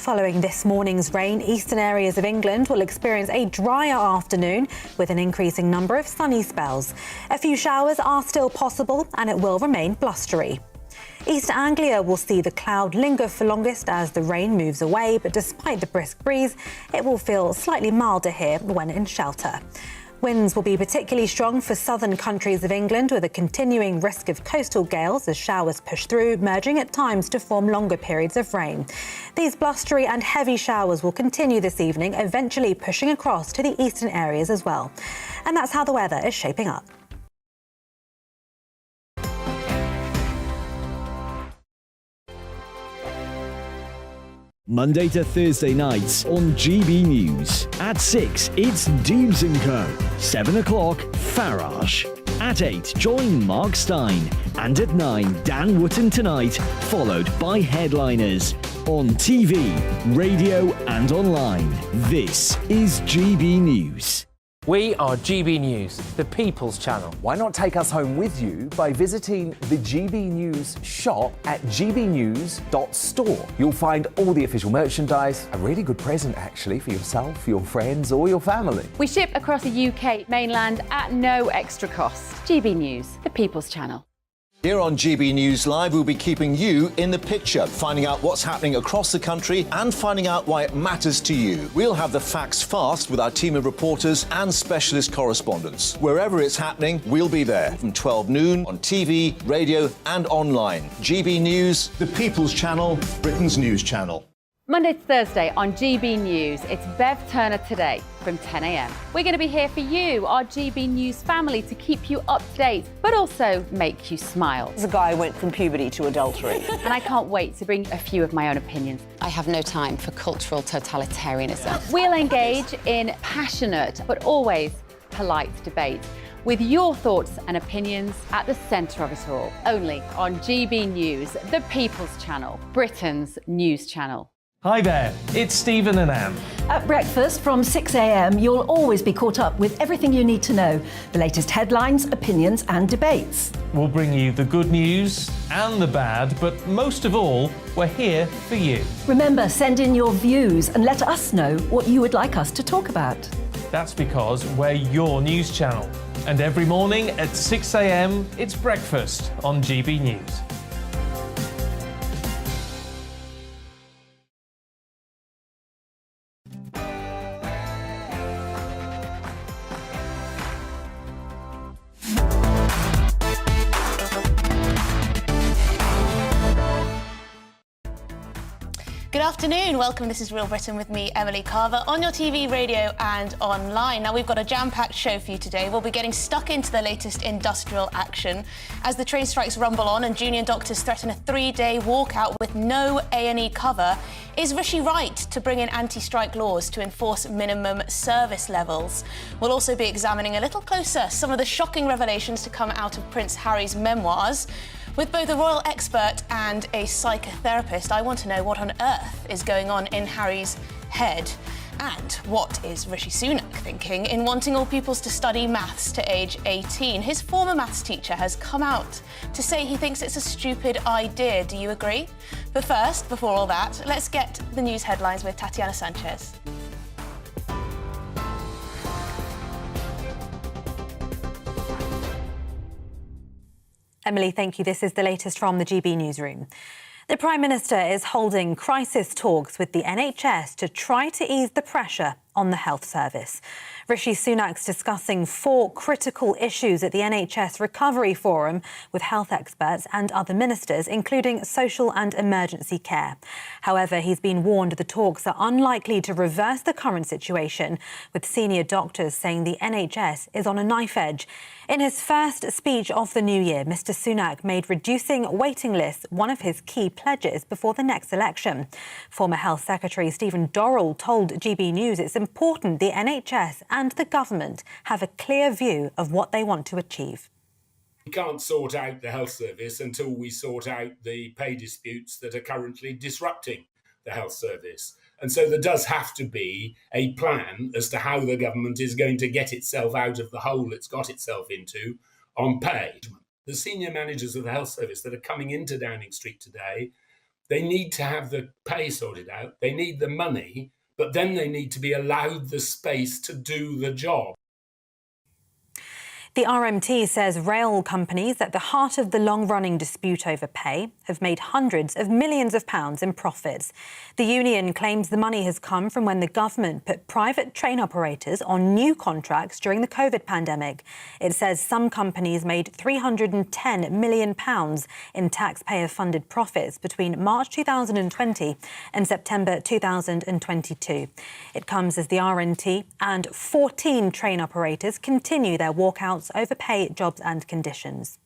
Following this morning's rain, eastern areas of England will experience a drier afternoon with an increasing number of sunny spells. A few showers are still possible and it will remain blustery. East Anglia will see the cloud linger for longest as the rain moves away, but despite the brisk breeze, it will feel slightly milder here when in shelter. Winds will be particularly strong for southern countries of England, with a continuing risk of coastal gales as showers push through, merging at times to form longer periods of rain. These blustery and heavy showers will continue this evening, eventually pushing across to the eastern areas as well. And that's how the weather is shaping up. Monday to Thursday nights on GB News. At 6, it's Deems & Co. 7 o'clock, Farage. At 8, join Mark Stein. And at 9, Dan Wootton Tonight, followed by Headliners. On TV, radio and online. This is GB News. We are GB News, the People's Channel. Why not take us home with you by visiting the GB News shop at gbnews.store. You'll find all the official merchandise, a really good present actually for yourself, your friends or your family. We ship across the UK mainland at no extra cost. GB News, the People's Channel. Here on GB News Live, we'll be keeping you in the picture, finding out what's happening across the country and finding out why it matters to you. We'll have the facts fast with our team of reporters and specialist correspondents. Wherever it's happening, we'll be there from 12 noon on TV, radio and online. GB News, the People's Channel, Britain's news channel. Monday to Thursday on GB News, it's Bev Turner Today from 10 a.m. We're going to be here for you, our GB News family, to keep you up to date, but also make you smile. The guy went from puberty to adultery. And I can't wait to bring a few of my own opinions. I have no time for cultural totalitarianism. We'll engage in passionate, but always polite debate, with your thoughts and opinions at the centre of it all. Only on GB News, the People's Channel, Britain's news channel. Hi there, it's Stephen and Anne. At breakfast from 6 a.m, you'll always be caught up with everything you need to know, the latest headlines, opinions and debates. We'll bring you the good news and the bad, but most of all, we're here for you. Remember, send in your views and let us know what you would like us to talk about. That's because we're your news channel. And every morning at 6 a.m, it's breakfast on GB News. Good afternoon, welcome. This is Real Britain with me, Emily Carver, on your TV, radio and online. Now, we've got a jam-packed show for you today. We'll be getting stuck into the latest industrial action as the trade strikes rumble on and union doctors threaten a 3-day walkout with no A&E cover. Is Rishi right to bring in anti-strike laws to enforce minimum service levels? We'll also be examining a little closer some of the shocking revelations to come out of Prince Harry's memoirs. With both a royal expert and a psychotherapist, I want to know what on earth is going on in Harry's head. And what is Rishi Sunak thinking in wanting all pupils to study maths to age 18? His former maths teacher has come out to say he thinks it's a stupid idea. Do you agree? But first, before all that, let's get the news headlines with Tatiana Sanchez. Emily, thank you. This is the latest from the GB newsroom. The Prime Minister is holding crisis talks with the NHS to try to ease the pressure on the health service. Rishi Sunak's discussing 4 critical issues at the NHS Recovery Forum with health experts and other ministers, including social and emergency care. However, he's been warned the talks are unlikely to reverse the current situation, with senior doctors saying the NHS is on a knife edge. In his first speech of the new year, Mr Sunak made reducing waiting lists one of his key pledges before the next election. Former Health Secretary Stephen Dorrell told GB News it's important the NHS and the government have a clear view of what they want to achieve. We can't sort out the health service until we sort out the pay disputes that are currently disrupting the health service. And so there does have to be a plan as to how the government is going to get itself out of the hole it's got itself into on pay. The senior managers of the health service that are coming into Downing Street today They need to have the pay sorted out. They need the money, but then they need to be allowed the space to do the job. The RMT says rail companies at the heart of the long-running dispute over pay have made hundreds of millions of pounds in profits. The union claims the money has come from when the government put private train operators on new contracts during the COVID pandemic. It says some companies made £310 million in taxpayer-funded profits between March 2020 and September 2022. It comes as the RMT and 14 train operators continue their walkouts over pay, jobs and conditions.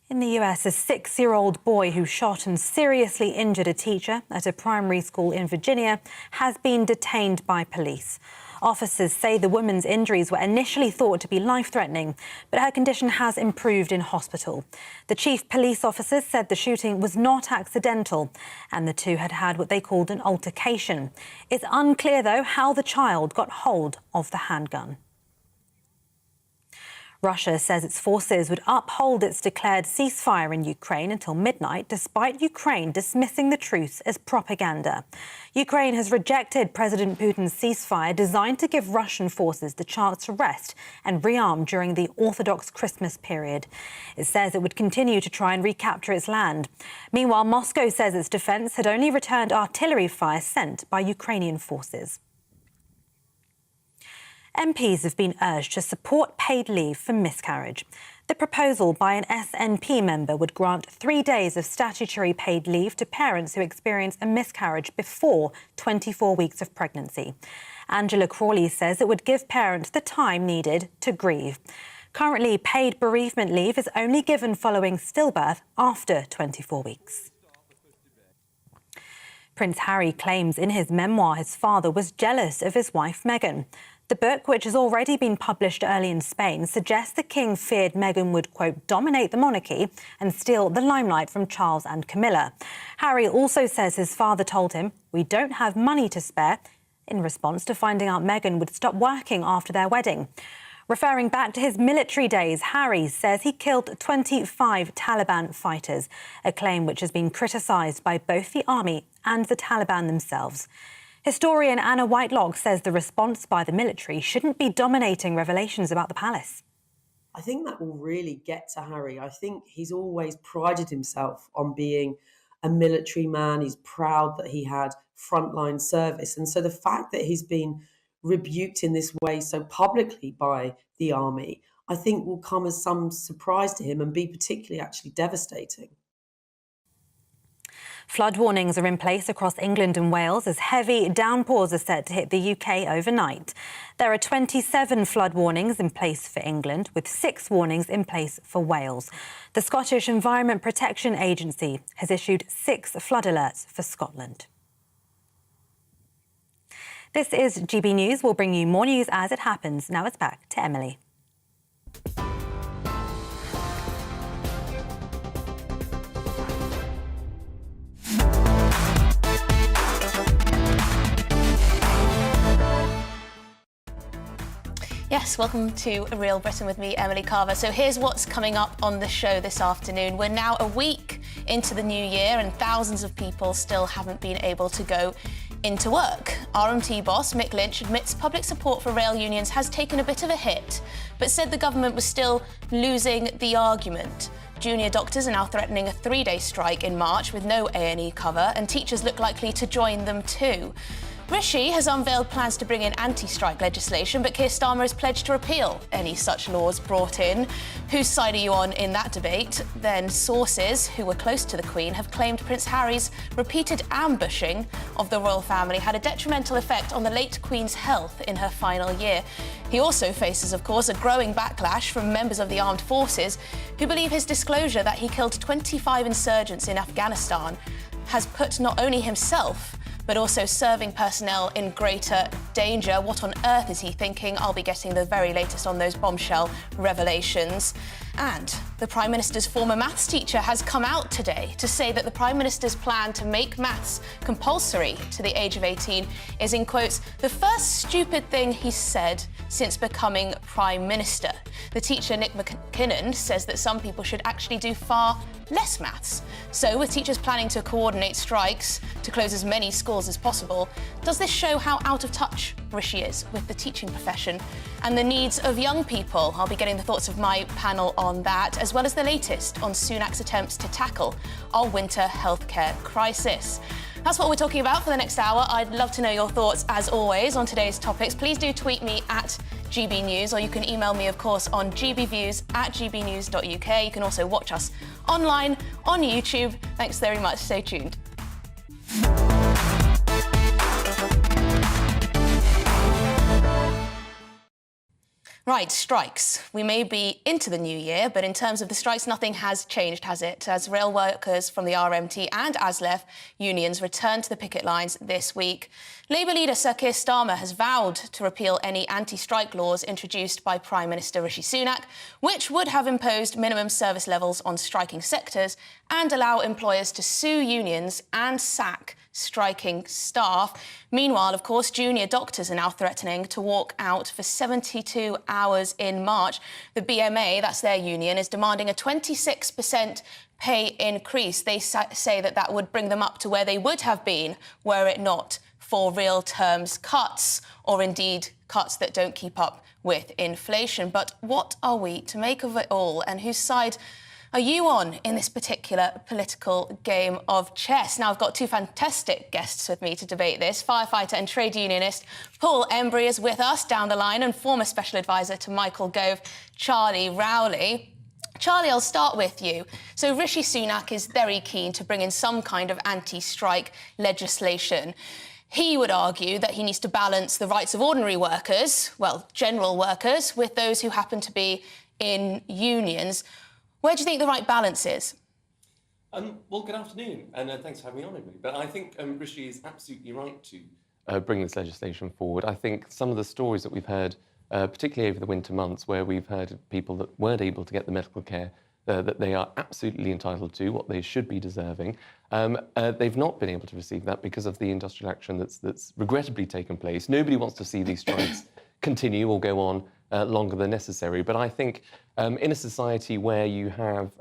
In the US, a 6-year-old boy who shot and seriously injured a teacher at a primary school in Virginia has been detained by police. Officers say the woman's injuries were initially thought to be life-threatening, but her condition has improved in hospital. The chief police officer said the shooting was not accidental and the two had had what they called an altercation. It's unclear, though, how the child got hold of the handgun. Russia says its forces would uphold its declared ceasefire in Ukraine until midnight, despite Ukraine dismissing the truce as propaganda. Ukraine has rejected President Putin's ceasefire designed to give Russian forces the chance to rest and rearm during the Orthodox Christmas period. It says it would continue to try and recapture its land. Meanwhile, Moscow says its defence had only returned artillery fire sent by Ukrainian forces. MPs have been urged to support paid leave for miscarriage. The proposal by an SNP member would grant 3 days of statutory paid leave to parents who experience a miscarriage before 24 weeks of pregnancy. Angela Crawley says it would give parents the time needed to grieve. Currently, paid bereavement leave is only given following stillbirth after 24 weeks. Prince Harry claims in his memoir his father was jealous of his wife Meghan. The book, which has already been published early in Spain, suggests the king feared Meghan would, quote, dominate the monarchy and steal the limelight from Charles and Camilla. Harry also says his father told him, "We don't have money to spare," in response to finding out Meghan would stop working after their wedding. Referring back to his military days, Harry says he killed 25 Taliban fighters, a claim which has been criticised by both the army and the Taliban themselves. Historian Anna Whitelock says the response by the military shouldn't be dominating revelations about the palace. I think that will really get to Harry. I think he's always prided himself on being a military man. He's proud that he had frontline service. And so the fact that he's been rebuked in this way so publicly by the army, I think will come as some surprise to him and be particularly actually devastating. Flood warnings are in place across England and Wales as heavy downpours are set to hit the UK overnight. There are 27 flood warnings in place for England, with 6 warnings in place for Wales. The Scottish Environment Protection Agency has issued 6 flood alerts for Scotland. This is GB News. We'll bring you more news as it happens. Now it's back to Emily. Yes, welcome to Real Britain with me, Emily Carver. So here's what's coming up on the show this afternoon. We're now a week into the new year and thousands of people still haven't been able to go into work. RMT boss Mick Lynch admits public support for rail unions has taken a bit of a hit, but said the government was still losing the argument. Junior doctors are now threatening a 3-day strike in March with no A&E cover, and teachers look likely to join them too. Rishi has unveiled plans to bring in anti-strike legislation, but Keir Starmer has pledged to repeal any such laws brought in. Whose side are you on in that debate? Then sources who were close to the Queen have claimed Prince Harry's repeated ambushing of the royal family had a detrimental effect on the late Queen's health in her final year. He also faces, of course, a growing backlash from members of the armed forces who believe his disclosure that he killed 25 insurgents in Afghanistan has put not only himself but also serving personnel in greater danger. What on earth is he thinking? I'll be getting the very latest on those bombshell revelations. And The Prime Minister's former maths teacher has come out today to say that the Prime Minister's plan to make maths compulsory to the age of 18 is, in quotes, the first stupid thing he's said since becoming Prime Minister. The teacher, Nick McKinnon, says that some people should actually do far less maths. So, with teachers planning to coordinate strikes to close as many schools as possible, does this show how out of touch Rishi is with the teaching profession and the needs of young people? I'll be getting the thoughts of my panel on that, as well as the latest on Sunak's attempts to tackle our winter healthcare crisis. That's what we're talking about for the next hour. I'd love to know your thoughts, as always, on today's topics. Please do tweet me at GBNews, or you can email me, of course, on gbviews@gbnews.uk. You can also watch us online on YouTube. Thanks very much. Stay tuned. Right, strikes. We may be into the new year, but in terms of the strikes, nothing has changed, has it? As rail workers from the RMT and ASLEF unions return to the picket lines this week, Labour leader Sir Keir Starmer has vowed to repeal any anti-strike laws introduced by Prime Minister Rishi Sunak, which would have imposed minimum service levels on striking sectors and allow employers to sue unions and sack striking staff. Meanwhile, of course, junior doctors are now threatening to walk out for 72 hours in March. The BMA, that's their union, is demanding a 26% pay increase. They say that that would bring them up to where they would have been were it not for real terms cuts, or indeed cuts that don't keep up with inflation. But what are we to make of it all, and whose side are you on in this particular political game of chess? Now, I've got two fantastic guests with me to debate this. Firefighter and trade unionist Paul Embry is with us down the line, and former special advisor to Michael Gove, Charlie Rowley. Charlie, I'll start with you. So Rishi Sunak is very keen to bring in some kind of anti-strike legislation. He would argue that he needs to balance the rights of ordinary workers, well, general workers, with those who happen to be in unions. Where do you think the right balance is? Well, good afternoon, and thanks for having me on, Emily. But I think Rishi is absolutely right to bring this legislation forward. I think some of the stories that we've heard, particularly over the winter months, where we've heard people that weren't able to get the medical care that they are absolutely entitled to, what they should be deserving, they've not been able to receive that because of the industrial action that's regrettably taken place. Nobody wants to see these strikes continue or go on longer than necessary. But I think in a society where you have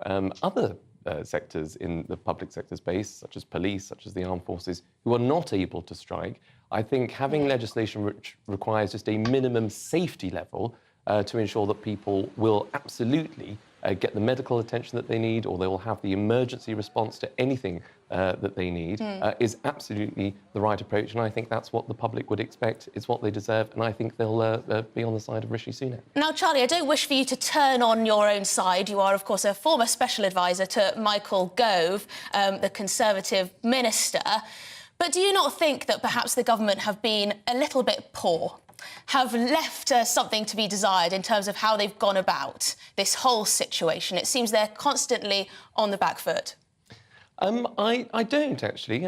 other sectors in the public sector space, such as police, such as the armed forces, who are not able to strike, I think having legislation which requires just a minimum safety level to ensure that people will absolutely get the medical attention that they need, or they will have the emergency response to anything that they need, is absolutely the right approach. And I think that's what the public would expect. It's what they deserve. And I think they'll be on the side of Rishi Sunak. Now, Charlie, I don't wish for you to turn on your own side. You are, of course, a former special advisor to Michael Gove, the Conservative minister. But do you not think that perhaps the government have been a little bit poor, have left something to be desired in terms of how they've gone about this whole situation? It seems they're constantly on the back foot. I don't, actually.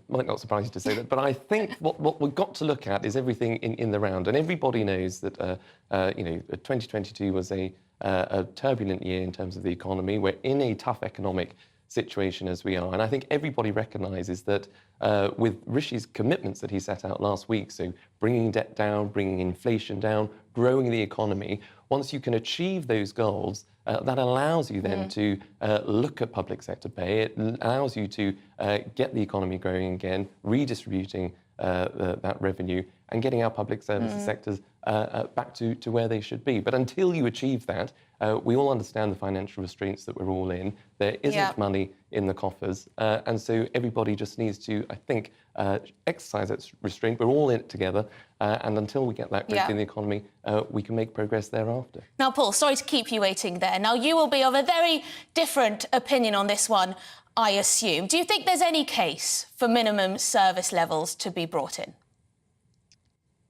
Might not surprise you to say that, but I think what we've got to look at is everything in the round. And everybody knows that 2022 was a turbulent year in terms of the economy. We're in a tough economic situation as we are. And I think everybody recognises that with Rishi's commitments that he set out last week, so bringing debt down, bringing inflation down, growing the economy, once you can achieve those goals, that allows you then to look at public sector pay. It allows you to get the economy growing again, redistributing that revenue and getting our public services sectors back to where they should be. But until you achieve that, we all understand the financial restraints that we're all in. There isn't money in the coffers. And so everybody just needs to, I think, exercise that restraint. We're all in it together. And until we get that growth in the economy, we can make progress thereafter. Now, Paul, sorry to keep you waiting there. Now, you will be of a very different opinion on this one, I assume. Do you think there's any case for minimum service levels to be brought in?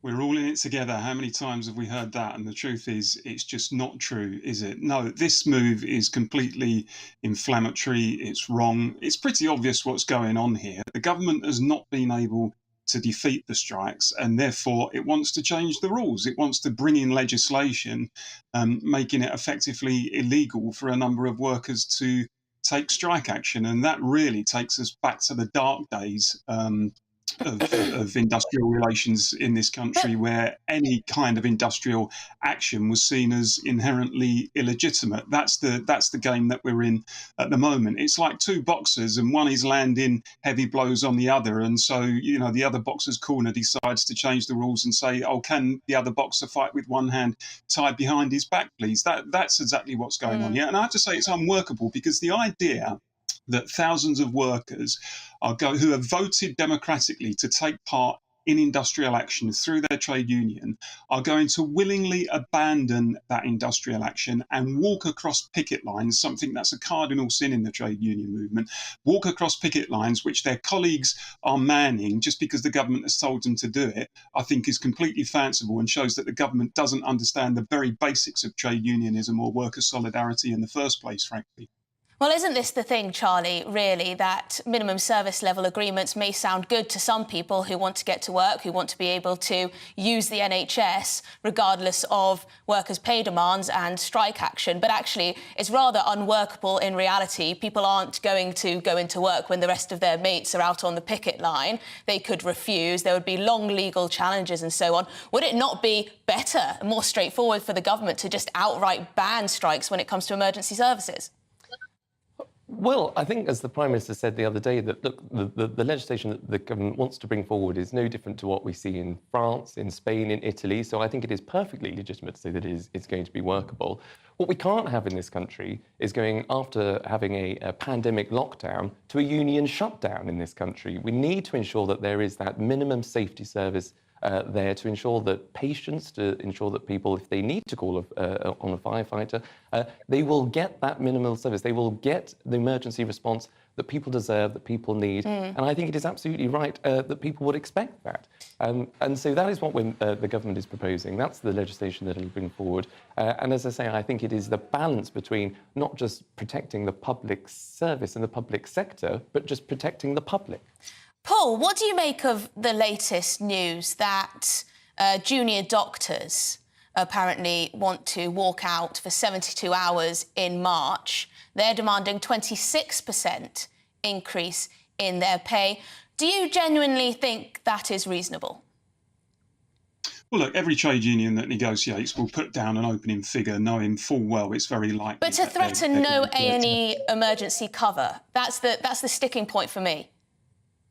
We're all in it together. How many times have we heard that? And the truth is, it's just not true, is it? No, this move is completely inflammatory. It's wrong. It's pretty obvious what's going on here. The government has not been able to defeat the strikes, and therefore it wants to change the rules. It wants to bring in legislation making it effectively illegal for a number of workers to take strike action. And that really takes us back to the dark days of industrial relations in this country, where any kind of industrial action was seen as inherently illegitimate. That's the game that we're in at the moment. It's like two boxers, and one is landing heavy blows on the other, and so the other boxer's corner decides to change the rules and say, "Oh, can the other boxer fight with one hand tied behind his back, please?" That's exactly what's going on here, and I have to say it's unworkable, because the idea that thousands of workers who have voted democratically to take part in industrial action through their trade union are going to willingly abandon that industrial action and walk across picket lines, something that's a cardinal sin in the trade union movement, walk across picket lines which their colleagues are manning just because the government has told them to do it, I think is completely fanciful and shows that the government doesn't understand the very basics of trade unionism or worker solidarity in the first place, frankly. Well, isn't this the thing, Charlie, really, that minimum service level agreements may sound good to some people who want to get to work, who want to be able to use the NHS regardless of workers' pay demands and strike action, but actually it's rather unworkable in reality. People aren't going to go into work when the rest of their mates are out on the picket line. They could refuse. There would be long legal challenges and so on. Would it not be better and more straightforward for the government to just outright ban strikes when it comes to emergency services? Well, I think, as the Prime Minister said the other day, that, look, the legislation that the government wants to bring forward is no different to what we see in France, in Spain, in Italy. So I think it is perfectly legitimate to say that it's going to be workable. What we can't have in this country is going, after having a pandemic lockdown, to a union shutdown in this country. We need to ensure that there is that minimum safety service there, to ensure that patients, to ensure that people, if they need to call on a firefighter, they will get that minimal service. They will get the emergency response that people deserve, that people need. And I think it is absolutely right that people would expect that. And so that is what the government is proposing. That's the legislation that it'll bring forward. And as I say, I think it is the balance between not just protecting the public service and the public sector, but just protecting the public. Paul, what do you make of the latest news that junior doctors apparently want to walk out for 72 hours in March? They're demanding 26% increase in their pay. Do you genuinely think that is reasonable? Well, look, every trade union that negotiates will put down an opening figure, knowing full well it's very likely. But to threaten no A&E emergency cover, that's the sticking point for me.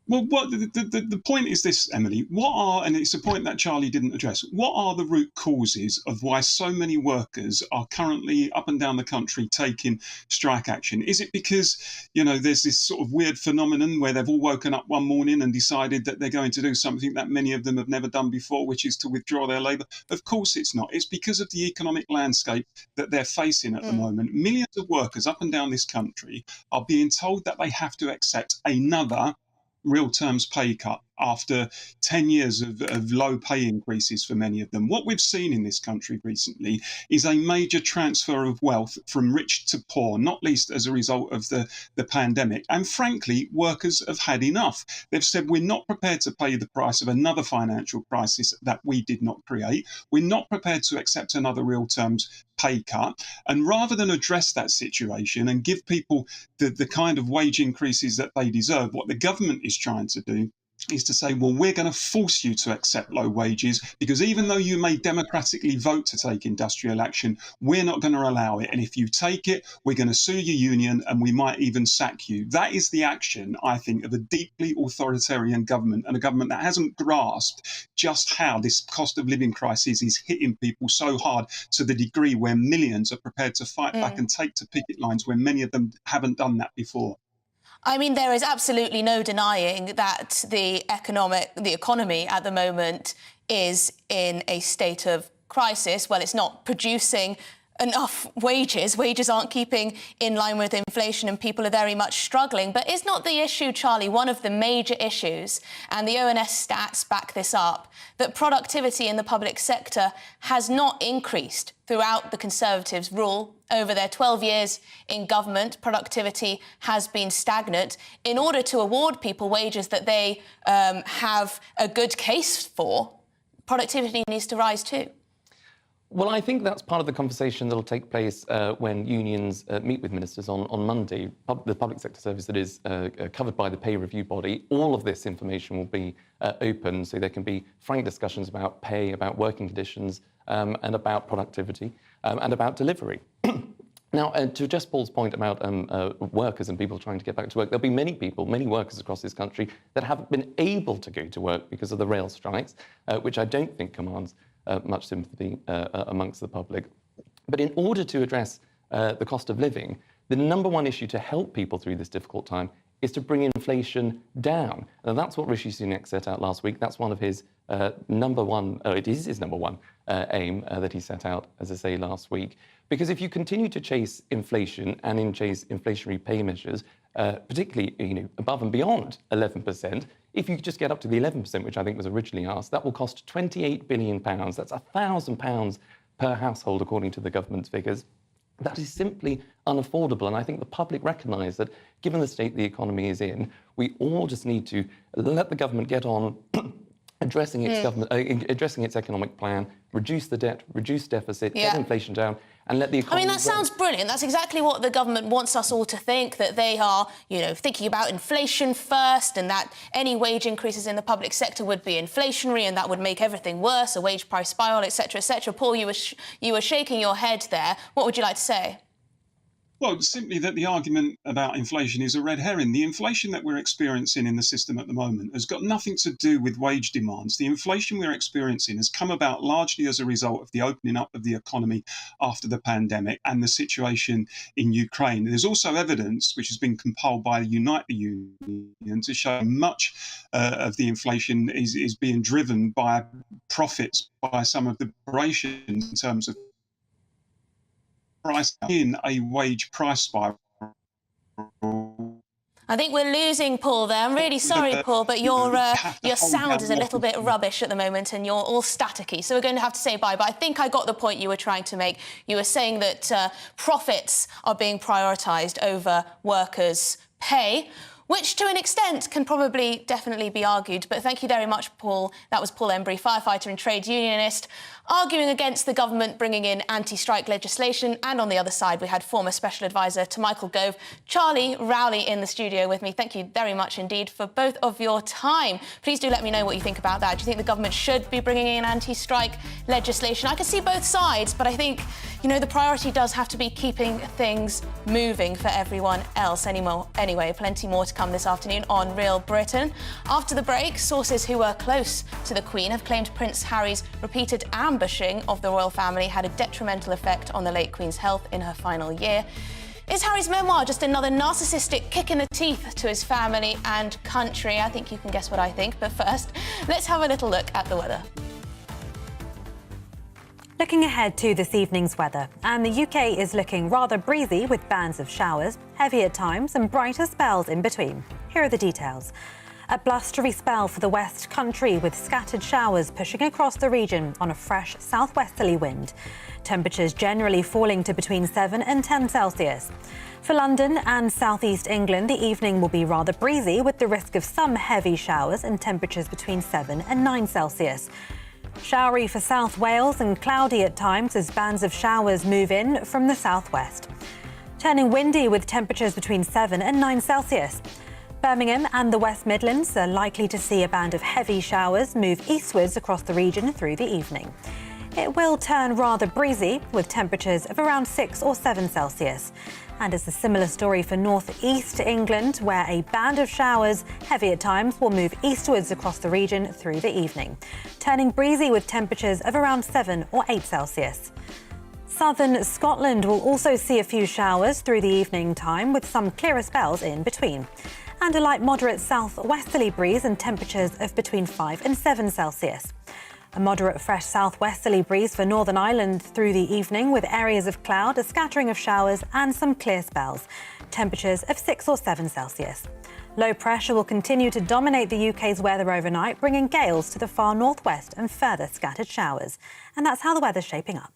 Well, the point is this, Emily. And it's a point that Charlie didn't address, what are the root causes of why so many workers are currently up and down the country taking strike action? Is it because, there's this sort of weird phenomenon where they've all woken up one morning and decided that they're going to do something that many of them have never done before, which is to withdraw their labour? Of course it's not. It's because of the economic landscape that they're facing at the moment. Millions of workers up and down this country are being told that they have to accept another real terms pay cut after 10 years of low pay increases for many of them. What we've seen in this country recently is a major transfer of wealth from rich to poor, not least as a result of the pandemic. And frankly, workers have had enough. They've said, we're not prepared to pay the price of another financial crisis that we did not create. We're not prepared to accept another real terms pay cut. And rather than address that situation and give people the kind of wage increases that they deserve, what the government is trying to do is to say, well, we're going to force you to accept low wages, because even though you may democratically vote to take industrial action, we're not going to allow it. And if you take it, we're going to sue your union and we might even sack you. That is the action, I think, of a deeply authoritarian government, and a government that hasn't grasped just how this cost of living crisis is hitting people so hard, to the degree where millions are prepared to fight back and take to picket lines when many of them haven't done that before. I mean, there is absolutely no denying that the economy at the moment is in a state of crisis. Well, it's not producing enough wages. Wages aren't keeping in line with inflation and people are very much struggling. But is not the issue, Charlie, one of the major issues, and the ONS stats back this up, that productivity in the public sector has not increased throughout the Conservatives' rule? Over their 12 years in government, productivity has been stagnant. In order to award people wages that they have a good case for, productivity needs to rise too. Well, I think that's part of the conversation that will take place when unions meet with ministers on Monday. The public sector service that is covered by the pay review body, all of this information will be open, so there can be frank discussions about pay, about working conditions, and about productivity, and about delivery. Now, to address Paul's point about workers and people trying to get back to work, there'll be many people, many workers across this country that haven't been able to go to work because of the rail strikes, which I don't think commands much sympathy amongst the public. But in order to address the cost of living, the number one issue to help people through this difficult time is to bring inflation down. And that's what Rishi Sunak set out last week. That's one of his number one aim that he set out, as I say, last week. Because if you continue to chase inflation and chase inflationary pay measures, particularly above and beyond 11%, if you just get up to the 11%, which I think was originally asked, that will cost £28 billion. That's £1,000 per household, according to the government's figures. That is simply unaffordable. And I think the public recognise that, given the state the economy is in, we all just need to let the government get on addressing its economic plan, reduce the debt, reduce deficit, get inflation down, and let the economy... I mean, that sounds brilliant. That's exactly what the government wants us all to think, that they are, thinking about inflation first, and that any wage increases in the public sector would be inflationary and that would make everything worse, a wage price spiral, etc., etc. Paul, you were shaking your head there. What would you like to say? Well, simply that the argument about inflation is a red herring. The inflation that we're experiencing in the system at the moment has got nothing to do with wage demands. The inflation we're experiencing has come about largely as a result of the opening up of the economy after the pandemic and the situation in Ukraine. There's also evidence, which has been compiled by the Unite the Union, to show much of the inflation is being driven by profits by some of the corporations in terms of price in a wage price spiral. I think we're losing Paul there. I'm really sorry, Paul, but your sound is a little bit rubbish at the moment and you're all staticky, so we're going to have to say bye. But I think I got the point you were trying to make. You were saying that profits are being prioritised over workers' pay, which to an extent can probably definitely be argued. But thank you very much, Paul. That was Paul Embry, firefighter and trade unionist, arguing against the government bringing in anti-strike legislation. And on the other side, we had former Special Advisor to Michael Gove, Charlie Rowley, in the studio with me. Thank you very much indeed for both of your time. Please do let me know what you think about that. Do you think the government should be bringing in anti-strike legislation? I can see both sides, but I think, the priority does have to be keeping things moving for everyone else. Anyway, plenty more to come this afternoon on Real Britain. After the break, sources who were close to the Queen have claimed Prince Harry's repeated ambushing of the royal family had a detrimental effect on the late Queen's health in her final year. Is Harry's memoir just another narcissistic kick in the teeth to his family and country? I think you can guess what I think. But first, let's have a little look at the weather. Looking ahead to this evening's weather, and the UK is looking rather breezy with bands of showers, heavy at times and brighter spells in between. Here are the details. A blustery spell for the West Country with scattered showers pushing across the region on a fresh southwesterly wind. Temperatures generally falling to between 7 and 10 Celsius. For London and southeast England, the evening will be rather breezy with the risk of some heavy showers and temperatures between 7 and 9 Celsius. Showery for South Wales and cloudy at times as bands of showers move in from the southwest. Turning windy with temperatures between 7 and 9 Celsius. Birmingham and the West Midlands are likely to see a band of heavy showers move eastwards across the region through the evening. It will turn rather breezy with temperatures of around 6 or 7 Celsius. And it's a similar story for northeast England, where a band of showers, heavy at times, will move eastwards across the region through the evening, turning breezy with temperatures of around 7 or 8 Celsius. Southern Scotland will also see a few showers through the evening time, with some clearer spells in between. And a light moderate southwesterly breeze and temperatures of between 5 and 7 Celsius. A moderate fresh southwesterly breeze for Northern Ireland through the evening, with areas of cloud, a scattering of showers and some clear spells. Temperatures of 6 or 7 Celsius. Low pressure will continue to dominate the UK's weather overnight, bringing gales to the far northwest and further scattered showers. And that's how the weather's shaping up.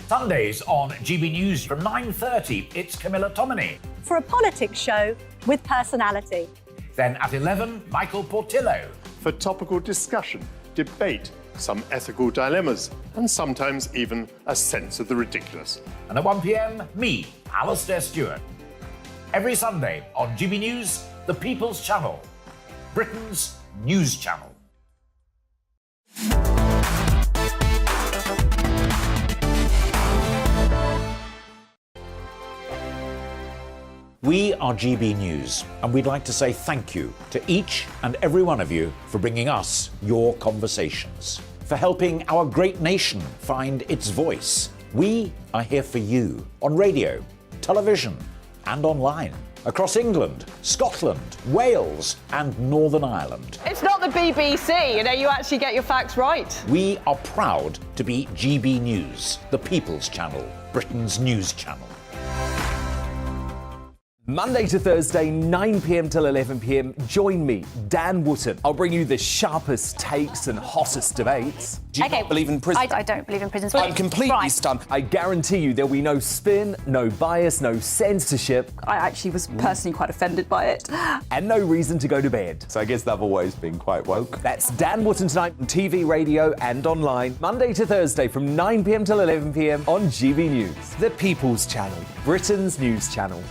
Sundays on GB News from 9:30, it's Camilla Tominey. For a politics show with personality. Then at 11, Michael Portillo. For topical discussion, debate, some ethical dilemmas, and sometimes even a sense of the ridiculous. And at 1 p.m, me, Alistair Stewart. Every Sunday on GB News, the People's Channel, Britain's news channel. We are GB News, and we'd like to say thank you to each and every one of you for bringing us your conversations, for helping our great nation find its voice. We are here for you on radio, television, and online, across England, Scotland, Wales, and Northern Ireland. It's not the BBC, you actually get your facts right. We are proud to be GB News, the People's Channel, Britain's news channel. Monday to Thursday, 9 p.m. till 11 p.m. Join me, Dan Wootton. I'll bring you the sharpest takes and hottest debates. Do you not believe in prison? I don't believe in prisons. I'm completely stunned. I guarantee you there'll be no spin, no bias, no censorship. I actually was personally quite offended by it. And no reason to go to bed. So I guess they've always been quite woke. That's Dan Wootton tonight on TV, radio and online. Monday to Thursday from 9 p.m. till 11 p.m. on GB News. The People's Channel, Britain's news channel.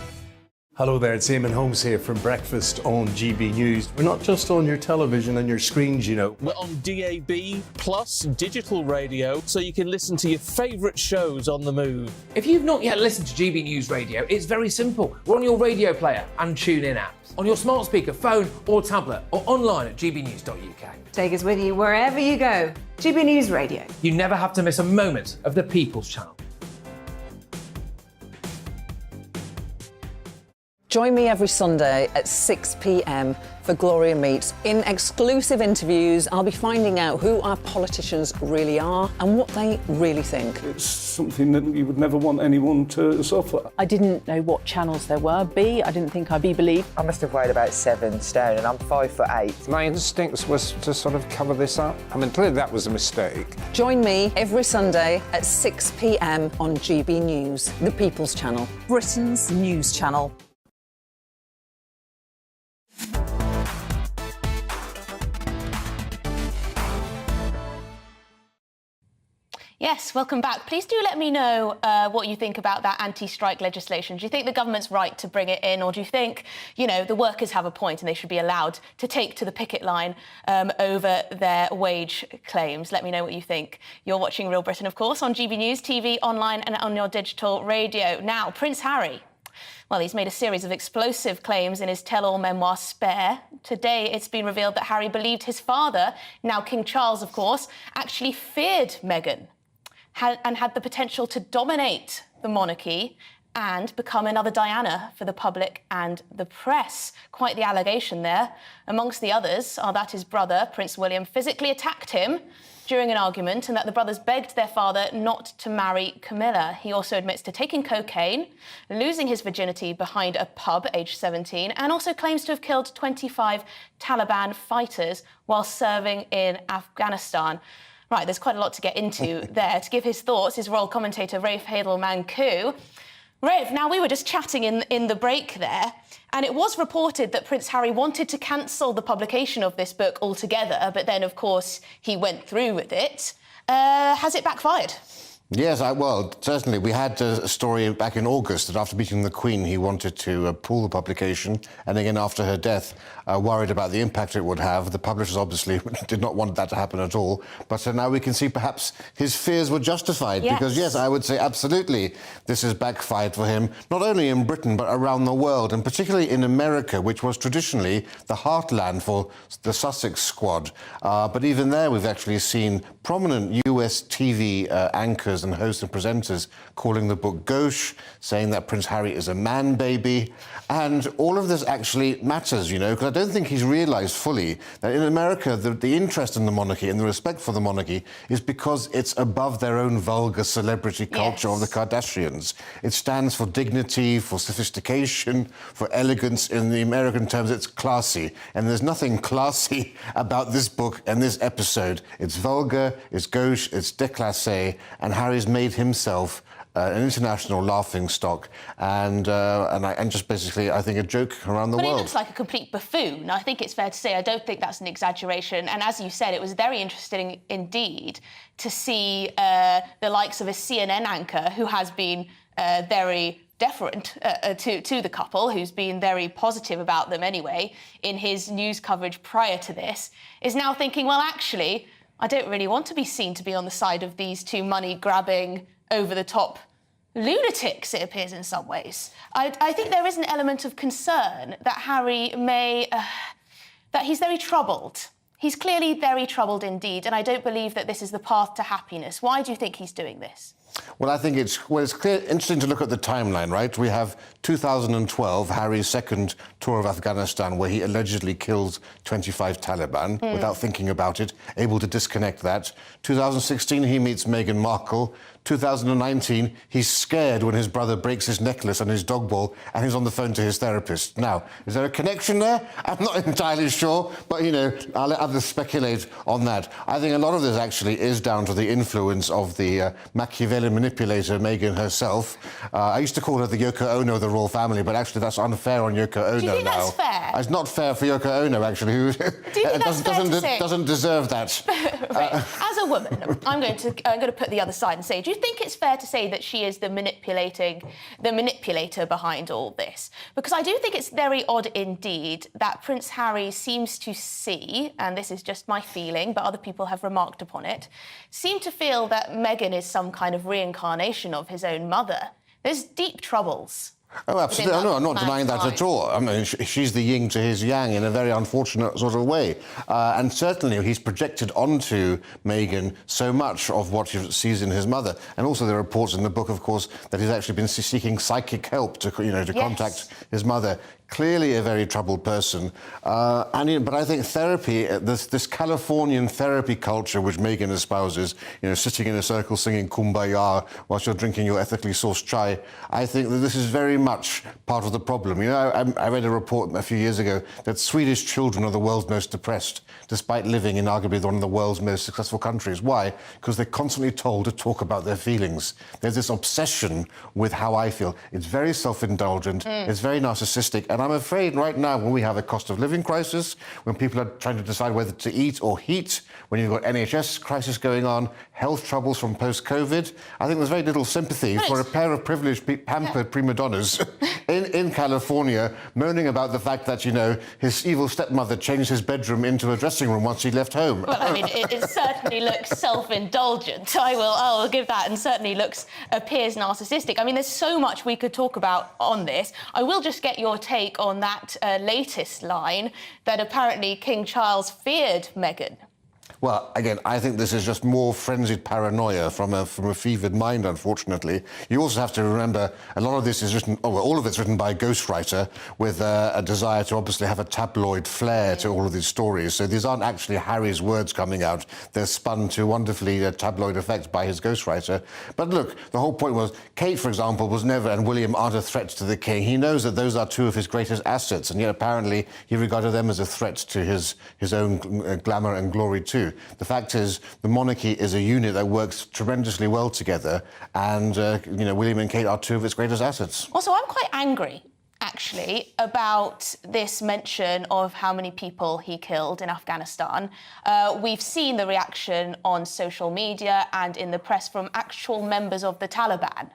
Hello there, it's Eamon Holmes here from Breakfast on GB News. We're not just on your television and your screens, We're on DAB plus digital radio, so you can listen to your favourite shows on the move. If you've not yet listened to GB News Radio, it's very simple. We're on your radio player and TuneIn apps, on your smart speaker, phone or tablet, or online at gbnews.uk. Take us with you wherever you go. GB News Radio. You never have to miss a moment of the People's Channel. Join me every Sunday at 6 p.m. for Gloria Meets. In exclusive interviews, I'll be finding out who our politicians really are and what they really think. It's something that you would never want anyone to suffer. I didn't know what channels there were. I didn't think I'd be believed. I must have weighed about 7 stone and I'm 5'8". My instincts was to sort of cover this up. I mean, clearly that was a mistake. Join me every Sunday at 6 p.m. on GB News, the People's Channel, Britain's news channel. Yes, welcome back. Please do let me know what you think about that anti-strike legislation. Do you think the government's right to bring it in, or do you think, the workers have a point and they should be allowed to take to the picket line over their wage claims? Let me know what you think. You're watching Real Britain, of course, on GB News, TV, online and on your digital radio. Now, Prince Harry. Well, he's made a series of explosive claims in his tell-all memoir, Spare. Today, it's been revealed that Harry believed his father, now King Charles, of course, actually feared Meghan and had the potential to dominate the monarchy and become another Diana for the public and the press. Quite the allegation there. Amongst the others are that his brother, Prince William, physically attacked him during an argument and that the brothers begged their father not to marry Camilla. He also admits to taking cocaine, losing his virginity behind a pub aged 17, and also claims to have killed 25 Taliban fighters while serving in Afghanistan. Right, there's quite a lot to get into there. To give his thoughts, is royal commentator Rafe Hadel-Manku. Rafe, now we were just chatting in the break there, and it was reported that Prince Harry wanted to cancel the publication of this book altogether, but then, of course, he went through with it. Has it backfired? Yes, well, certainly. We had a story back in August that after meeting the Queen, he wanted to pull the publication. And again, after her death, worried about the impact it would have. The publishers obviously did not want that to happen at all. But now we can see perhaps his fears were justified. Yes. Because, yes, I would say absolutely this has backfired for him, not only in Britain, but around the world, and particularly in America, which was traditionally the heartland for the Sussex Squad. But even there, we've actually seen prominent US TV anchors and hosts and presenters calling the book gauche, saying that Prince Harry is a man baby. And all of this actually matters, because I don't think he's realised fully that in America, the interest in the monarchy and the respect for the monarchy is because it's above their own vulgar celebrity culture of the Kardashians. It stands for dignity, for sophistication, for elegance. In the American terms, it's classy. And there's nothing classy about this book and this episode. It's vulgar, it's gauche, it's déclassé, and Harry's made himself an international laughingstock and just basically, I think, a joke around the world. But he looks like a complete buffoon. I think it's fair to say. I don't think that's an exaggeration. And as you said, it was very interesting indeed to see the likes of a CNN anchor who has been very deferent to the couple, who's been very positive about them anyway, in his news coverage prior to this, is now thinking, well, actually, I don't really want to be seen to be on the side of these two money-grabbing, over-the-top lunatics, it appears in some ways. I think there is an element of concern that Harry may... that he's very troubled. He's clearly very troubled indeed, and I don't believe that this is the path to happiness. Why do you think he's doing this? Well, I think it's interesting to look at the timeline, right? We have 2012, Harry's second tour of Afghanistan, where he allegedly kills 25 Taliban without thinking about it, able to disconnect that. 2016, he meets Meghan Markle. 2019, he's scared when his brother breaks his necklace and his dog ball, and he's on the phone to his therapist. Now, is there a connection there? I'm not entirely sure, but, you know, I'll let others speculate on that. I think a lot of this actually is down to the influence of the Machiavellian manipulator, Meghan herself. I used to call her the Yoko Ono of the royal family, but actually that's unfair on Yoko Ono now. Do you think that's fair? It's not fair for Yoko Ono, actually, who doesn't deserve that. Right. As a woman, I'm going to put the other side and say, do you think it's fair to say that she is the manipulator behind all this? Because I do think it's very odd indeed that Prince Harry seems to see, and this is just my feeling, but other people have remarked upon it, seem to feel that Meghan is some kind of reincarnation of his own mother. There's deep troubles. Oh, absolutely. No, I'm not denying that at all. I mean, she's the yin to his yang in a very unfortunate sort of way. And certainly he's projected onto Meghan so much of what he sees in his mother. And also there are reports in the book, of course, that he's actually been seeking psychic help to contact his mother. Clearly a very troubled person. But I think therapy, this Californian therapy culture which Meghan espouses, sitting in a circle singing Kumbaya whilst you're drinking your ethically sourced chai, I think that this is very much part of the problem. I read a report a few years ago that Swedish children are the world's most depressed, despite living in arguably one of the world's most successful countries. Why? Because they're constantly told to talk about their feelings. There's this obsession with how I feel. It's very self-indulgent, it's very narcissistic, and I'm afraid right now, when we have a cost of living crisis, when people are trying to decide whether to eat or heat, when you've got NHS crisis going on, health troubles from post-COVID, I think there's very little sympathy for a pair of privileged, pampered prima donnas in California moaning about the fact that, his evil stepmother changed his bedroom into a dressing room once he left home. Well, I mean, it certainly looks self-indulgent. I will give that, and certainly appears narcissistic. I mean, there's so much we could talk about on this. I will just get your take on that latest line that apparently King Charles feared Meghan. Well, again, I think this is just more frenzied paranoia from a fevered mind, unfortunately. You also have to remember a lot of this is written, all of it's written by a ghostwriter with a desire to obviously have a tabloid flair to all of these stories. So these aren't actually Harry's words coming out. They're spun to wonderfully tabloid effect by his ghostwriter. But look, the whole point was Kate, for example, was never, and William aren't a threat to the king. He knows that those are two of his greatest assets, and yet apparently he regarded them as a threat to his own glamour and glory too. The fact is, the monarchy is a unit that works tremendously well together, and William and Kate are two of its greatest assets. Also, I'm quite angry, actually, about this mention of how many people he killed in Afghanistan. We've seen the reaction on social media and in the press from actual members of the Taliban.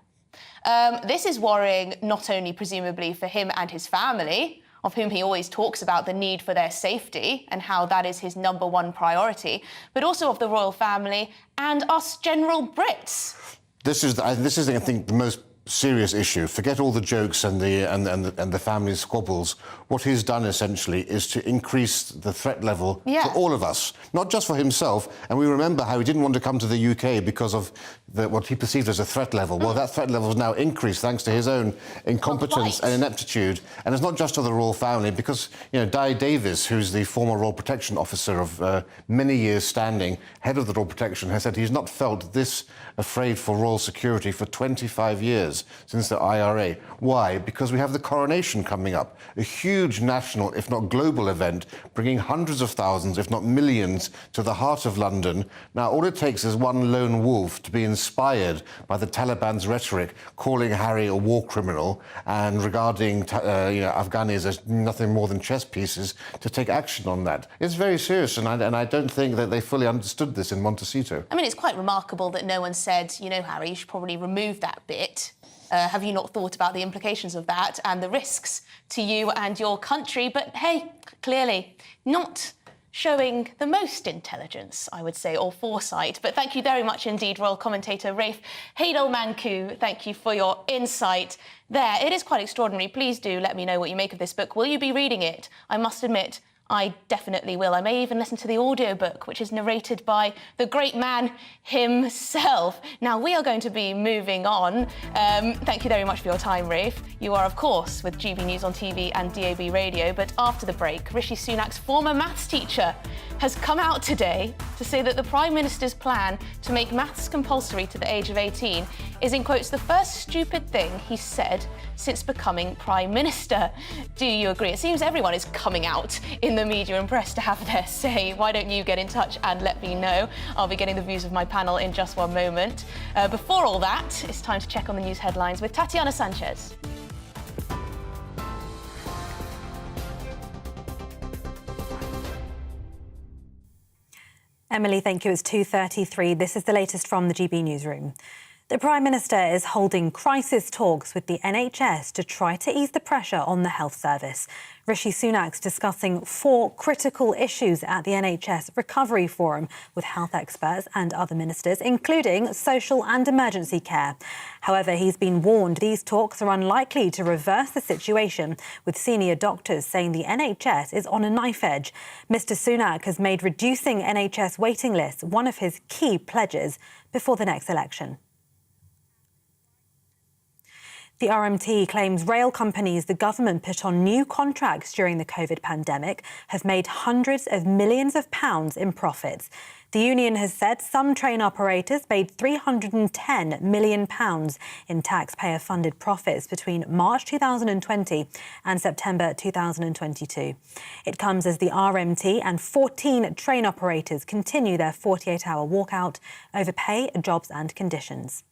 This is worrying not only presumably for him and his family, of whom he always talks about the need for their safety and how that is his #1 priority, but also of the royal family and us general Brits. This is, I think, the most serious issue. Forget all the jokes and the family squabbles. What he's done essentially is to increase the threat level for all of us, not just for himself. And we remember how he didn't want to come to the UK because of what he perceived as a threat level. Well, that threat level has now increased thanks to his own incompetence and ineptitude. And it's not just to the royal family, because Di Davis, who's the former Royal Protection Officer of many years standing, head of the Royal Protection, has said he's not felt this afraid for royal security for 25 years since the IRA. Why? Because we have the coronation coming up, a huge national, if not global event, bringing hundreds of thousands, if not millions, to the heart of London. Now, all it takes is one lone wolf to be inspired by the Taliban's rhetoric, calling Harry a war criminal and regarding Afghanis as nothing more than chess pieces, to take action on that. It's very serious, and I don't think that they fully understood this in Montecito. I mean, it's quite remarkable that no one said, Harry, you should probably remove that bit. Have you not thought about the implications of that and the risks to you and your country? But hey, clearly not showing the most intelligence, I would say, or foresight. But thank you very much indeed, royal commentator Rafe Haidel-Manku. Thank you for your insight there. It is quite extraordinary. Please do let me know what you make of this book. Will you be reading it? I must admit, I definitely will. I may even listen to the audiobook, which is narrated by the great man himself. Now, we are going to be moving on. Thank you very much for your time, Rafe. You are, of course, with GB News on TV and DAB Radio, but after the break, Rishi Sunak's former maths teacher has come out today to say that the Prime Minister's plan to make maths compulsory to the age of 18 is, in quotes, the first stupid thing he's said since becoming Prime Minister. Do you agree? It seems everyone is coming out in the media and press to have their say. Why don't you get in touch and let me know? I'll be getting the views of my panel in just one moment. Before all that, it's time to check on the news headlines with Tatiana Sanchez. Emily, thank you. It's 2:33. This is the latest from the GB Newsroom. The Prime Minister is holding crisis talks with the NHS to try to ease the pressure on the health service. Rishi Sunak's discussing 4 critical issues at the NHS Recovery Forum with health experts and other ministers, including social and emergency care. However, he's been warned these talks are unlikely to reverse the situation, with senior doctors saying the NHS is on a knife edge. Mr Sunak has made reducing NHS waiting lists one of his key pledges before the next election. The RMT claims rail companies the government put on new contracts during the COVID pandemic have made hundreds of millions of pounds in profits. The union has said some train operators made £310 million in taxpayer-funded profits between March 2020 and September 2022. It comes as the RMT and 14 train operators continue their 48-hour walkout over pay, jobs and conditions.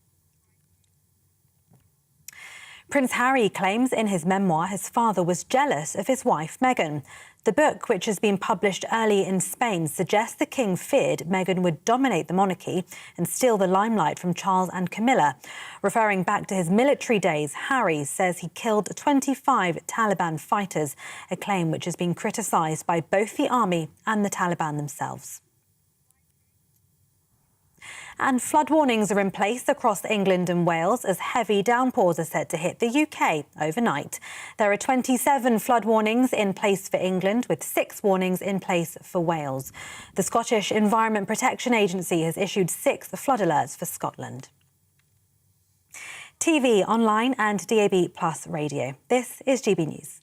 Prince Harry claims in his memoir his father was jealous of his wife, Meghan. The book, which has been published early in Spain, suggests the king feared Meghan would dominate the monarchy and steal the limelight from Charles and Camilla. Referring back to his military days, Harry says he killed 25 Taliban fighters, a claim which has been criticised by both the army and the Taliban themselves. And flood warnings are in place across England and Wales as heavy downpours are set to hit the UK overnight. There are 27 flood warnings in place for England, with 6 warnings in place for Wales. The Scottish Environment Protection Agency has issued 6 flood alerts for Scotland. TV, online and DAB+ radio. This is GB News.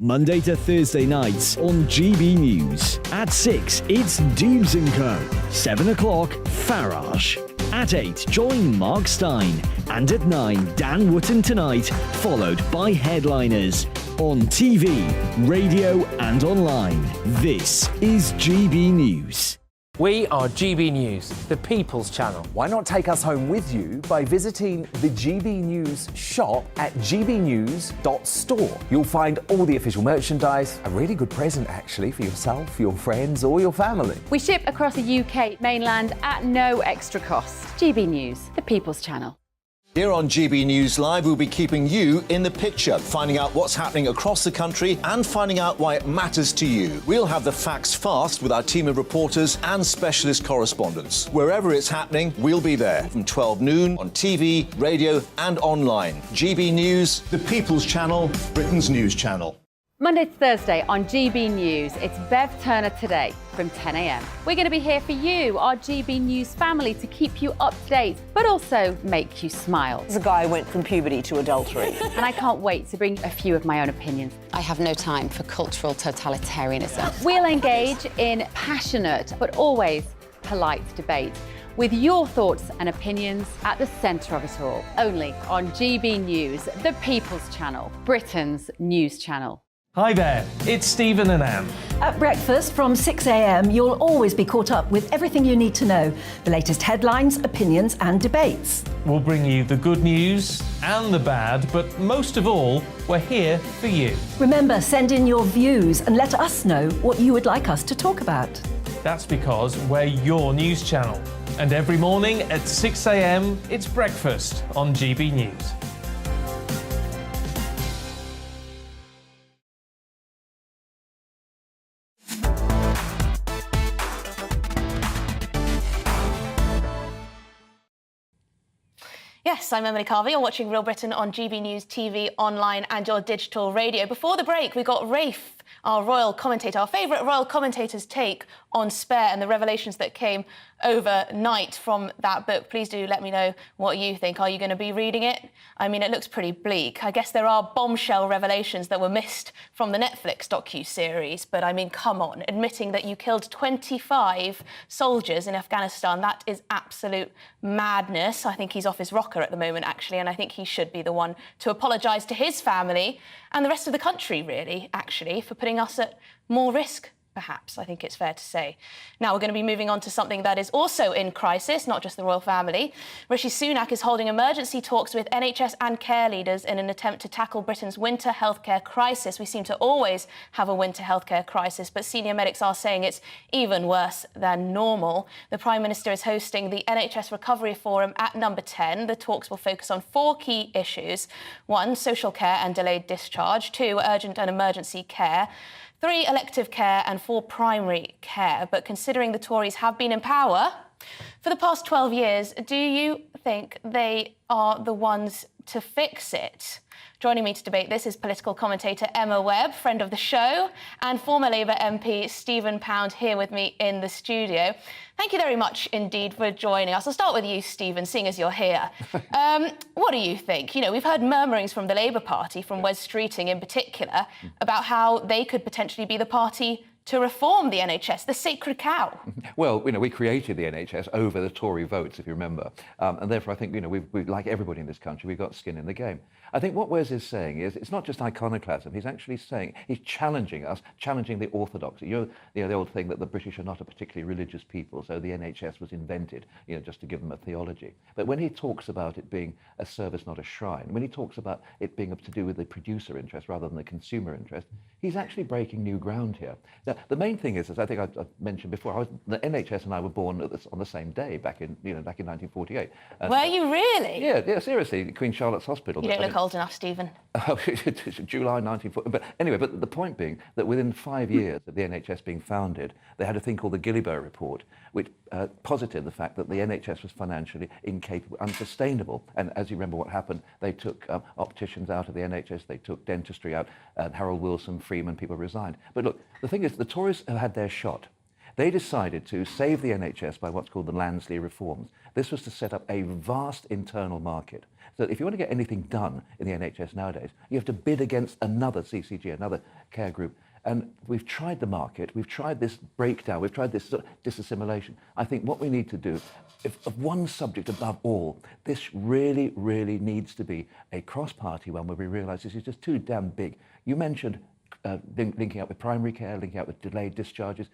Monday to Thursday nights on GB News. At 6, it's Dubes & Co. 7 o'clock, Farage. At 8, join Mark Stein. And at 9, Dan Wootton Tonight, followed by Headliners. On TV, radio and online. This is GB News. We are GB News, the People's Channel. Why not take us home with you by visiting the GB News shop at gbnews.store. You'll find all the official merchandise, a really good present actually for yourself, your friends or your family. We ship across the UK mainland at no extra cost. GB News, the People's Channel. Here on GB News Live, we'll be keeping you in the picture, finding out what's happening across the country and finding out why it matters to you. We'll have the facts fast with our team of reporters and specialist correspondents. Wherever it's happening, we'll be there from 12 noon on TV, radio and online. GB News, the People's Channel, Britain's news channel. Monday to Thursday on GB News, it's Bev Turner Today from 10 a.m. We're going to be here for you, our GB News family, to keep you up to date, but also make you smile. There's a guy who went from puberty to adultery. And I can't wait to bring a few of my own opinions. I have no time for cultural totalitarianism. We'll engage in passionate, but always polite debate, with your thoughts and opinions at the centre of it all. Only on GB News, the People's Channel, Britain's news channel. Hi there, it's Stephen and Anne. At breakfast from 6 a.m, you'll always be caught up with everything you need to know, the latest headlines, opinions and debates. We'll bring you the good news and the bad, but most of all, we're here for you. Remember, send in your views and let us know what you would like us to talk about. That's because we're your news channel. And every morning at 6 a.m, it's breakfast on GB News. Yes, I'm Emily Carver. You're watching Real Britain on GB News TV, online and your digital radio. Before the break, we got Rafe, our royal commentator, our favourite royal commentator's take on Spare and the revelations that came overnight from that book. Please do let me know what you think. Are you going to be reading it? I mean, it looks pretty bleak. I guess there are bombshell revelations that were missed from the Netflix docu-series, but I mean, come on, admitting that you killed 25 soldiers in Afghanistan, that is absolute madness. I think he's off his rocker at the moment, actually, and I think he should be the one to apologise to his family and the rest of the country, really, actually, for putting us at more risk. Perhaps, I think it's fair to say. Now we're going to be moving on to something that is also in crisis, not just the royal family. Rishi Sunak is holding emergency talks with NHS and care leaders in an attempt to tackle Britain's winter healthcare crisis. We seem to always have a winter healthcare crisis, but senior medics are saying it's even worse than normal. The Prime Minister is hosting the NHS Recovery Forum at number 10. The talks will focus on 4 key issues. 1, social care and delayed discharge. 2, urgent and emergency care. 3, elective care and 4, primary care. But considering the Tories have been in power for the past 12 years, do you think they are the ones to fix it? Joining me to debate this is political commentator Emma Webb, friend of the show, and former Labour MP Stephen Pound here with me in the studio. Thank you very much indeed for joining us. I'll start with you, Stephen, seeing as you're here. What do you think? You know, we've heard murmurings from the Labour Party, from Wes Streeting in particular, about how they could potentially be the party to reform the NHS, the sacred cow. Well, you know, we created the NHS over the Tory votes, if you remember. And therefore, I think, you know, we like everybody in this country, we've got skin in the game. I think what Wes is saying is it's not just iconoclasm. He's actually saying, he's challenging us, challenging the orthodoxy. You know, the old thing that the British are not a particularly religious people, so the NHS was invented, you know, just to give them a theology. But when he talks about it being a service, not a shrine, when he talks about it being to do with the producer interest rather than the consumer interest, he's actually breaking new ground here. Now, the main thing is, as I think I mentioned before, the NHS and I were born on the same day back in 1948. Were you really? Yeah, seriously, Queen Charlotte's Hospital. You don't look old enough, Stephen. July 1940. But anyway, but the point being that within 5 years of the NHS being founded, they had a thing called the Gillibo Report, which posited the fact that the NHS was financially incapable, unsustainable. And as you remember what happened, they took opticians out of the NHS, they took dentistry out, Harold Wilson, Freeman, people resigned. But look, the thing is, the Tories have had their shot. They decided to save the NHS by what's called the Lansley reforms. This was to set up a vast internal market. So if you want to get anything done in the NHS nowadays, you have to bid against another CCG, another care group. And we've tried the market, we've tried this breakdown, we've tried this sort of disassimilation. I think what we need to do, of one subject above all, this really, really needs to be a cross-party one where we realise this is just too damn big. You mentioned linking up with primary care, linking up with delayed discharges,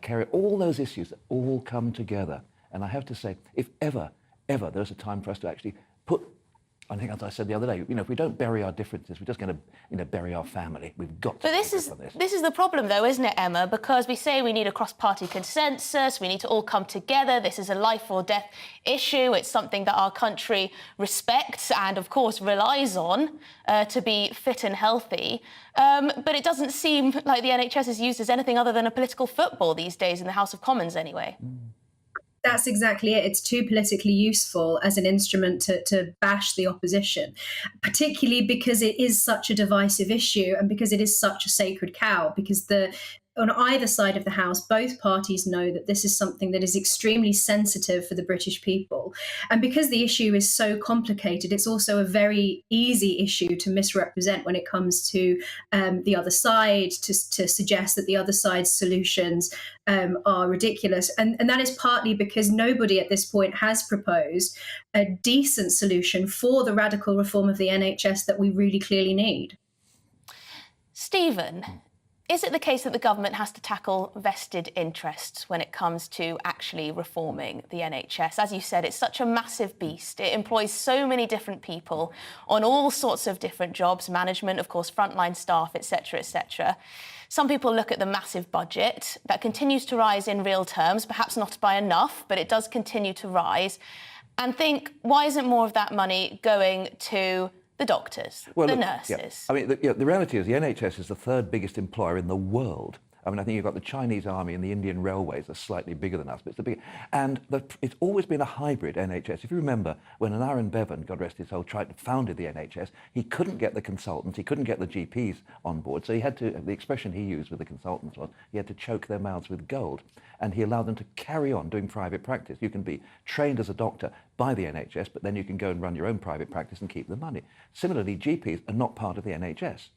care, all those issues that all come together. And I have to say, if ever there's a time for us to actually put I think, as I said the other day, if we don't bury our differences, we're just going to, bury our family. We've got to. But this is the problem, though, isn't it, Emma? Because we say we need a cross-party consensus, we need to all come together. This is a life or death issue. It's something that our country respects and, of course, relies on to be fit and healthy. But it doesn't seem like the NHS is used as anything other than a political football these days in the House of Commons, anyway. That's exactly it. It's too politically useful as an instrument to bash the opposition, particularly because it is such a divisive issue and because it is such a sacred cow, because on either side of the House, both parties know that this is something that is extremely sensitive for the British people. And because the issue is so complicated, it's also a very easy issue to misrepresent when it comes to the other side, to suggest that the other side's solutions are ridiculous. And that is partly because nobody at this point has proposed a decent solution for the radical reform of the NHS that we really clearly need. Stephen, is it the case that the government has to tackle vested interests when it comes to actually reforming the NHS? As you said, it's such a massive beast. It employs so many different people on all sorts of different jobs, management, of course, frontline staff, etc., etc. Some people look at the massive budget that continues to rise in real terms, perhaps not by enough, but it does continue to rise, and think, why isn't more of that money going to the doctors, the nurses? Yeah. I mean, the reality is the NHS is the third biggest employer in the world. I mean, I think you've got the Chinese Army and the Indian Railways are slightly bigger than us, but it's the big. And it's always been a hybrid NHS. If you remember, when Aaron Bevan, God rest his soul, founded the NHS, he couldn't get the consultants, he couldn't get the GPs on board, so he had to, the expression he used with the consultants was, he had to choke their mouths with gold. And he allowed them to carry on doing private practice. You can be trained as a doctor by the NHS, but then you can go and run your own private practice and keep the money. Similarly, GPs are not part of the NHS.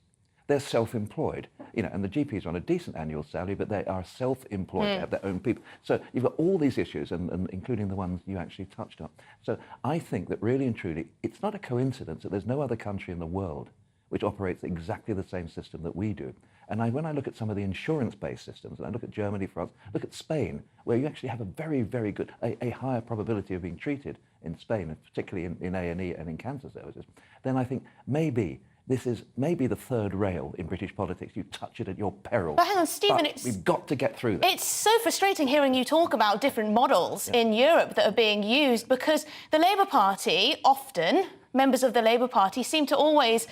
They're self-employed, and the GPs are on a decent annual salary, but they are self-employed, they have their own people. So you've got all these issues, and including the ones you actually touched on. So I think that really and truly, it's not a coincidence that there's no other country in the world which operates exactly the same system that we do. And when I look at some of the insurance-based systems, and I look at Germany, France, look at Spain, where you actually have a very, very good, a higher probability of being treated in Spain, and particularly in A&E and in cancer services, then I think maybe this is maybe the third rail in British politics. You touch it at your peril. But hang on, Stephen, we've got to get through that. It's so frustrating hearing you talk about different models in Europe that are being used, because the Labour Party often, members of the Labour Party, seem to always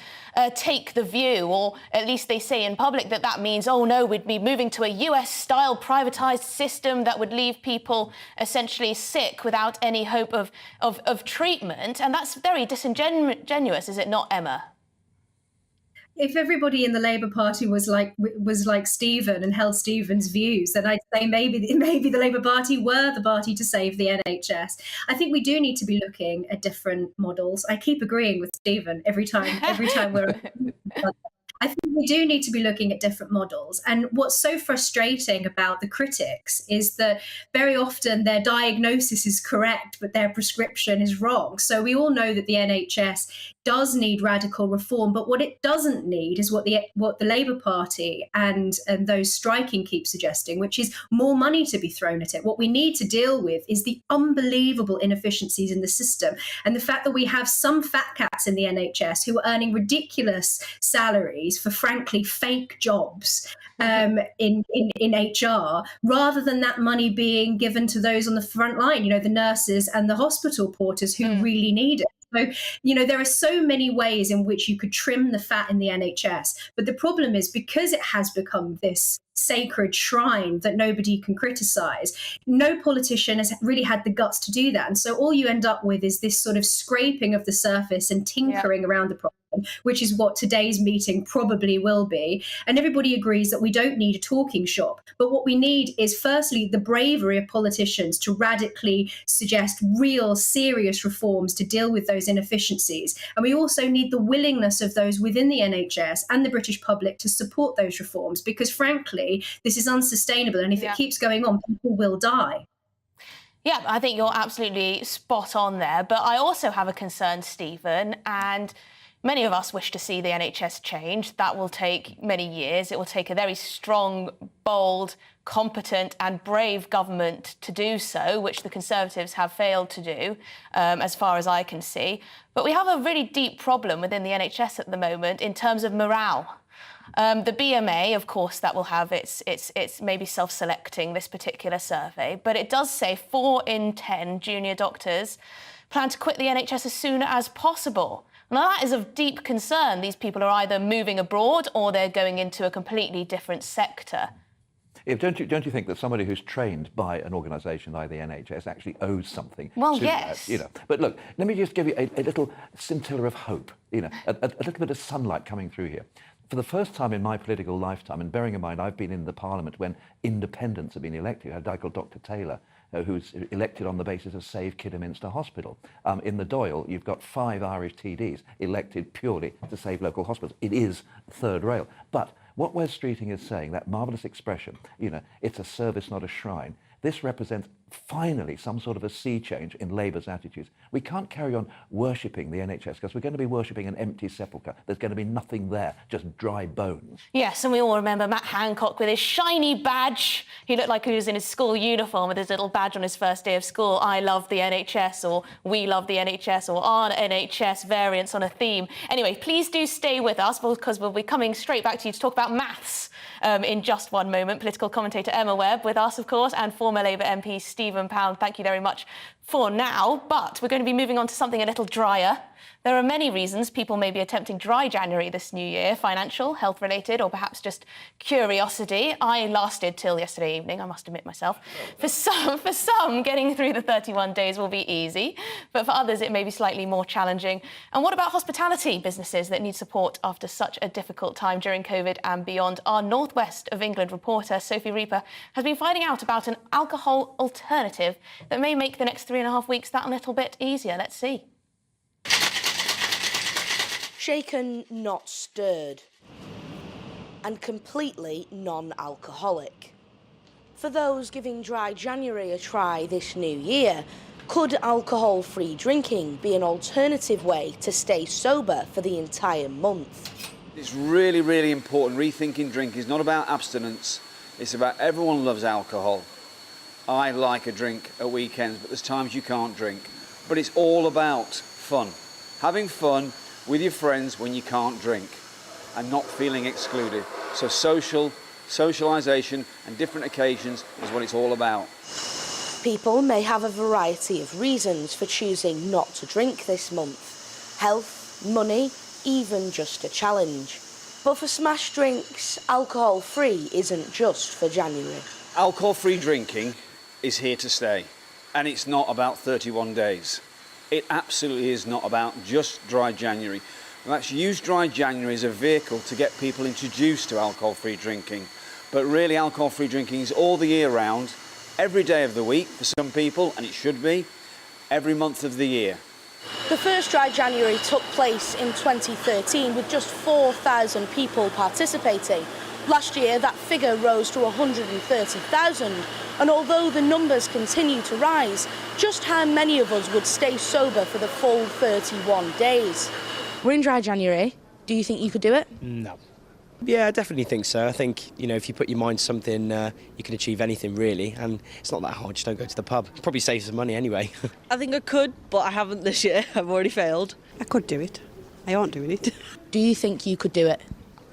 take the view, or at least they say in public, that means, oh no, we'd be moving to a US-style privatised system that would leave people essentially sick without any hope of treatment. And that's very disingenuous, is it not, Emma? If everybody in the Labour Party was like Stephen and held Stephen's views, then I'd say maybe the Labour Party were the party to save the NHS. I think we do need to be looking at different models. I keep agreeing with Stephen every time we're. I think we do need to be looking at different models. And what's so frustrating about the critics is that very often their diagnosis is correct, but their prescription is wrong. So we all know that the NHS does need radical reform, but what it doesn't need is what the Labour Party and those striking keep suggesting, which is more money to be thrown at it. What we need to deal with is the unbelievable inefficiencies in the system, and the fact that we have some fat cats in the NHS who are earning ridiculous salaries for frankly fake jobs in HR, rather than that money being given to those on the front line, the nurses and the hospital porters who really need it. So, there are so many ways in which you could trim the fat in the NHS. But the problem is, because it has become this sacred shrine that nobody can criticise, no politician has really had the guts to do that. And so all you end up with is this sort of scraping of the surface and tinkering around the problem, which is what today's meeting probably will be. And everybody agrees that we don't need a talking shop. But what we need is, firstly, the bravery of politicians to radically suggest real, serious reforms to deal with those inefficiencies. And we also need the willingness of those within the NHS and the British public to support those reforms, because frankly, this is unsustainable. And if it keeps going on, people will die. Yeah, I think you're absolutely spot on there. But I also have a concern, Stephen, and Many of us wish to see the NHS change. That will take many years. It will take a very strong, bold, competent and brave government to do so, which the Conservatives have failed to do, as far as I can see. But we have a really deep problem within the NHS at the moment in terms of morale. The BMA, of course, that will have its maybe self-selecting this particular survey, but it does say 4 in 10 junior doctors plan to quit the NHS as soon as possible. Now, that is of deep concern. These people are either moving abroad or they're going into a completely different sector. Don't you think that somebody who's trained by an organisation like the NHS actually owes something? Well, to yes. That, But look, let me just give you a little scintilla of hope. A little bit of sunlight coming through here. For the first time in my political lifetime, and bearing in mind I've been in the Parliament when independents have been elected, you had a guy called Dr. Taylor, who's elected on the basis of Save Kidderminster Hospital. In the Dáil, you've got 5 Irish TDs elected purely to save local hospitals. It is third rail. But what Wes Streeting is saying, that marvellous expression, it's a service, not a shrine, this represents finally some sort of a sea change in Labour's attitudes. We can't carry on worshipping the NHS because we're going to be worshipping an empty sepulchre. There's going to be nothing there, just dry bones. Yes, and we all remember Matt Hancock with his shiny badge. He looked like he was in his school uniform with his little badge on his first day of school. I love the NHS, or we love the NHS, or our NHS variants on a theme. Anyway, please do stay with us because we'll be coming straight back to you to talk about maths in just one moment. Political commentator Emma Webb with us, of course, and former Labour MP Stephen Pound. Thank you very much for now. But we're going to be moving on to something a little drier. There are many reasons people may be attempting dry January this new year: financial, health-related, or perhaps just curiosity. I lasted till yesterday evening, I must admit myself. For some, getting through the 31 days will be easy, but for others it may be slightly more challenging. And what about hospitality businesses that need support after such a difficult time during COVID and beyond? Our North West of England reporter, Sophie Reaper, has been finding out about an alcohol alternative that may make the next 3.5 weeks that little bit easier. Let's see. Shaken, not stirred, and completely non-alcoholic. For those giving dry January a try this new year, could alcohol-free drinking be an alternative way to stay sober for the entire month? It's really, really important. Rethinking drink is not about abstinence. It's about everyone loves alcohol. I like a drink at weekends, but there's times you can't drink. But it's all about fun. Having fun with your friends when you can't drink and not feeling excluded. So socialisation and different occasions is what it's all about. People may have a variety of reasons for choosing not to drink this month. Health, money, even just a challenge. But for Smash Drinks, alcohol-free isn't just for January. Alcohol-free drinking is here to stay, and it's not about 31 days. It absolutely is not about just dry January. Let's use dry January as a vehicle to get people introduced to alcohol-free drinking. But really, alcohol-free drinking is all the year round, every day of the week for some people, and it should be, every month of the year. The first dry January took place in 2013 with just 4,000 people participating. Last year, that figure rose to 130,000. And although the numbers continue to rise, just how many of us would stay sober for the full 31 days? We're in dry January. Do you think you could do it? No. Yeah, I definitely think so. I think, if you put your mind to something, you can achieve anything, really. And it's not that hard, just don't go to the pub. Probably save some money anyway. I think I could, but I haven't this year. I've already failed. I could do it. I aren't doing it. Do you think you could do it?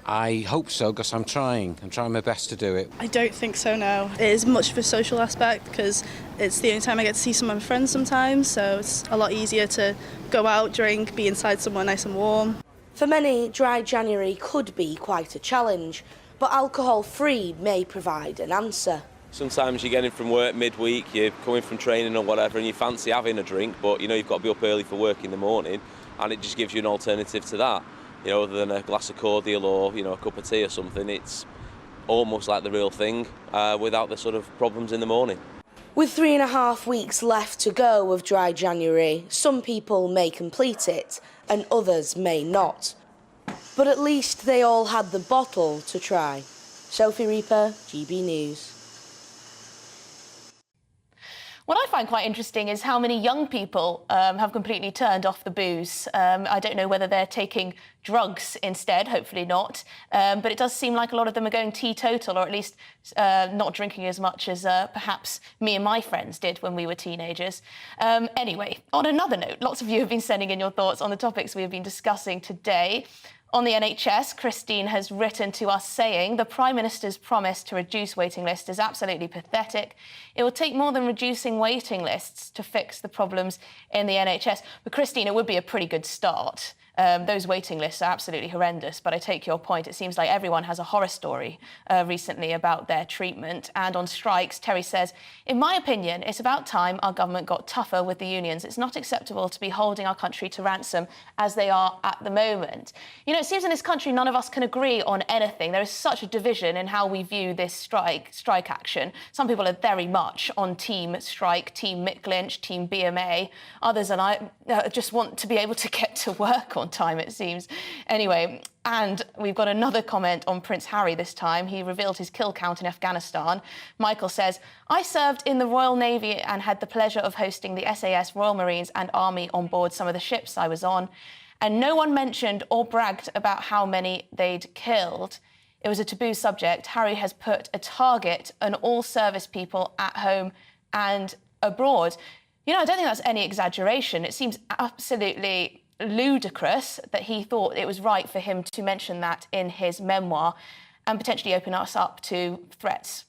I hope so, because I'm trying my best to do it. I don't think so, no. It is much of a social aspect because it's the only time I get to see some of my friends sometimes, so it's a lot easier to go out, drink, be inside somewhere nice and warm. For many, dry January could be quite a challenge, but alcohol-free may provide an answer. Sometimes you're getting from work midweek, you're coming from training or whatever, and you fancy having a drink, but you've got to be up early for work in the morning, and it just gives you an alternative to that. Other than a glass of cordial or, a cup of tea or something, it's almost like the real thing without the sort of problems in the morning. With 3.5 weeks left to go of dry January, some people may complete it and others may not. But at least they all had the bottle to try. Sophie Reaper, GB News. What I find quite interesting is how many young people have completely turned off the booze. I don't know whether they're taking drugs instead, hopefully not, but it does seem like a lot of them are going teetotal, or at least not drinking as much as perhaps me and my friends did when we were teenagers. Anyway, on another note, lots of you have been sending in your thoughts on the topics we have been discussing today. On the NHS, Christine has written to us saying the Prime Minister's promise to reduce waiting lists is absolutely pathetic. It will take more than reducing waiting lists to fix the problems in the NHS. But Christine, it would be a pretty good start. Those waiting lists are absolutely horrendous, but I take your point. It seems like everyone has a horror story recently about their treatment. And on strikes, Terry says, in my opinion, it's about time our government got tougher with the unions. It's not acceptable to be holding our country to ransom as they are at the moment. You know, it seems in this country none of us can agree on anything. There is such a division in how we view this strike action. Some people are very much on team strike, team Mick Lynch, team BMA. Others and I just want to be able to get to work on time, it seems. Anyway, and we've got another comment on Prince Harry this time. He revealed his kill count in Afghanistan. Michael says, I served in the Royal Navy and had the pleasure of hosting the SAS, Royal Marines and Army on board some of the ships I was on. And no one mentioned or bragged about how many they'd killed. It was a taboo subject. Harry has put a target on all service people at home and abroad. You know, I don't think that's any exaggeration. It seems absolutely ludicrous that he thought it was right for him to mention that in his memoir and potentially open us up to threats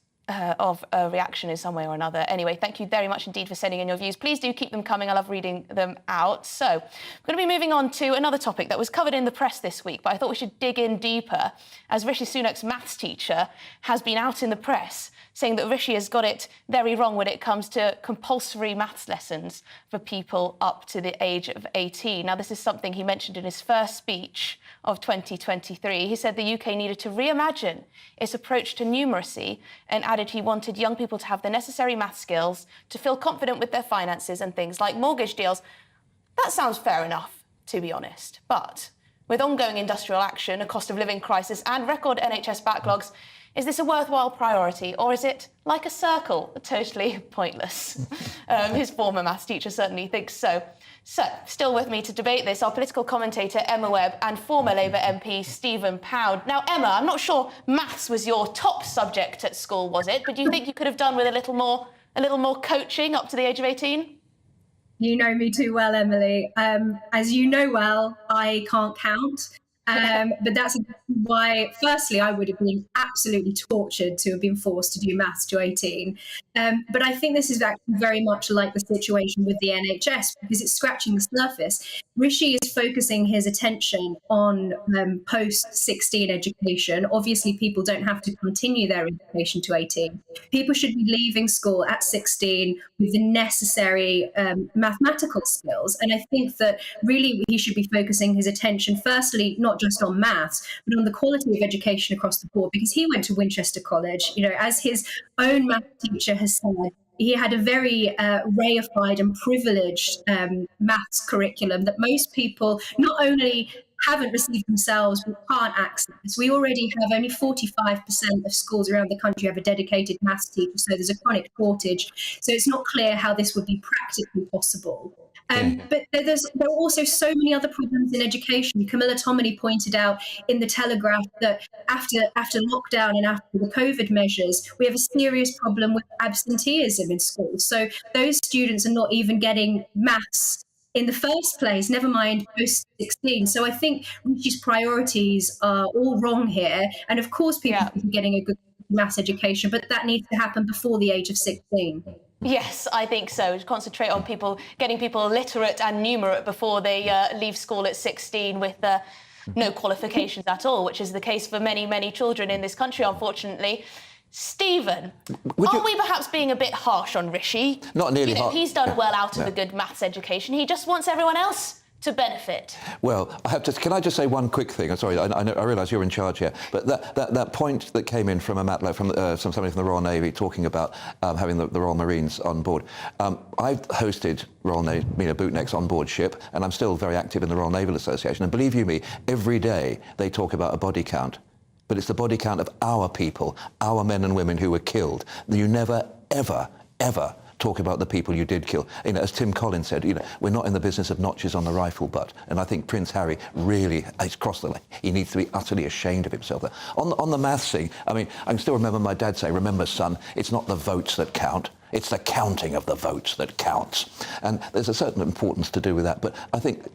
of a reaction in some way or another. Anyway, thank you very much indeed for sending in your views. Please do keep them coming. I love reading them out. So we're going to be moving on to another topic that was covered in the press this week, but I thought we should dig in deeper, as Rishi Sunak's maths teacher has been out in the press saying that Rishi has got it very wrong when it comes to compulsory maths lessons for people up to the age of 18. Now, this is something he mentioned in his first speech of 2023. He said the UK needed to reimagine its approach to numeracy and added he wanted young people to have the necessary math skills to feel confident with their finances and things like mortgage deals. That sounds fair enough, to be honest. But with ongoing industrial action, a cost of living crisis and record NHS backlogs, is this a worthwhile priority, or is it, like a circle, totally pointless? His former maths teacher certainly thinks so. So, still with me to debate this, our political commentator Emma Webb and former Labour MP Stephen Pound. Now, Emma, I'm not sure maths was your top subject at school, was it? But do you think you could have done with a little more coaching up to the age of 18? You know me too well, Emily. As you know well, I can't count. But that's why, firstly, I would have been absolutely tortured to have been forced to do maths to 18. But I think this is actually very much like the situation with the NHS, because it's scratching the surface. Rishi is focusing his attention on post-16 education. Obviously, people don't have to continue their education to 18. People should be leaving school at 16 with the necessary mathematical skills. And I think that really he should be focusing his attention, firstly, not just on maths, but on the quality of education across the board, because he went to Winchester College. You know, as his own maths teacher has said, he had a very reified and privileged maths curriculum that most people not only haven't received themselves but can't access. We already have only 45% of schools around the country have a dedicated maths teacher, so there's a chronic shortage. So it's not clear how this would be practically possible. But there are also so many other problems in education. Camilla Tominey pointed out in the Telegraph that after lockdown and after the COVID measures, we have a serious problem with absenteeism in schools. So those students are not even getting maths in the first place, never mind post-16. So I think Rishi's priorities are all wrong here. And of course, people are getting a good maths education, but that needs to happen before the age of 16. Yes, I think so. Concentrate on getting people literate and numerate before they leave school at 16 with no qualifications at all, which is the case for many, many children in this country, unfortunately. Stephen, are we perhaps being a bit harsh on Rishi? Not nearly harsh. He's done well out of a good maths education. He just wants everyone else to benefit. Well, can I just say one quick thing? I'm sorry, I realise you're in charge here, but that point that came in from a Matlow, from somebody from the Royal Navy talking about having the Royal Marines on board. I've hosted Royal Navy bootnecks on board ship, and I'm still very active in the Royal Naval Association. And believe you me, every day they talk about a body count, but it's the body count of our people, our men and women who were killed. You never, ever, ever talk about the people you did kill. You know, as Tim Collins said, you know, we're not in the business of notches on the rifle butt. And I think Prince Harry really has crossed the line. He needs to be utterly ashamed of himself. On the maths thing, I mean, I can still remember my dad say, remember, son, it's not the votes that count. It's the counting of the votes that counts. And there's a certain importance to do with that. But I think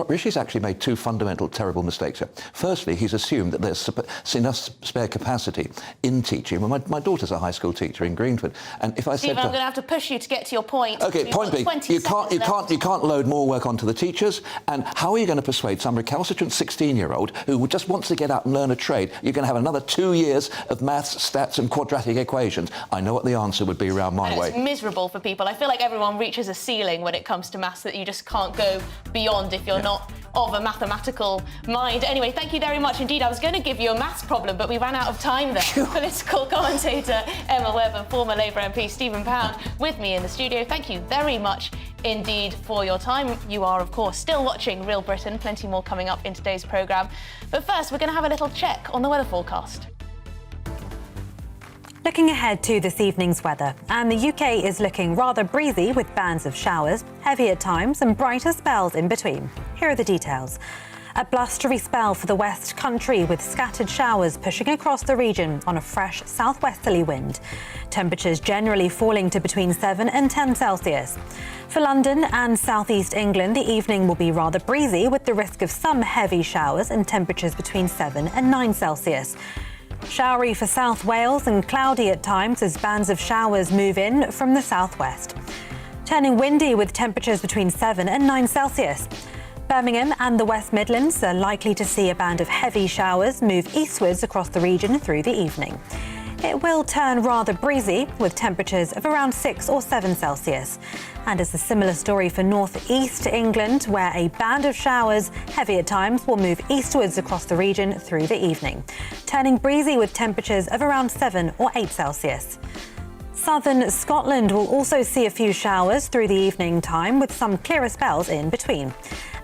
Rishi's actually made two fundamental terrible mistakes here. Firstly, he's assumed that there's enough spare capacity in teaching. Well, my daughter's a high school teacher in Greenford. And if I Stephen, said I'm going to have to push you to get to your point. OK, point being, you can't load more work onto the teachers. And how are you going to persuade some recalcitrant 16-year-old who just wants to get out and learn a trade? You're going to have another 2 years of maths, stats and quadratic equations. I know what the answer would be around my way. It's miserable for people. I feel like everyone reaches a ceiling when it comes to maths that you just can't go beyond if you're not of a mathematical mind. Anyway, thank you very much indeed. I was going to give you a maths problem, but we ran out of time there. Political commentator Emma Webb and former Labour MP Stephen Pound with me in the studio. Thank you very much indeed for your time. You are, of course, still watching Real Britain. Plenty more coming up in today's programme. But first, we're going to have a little check on the weather forecast. Looking ahead to this evening's weather, and the UK is looking rather breezy with bands of showers, heavy at times and brighter spells in between. Here are the details. A blustery spell for the West Country with scattered showers pushing across the region on a fresh southwesterly wind. Temperatures generally falling to between 7 and 10 Celsius. For London and southeast England, the evening will be rather breezy with the risk of some heavy showers and temperatures between 7 and 9 Celsius. Showery for South Wales and cloudy at times as bands of showers move in from the southwest. Turning windy with temperatures between 7 and 9 Celsius. Birmingham and the West Midlands are likely to see a band of heavy showers move eastwards across the region through the evening. It will turn rather breezy with temperatures of around 6 or 7 Celsius. And it's a similar story for northeast England, where a band of showers, heavy at times, will move eastwards across the region through the evening, turning breezy with temperatures of around 7 or 8 Celsius. Southern Scotland will also see a few showers through the evening time with some clearer spells in between.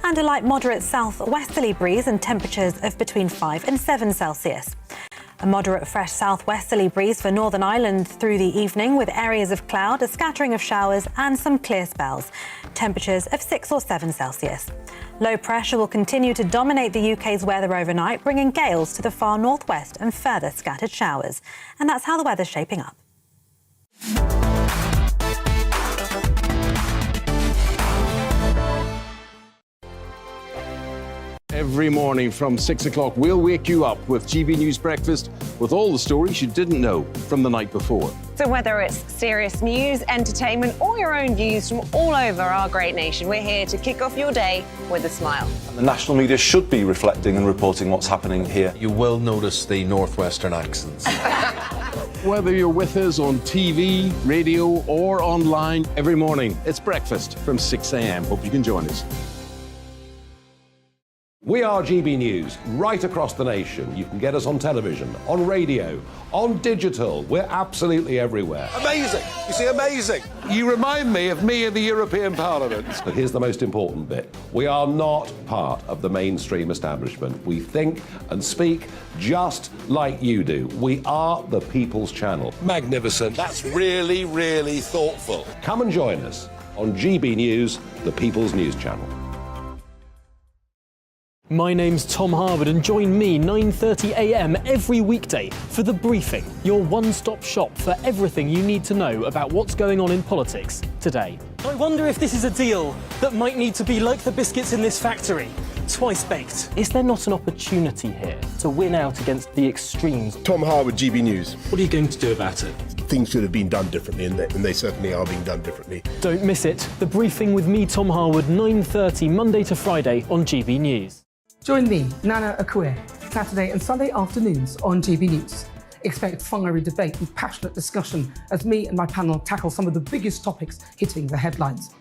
And a light moderate southwesterly breeze and temperatures of between 5 and 7 Celsius. A moderate fresh southwesterly breeze for Northern Ireland through the evening with areas of cloud, a scattering of showers and some clear spells. Temperatures of 6 or 7 Celsius. Low pressure will continue to dominate the UK's weather overnight, bringing gales to the far northwest and further scattered showers. And that's how the weather's shaping up. Every morning from 6 o'clock, we'll wake you up with GB News Breakfast with all the stories you didn't know from the night before. So whether it's serious news, entertainment, or your own views from all over our great nation, we're here to kick off your day with a smile. And the national media should be reflecting and reporting what's happening here. You will notice the northwestern accents. Whether you're with us on TV, radio, or online, every morning, it's breakfast from 6 a.m. Hope you can join us. We are GB News, right across the nation. You can get us on television, on radio, on digital. We're absolutely everywhere. Amazing! You see, amazing! You remind me of me in the European Parliament. But here's the most important bit. We are not part of the mainstream establishment. We think and speak just like you do. We are the People's Channel. Magnificent. That's really, really thoughtful. Come and join us on GB News, the People's News Channel. My name's Tom Harwood and join me 9:30 a.m. every weekday for The Briefing, your one-stop shop for everything you need to know about what's going on in politics today. I wonder if this is a deal that might need to be like the biscuits in this factory, twice baked. Is there not an opportunity here to win out against the extremes? Tom Harwood, GB News. What are you going to do about it? Things should have been done differently, and they certainly are being done differently. Don't miss it. The Briefing with me, Tom Harwood, 9:30 Monday to Friday on GB News. Join me, Nana Akue, Saturday and Sunday afternoons on GB News. Expect fiery debate and passionate discussion as me and my panel tackle some of the biggest topics hitting the headlines.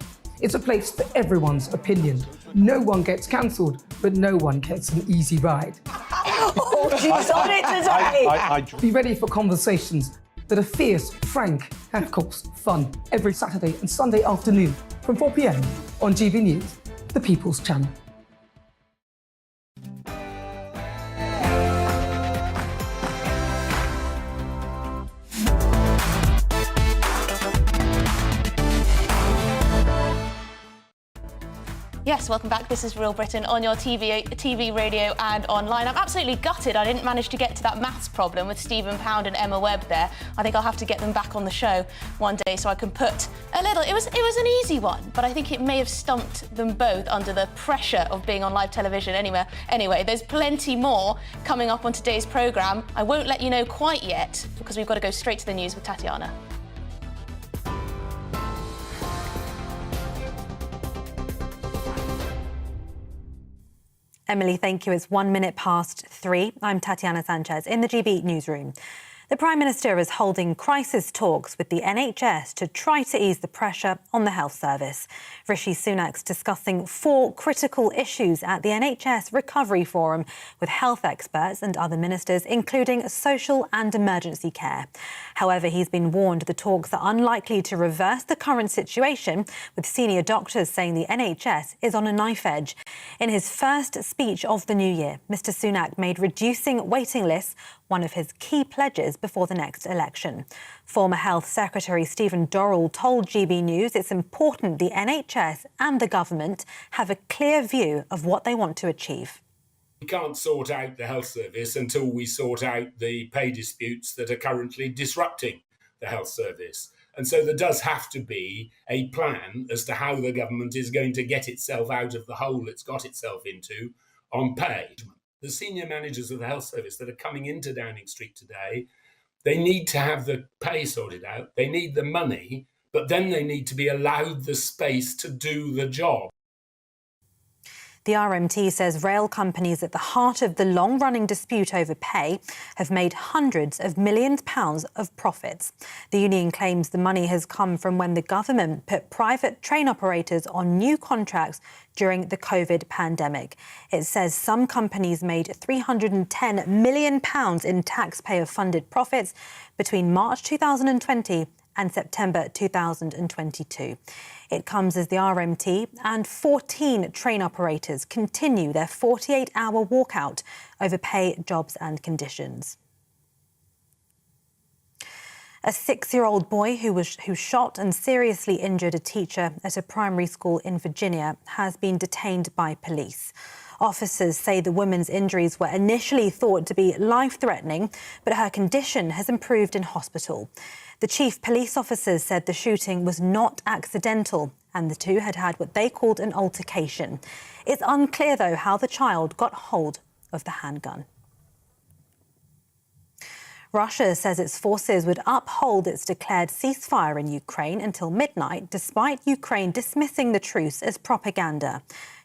It's a place for everyone's opinion. No one gets cancelled, but no one gets an easy ride. Oh, she's on it today! Be ready for conversations that are fierce, frank, and of course, fun. Every Saturday and Sunday afternoon from 4 p.m. on GB News, the People's Channel. Yes, welcome back. This is Real Britain on your TV, radio and online. I'm absolutely gutted I didn't manage to get to that maths problem with Stephen Pound and Emma Webb there. I think I'll have to get them back on the show one day so I can put a little... It was an easy one, but I think it may have stumped them both under the pressure of being on live television Anyway, there's plenty more coming up on today's programme. I won't let you know quite yet because we've got to go straight to the news with Tatiana. Emily, thank you. It's 3:01. I'm Tatiana Sanchez in the GB newsroom. The Prime Minister is holding crisis talks with the NHS to try to ease the pressure on the health service. Rishi Sunak's discussing 4 critical issues at the NHS Recovery Forum with health experts and other ministers, including social and emergency care. However, he's been warned the talks are unlikely to reverse the current situation, with senior doctors saying the NHS is on a knife edge. In his first speech of the new year, Mr Sunak made reducing waiting lists one of his key pledges before the next election. Former Health Secretary Stephen Dorrell told GB News it's important the NHS and the government have a clear view of what they want to achieve. We can't sort out the health service until we sort out the pay disputes that are currently disrupting the health service. And so there does have to be a plan as to how the government is going to get itself out of the hole it's got itself into on pay. The senior managers of the health service that are coming into Downing Street today, they need to have the pay sorted out, they need the money, but then they need to be allowed the space to do the job. The RMT says rail companies at the heart of the long-running dispute over pay have made hundreds of millions of pounds of profits. The union claims the money has come from when the government put private train operators on new contracts during the COVID pandemic. It says some companies made £310 million in taxpayer-funded profits between March 2020 and September 2022. It comes as the RMT and 14 train operators continue their 48-hour walkout over pay, jobs and conditions. A 6-year-old boy who shot and seriously injured a teacher at a primary school in Virginia has been detained by police. Officers say the woman's injuries were initially thought to be life-threatening, but her condition has improved in hospital. The chief police officer said the shooting was not accidental and the two had had what they called an altercation. It's unclear, though, how the child got hold of the handgun. Russia says its forces would uphold its declared ceasefire in Ukraine until midnight, despite Ukraine dismissing the truce as propaganda.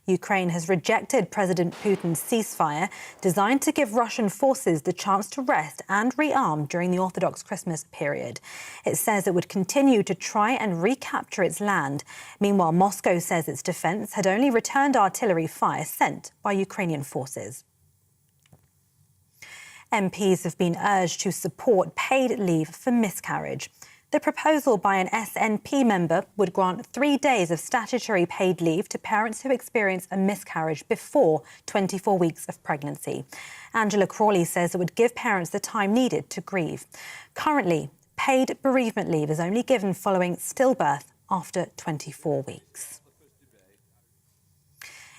Ukraine has rejected President Putin's ceasefire, designed to give Russian forces the chance to rest and rearm during the Orthodox Christmas period. It says it would continue to try and recapture its land. Meanwhile, Moscow says its defence had only returned artillery fire sent by Ukrainian forces. MPs have been urged to support paid leave for miscarriage. The proposal by an SNP member would grant 3 days of statutory paid leave to parents who experience a miscarriage before 24 weeks of pregnancy. Angela Crawley says it would give parents the time needed to grieve. Currently, paid bereavement leave is only given following stillbirth after 24 weeks.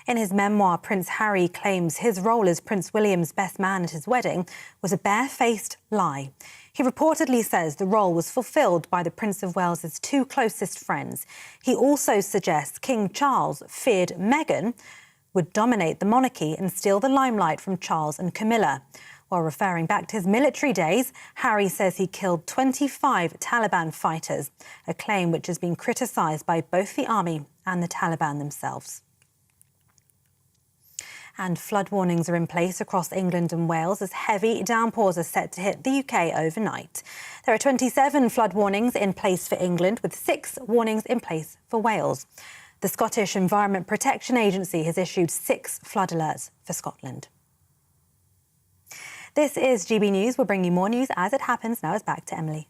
In his memoir, Prince Harry claims his role as Prince William's best man at his wedding was a barefaced lie. He reportedly says the role was fulfilled by the Prince of Wales's 2 closest friends. He also suggests King Charles feared Meghan would dominate the monarchy and steal the limelight from Charles and Camilla. While referring back to his military days, Harry says he killed 25 Taliban fighters, a claim which has been criticised by both the army and the Taliban themselves. And flood warnings are in place across England and Wales as heavy downpours are set to hit the UK overnight. There are 27 flood warnings in place for England, with 6 warnings in place for Wales. The Scottish Environment Protection Agency has issued 6 flood alerts for Scotland. This is GB News. We'll bring you more news as it happens. Now it's back to Emily.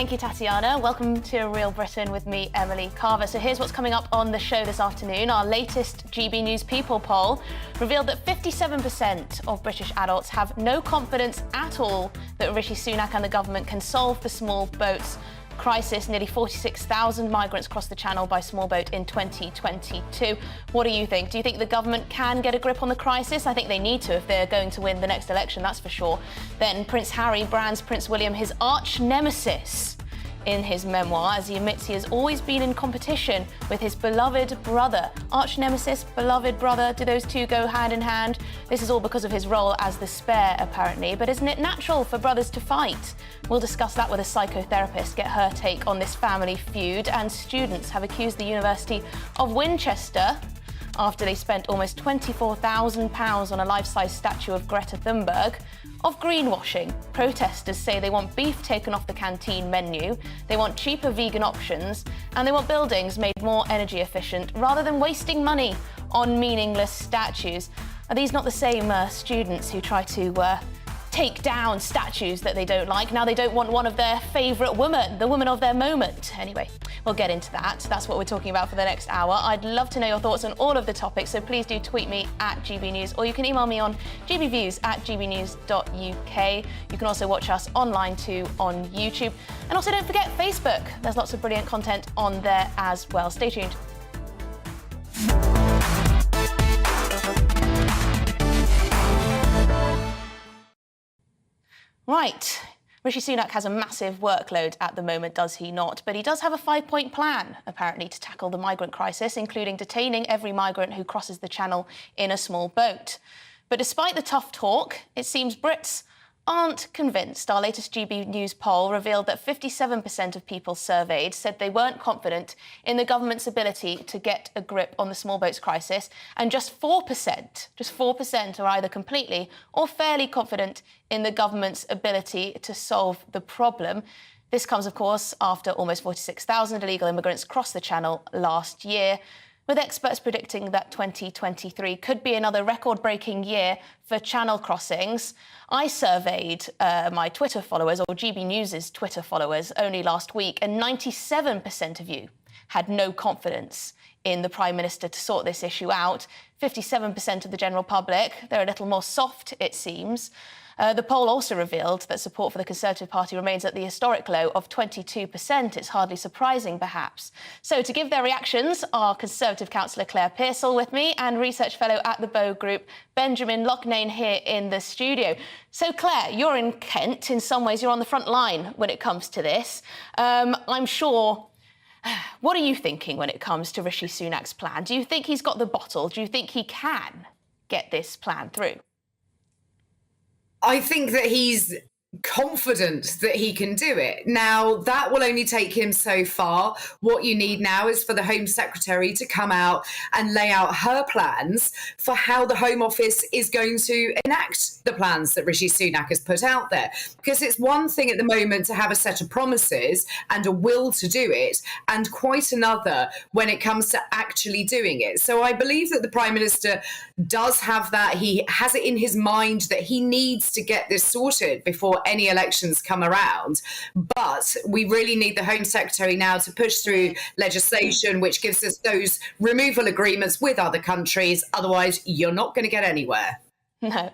Thank you, Tatiana. Welcome to Real Britain with me, Emily Carver. So here's what's coming up on the show this afternoon. Our latest GB News People poll revealed that 57% of British adults have no confidence at all that Rishi Sunak and the government can solve the small boats crisis. Nearly 46,000 migrants crossed the Channel by small boat in 2022. What do you think? Do you think the government can get a grip on the crisis? I think they need to if they're going to win the next election, that's for sure. Then Prince Harry brands Prince William his arch nemesis in his memoir, as he admits he has always been in competition with his beloved brother. Arch nemesis, beloved brother, do those two go hand in hand? This is all because of his role as the spare, apparently. But isn't it natural for brothers to fight? We'll discuss that with a psychotherapist, get her take on this family feud. And students have accused the University of Winchester, after they spent almost £24,000 on a life-size statue of Greta Thunberg, of greenwashing. Protesters say they want beef taken off the canteen menu, they want cheaper vegan options, and they want buildings made more energy efficient rather than wasting money on meaningless statues. Are these not the same students who try to take down statues that they don't like? Now they don't want one of their favourite women, the woman of their moment. Anyway, we'll get into that. That's what we're talking about for the next hour. I'd love to know your thoughts on all of the topics, so please do tweet me at GBNews, or you can email me on gbviews@gbnews.uk. You can also watch us online too on YouTube. And also don't forget Facebook. There's lots of brilliant content on there as well. Stay tuned. Right. Rishi Sunak has a massive workload at the moment, does he not? But he does have a 5-point plan, apparently, to tackle the migrant crisis, including detaining every migrant who crosses the Channel in a small boat. But despite the tough talk, it seems Brits aren't convinced. Our latest GB News poll revealed that 57% of people surveyed said they weren't confident in the government's ability to get a grip on the small boats crisis, and just 4% are either completely or fairly confident in the government's ability to solve the problem. This comes, of course, after almost 46,000 illegal immigrants crossed the Channel last year, with experts predicting that 2023 could be another record-breaking year for Channel crossings. I surveyed my Twitter followers, or GB News' Twitter followers, only last week, and 97% of you had no confidence in the Prime Minister to sort this issue out. 57% of the general public, they're a little more soft, it seems. The poll also revealed that support for the Conservative Party remains at the historic low of 22%. It's hardly surprising, perhaps. So to give their reactions, our Conservative councillor Claire Pearsall with me, and research fellow at the Bow Group, Benjamin Loughnane, here in the studio. So Claire, you're in Kent. In some ways, you're on the front line when it comes to this. I'm sure... What are you thinking when it comes to Rishi Sunak's plan? Do you think he's got the bottle? Do you think he can get this plan through? I think that he's confident that he can do it. Now, that will only take him so far. What you need now is for the Home Secretary to come out and lay out her plans for how the Home Office is going to enact the plans that Rishi Sunak has put out there. Because it's one thing at the moment to have a set of promises and a will to do it, and quite another when it comes to actually doing it. So I believe that the Prime Minister does have that. He has it in his mind that he needs to get this sorted before any elections come around. But we really need the Home Secretary now to push through legislation which gives us those removal agreements with other countries. Otherwise, you're not going to get anywhere. No.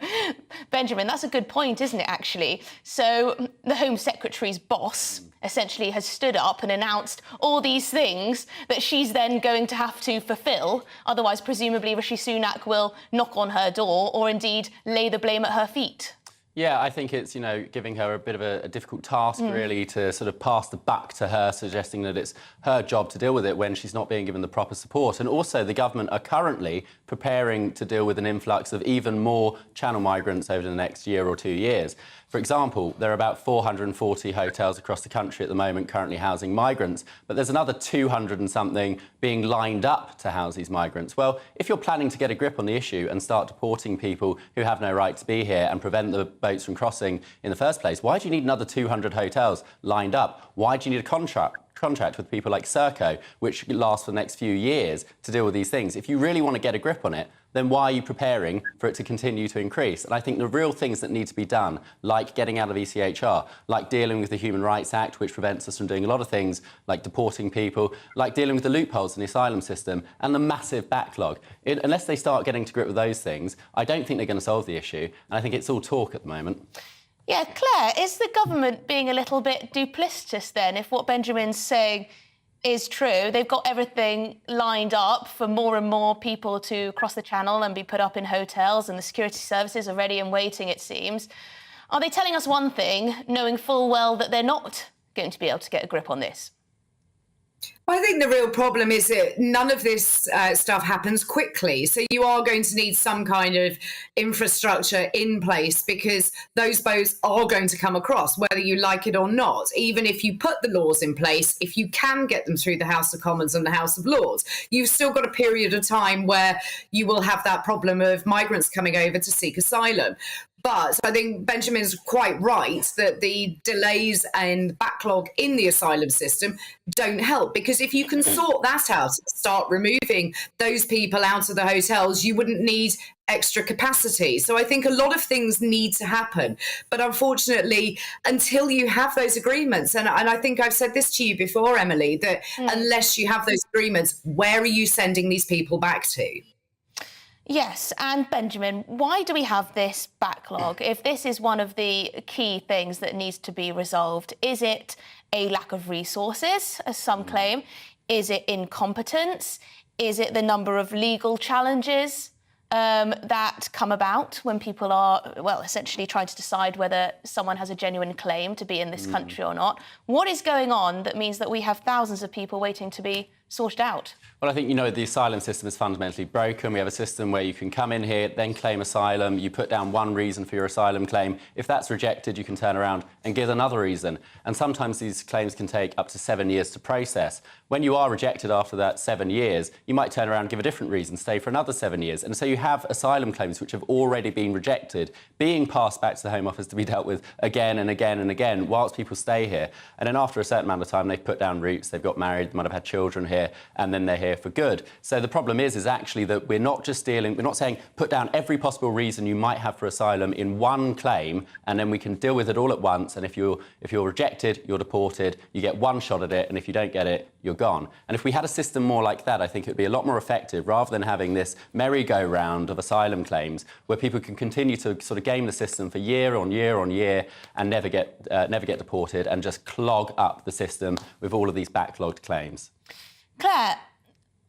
Benjamin, that's a good point, isn't it, actually? So the Home Secretary's boss essentially has stood up and announced all these things that she's then going to have to fulfil. Otherwise, presumably, Rishi Sunak will knock on her door or indeed lay the blame at her feet. Yeah, I think it's, giving her a bit of a difficult task, really, to sort of pass the buck to her, suggesting that it's her job to deal with it when she's not being given the proper support. And also, the government are currently preparing to deal with an influx of even more Channel migrants over the next year or 2 years. For example, there are about 440 hotels across the country at the moment currently housing migrants, but there's another 200 and something being lined up to house these migrants. Well, if you're planning to get a grip on the issue and start deporting people who have no right to be here and prevent the boats from crossing in the first place, why do you need another 200 hotels lined up? Why do you need a contract with people like Serco, which lasts for the next few years to deal with these things? If you really want to get a grip on it, then why are you preparing for it to continue to increase? And I think the real things that need to be done, like getting out of ECHR, like dealing with the Human Rights Act, which prevents us from doing a lot of things, like deporting people, like dealing with the loopholes in the asylum system, and the massive backlog. Unless they start getting to grip with those things, I don't think they're going to solve the issue, and I think it's all talk at the moment. Yeah, Claire, is the government being a little bit duplicitous then, if what Benjamin's saying is true? They've got everything lined up for more and more people to cross the channel and be put up in hotels, and the security services are ready and waiting, it seems. Are they telling us one thing, knowing full well that they're not going to be able to get a grip on this? I think the real problem is that none of this stuff happens quickly. So you are going to need some kind of infrastructure in place, because those boats are going to come across, whether you like it or not. Even if you put the laws in place, if you can get them through the House of Commons and the House of Lords, you've still got a period of time where you will have that problem of migrants coming over to seek asylum. But I think Benjamin's quite right that the delays and backlog in the asylum system don't help, because if you can sort that out and start removing those people out of the hotels, you wouldn't need extra capacity. So I think a lot of things need to happen. But unfortunately, until you have those agreements, and I think I've said this to you before, Emily, that unless you have those agreements, where are you sending these people back to? Yes, and Benjamin, why do we have this backlog? If this is one of the key things that needs to be resolved, is it a lack of resources, as some claim? Is it incompetence? Is it the number of legal challenges that come about when people are, well, essentially trying to decide whether someone has a genuine claim to be in this country or not? What is going on that means that we have thousands of people waiting to be sorted out? Well, I think, the asylum system is fundamentally broken. We have a system where you can come in here, then claim asylum. You put down one reason for your asylum claim. If that's rejected, you can turn around and give another reason. And sometimes these claims can take up to 7 years to process. When you are rejected after that 7 years, you might turn around and give a different reason, stay for another 7 years. And so you have asylum claims which have already been rejected, being passed back to the Home Office to be dealt with again and again and again whilst people stay here. And then after a certain amount of time, they've put down roots, they've got married, they might have had children here, and then they're here for good. So the problem is actually that we're not saying put down every possible reason you might have for asylum in one claim, and then we can deal with it all at once. And if you're rejected, you're deported, you get one shot at it, and if you don't get it, you're gone. And if we had a system more like that, I think it would be a lot more effective, rather than having this merry-go-round of asylum claims where people can continue to sort of game the system for year on year on year and never get deported, and just clog up the system with all of these backlogged claims. Claire,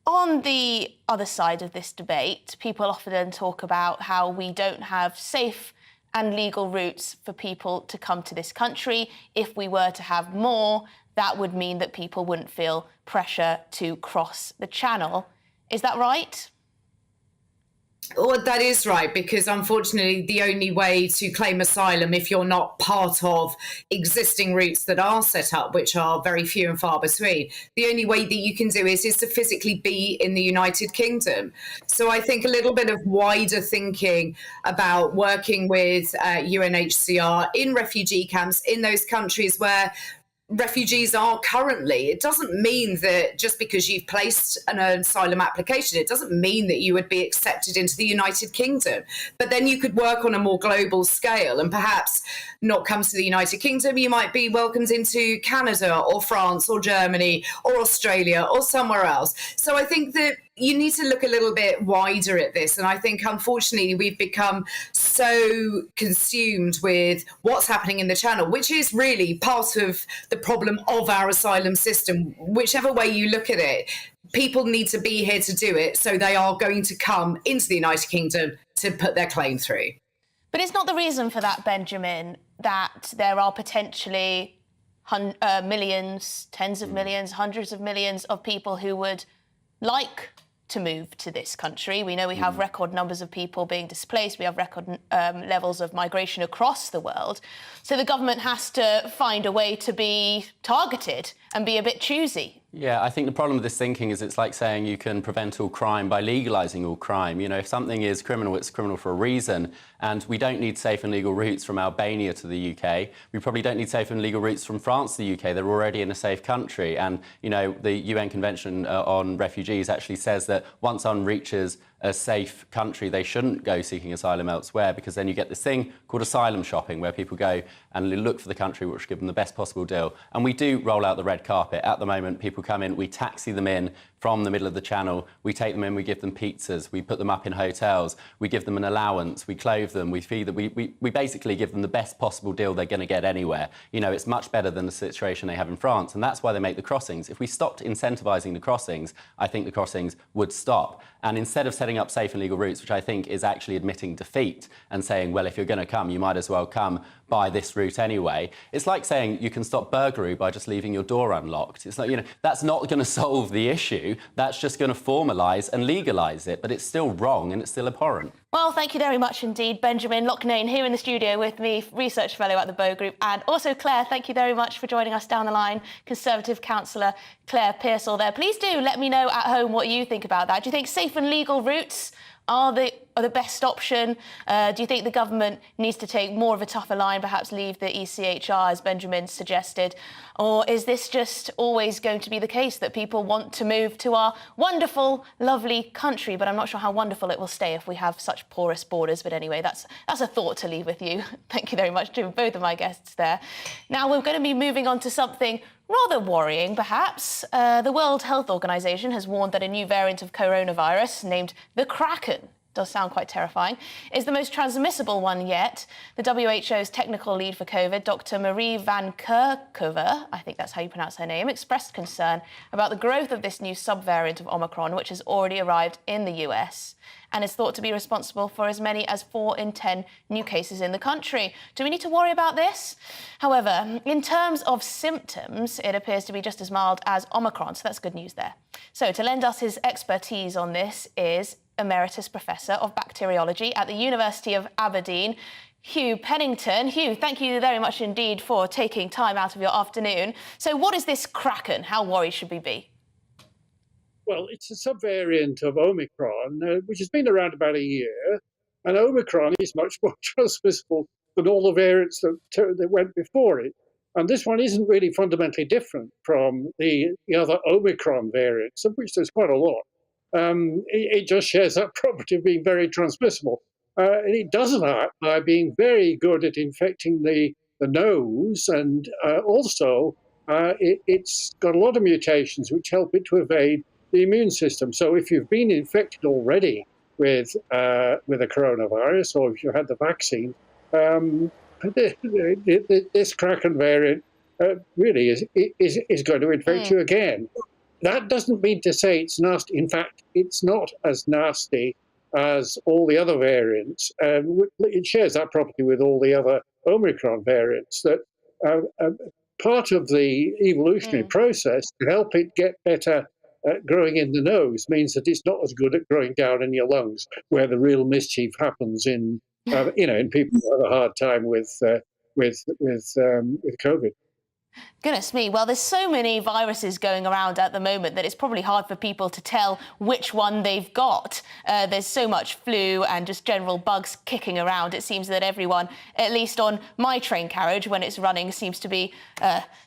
on the other side of this debate, people often talk about how we don't have safe and legal routes for people to come to this country. If we were to have more, that would mean that people wouldn't feel pressure to cross the channel. Is that right? Well, that is right, because unfortunately the only way to claim asylum, if you're not part of existing routes that are set up, which are very few and far between, the only way that you can do is to physically be in the United Kingdom. So I think a little bit of wider thinking about working with UNHCR in refugee camps in those countries where refugees are currently. It doesn't mean that just because you've placed an asylum application, it doesn't mean that you would be accepted into the United Kingdom. But then you could work on a more global scale and perhaps not come to the United Kingdom. You might be welcomed into Canada or France or Germany or Australia or somewhere else. So I think that you need to look a little bit wider at this. And I think, unfortunately, we've become so consumed with what's happening in the Channel, which is really part of the problem of our asylum system. Whichever way you look at it, people need to be here to do it. So they are going to come into the United Kingdom to put their claim through. But it's not the reason for that, Benjamin, that there are potentially millions, tens of millions, hundreds of millions of people who would like to move to this country. We know we have record numbers of people being displaced. We have record levels of migration across the world. So the government has to find a way to be targeted and be a bit choosy. Yeah, I think the problem with this thinking is it's like saying you can prevent all crime by legalising all crime. If something is criminal, it's criminal for a reason. And we don't need safe and legal routes from Albania to the UK. We probably don't need safe and legal routes from France to the UK. They're already in a safe country. And, the UN Convention on Refugees actually says that once someone reaches a safe country, they shouldn't go seeking asylum elsewhere, because then you get this thing called asylum shopping, where people go and look for the country which will give them the best possible deal. And we do roll out the red carpet. At the moment, people come in, we taxi them in from the middle of the channel, we take them in, we give them pizzas, we put them up in hotels, we give them an allowance, we clothe them, we feed them, we basically give them the best possible deal they're going to get anywhere. You know, it's much better than the situation they have in France, and that's why they make the crossings. If we stopped incentivising the crossings, I think the crossings would stop. And instead of setting up safe and legal routes, which I think is actually admitting defeat and saying, well, if you're going to come, you might as well come by this route anyway. It's like saying you can stop burglary by just leaving your door unlocked. It's like, you know, that's not going to solve the issue. That's just going to formalise and legalise it, but it's still wrong and it's still abhorrent. Well, thank you very much indeed, Benjamin Loughnane, here in the studio with me, research fellow at the Bow Group, and also Claire, thank you very much for joining us down the line, Conservative councillor Claire Pearsall there. Please do let me know at home what you think about that. Do you think safe and legal routes are the best option? Do you think the government needs to take more of a tougher line, perhaps leave the ECHR, as Benjamin suggested? Or is this just always going to be the case that people want to move to our wonderful, lovely country? But I'm not sure how wonderful it will stay if we have such porous borders. But anyway, that's a thought to leave with you. Thank you very much to both of my guests there. Now we're going to be moving on to something rather worrying, perhaps. The World Health Organization has warned that a new variant of coronavirus, named the Kraken, does sound quite terrifying, is the most transmissible one yet. The WHO's technical lead for COVID, Dr. Marie van Kerkhove, I think that's how you pronounce her name, expressed concern about the growth of this new subvariant of Omicron, which has already arrived in the US and is thought to be responsible for as many as 4 in 10 new cases in the country. Do we need to worry about this? However, in terms of symptoms, it appears to be just as mild as Omicron, so that's good news there. So to lend us his expertise on this is Emeritus Professor of Bacteriology at the University of Aberdeen, Hugh Pennington. Hugh, thank you very much indeed for taking time out of your afternoon. So what is this Kraken? How worried should we be? Well, it's a subvariant of Omicron, which has been around about a year, and Omicron is much more transmissible than all the variants that went before it. And this one isn't really fundamentally different from the other Omicron variants, of which there's quite a lot. It just shares that property of being very transmissible. And it does that by being very good at infecting the nose, and also it's got a lot of mutations which help it to evade the immune system. So if you've been infected already with a coronavirus, or if you had the vaccine, this Kraken variant really is going to infect you again. That doesn't mean to say it's nasty. In fact, it's not as nasty as all the other variants. It shares that property with all the other Omicron variants. That part of the evolutionary process to help it get better growing in the nose means that it's not as good at growing down in your lungs, where the real mischief happens in people who have a hard time with COVID. Goodness me. Well, there's so many viruses going around at the moment that it's probably hard for people to tell which one they've got. There's so much flu and just general bugs kicking around. It seems that everyone, at least on my train carriage when it's running, seems to be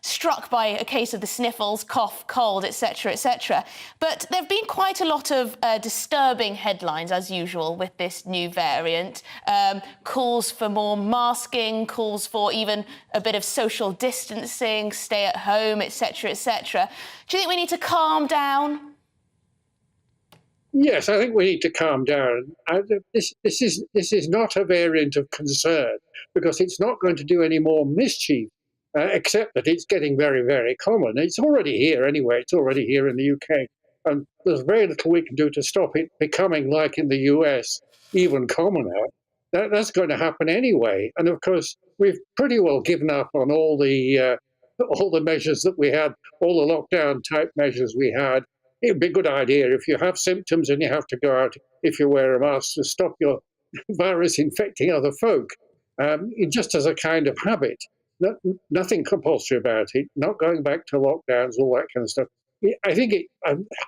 struck by a case of the sniffles, cough, cold, etc., etc. But there have been quite a lot of disturbing headlines, as usual, with this new variant. Calls for more masking, calls for even a bit of social distancing, stay at home, etc., etc. Do you think we need to calm down? Yes, I think we need to calm down. This is not a variant of concern, because it's not going to do any more mischief, except that it's getting very, very common. It's already here anyway. It's already here in the UK. And there's very little we can do to stop it becoming, like in the US, even commoner. That's going to happen anyway. And of course, we've pretty well given up on all the measures that we had, all the lockdown type measures we had. It would be a good idea if you have symptoms and you have to go out, if you wear a mask, to stop your virus infecting other folk, just as a kind of habit. Nothing compulsory about it, not going back to lockdowns, all that kind of stuff. I think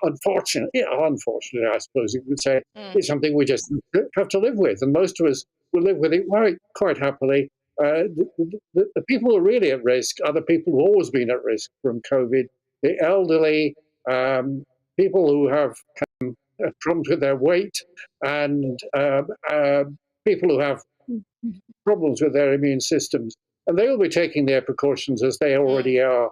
unfortunately, I suppose you would say, it's something we just have to live with. And most of us will live with it quite happily. The people who are really at risk are the people who have always been at risk from COVID, the elderly, people who have problems with their weight, and people who have problems with their immune systems. And they will be taking their precautions as they already are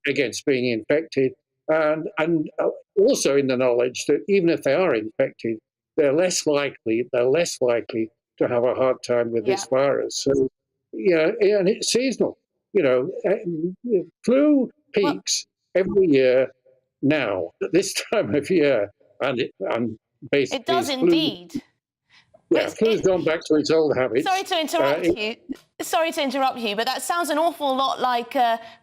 against being infected. And also in the knowledge that even if they are infected, they're less likely to have a hard time with this virus. So, yeah, and it's seasonal. Flu peaks every year now, at this time of year, and basically it does indeed. Yeah, flu's gone back to its old habits. Sorry to interrupt you, but that sounds an awful lot like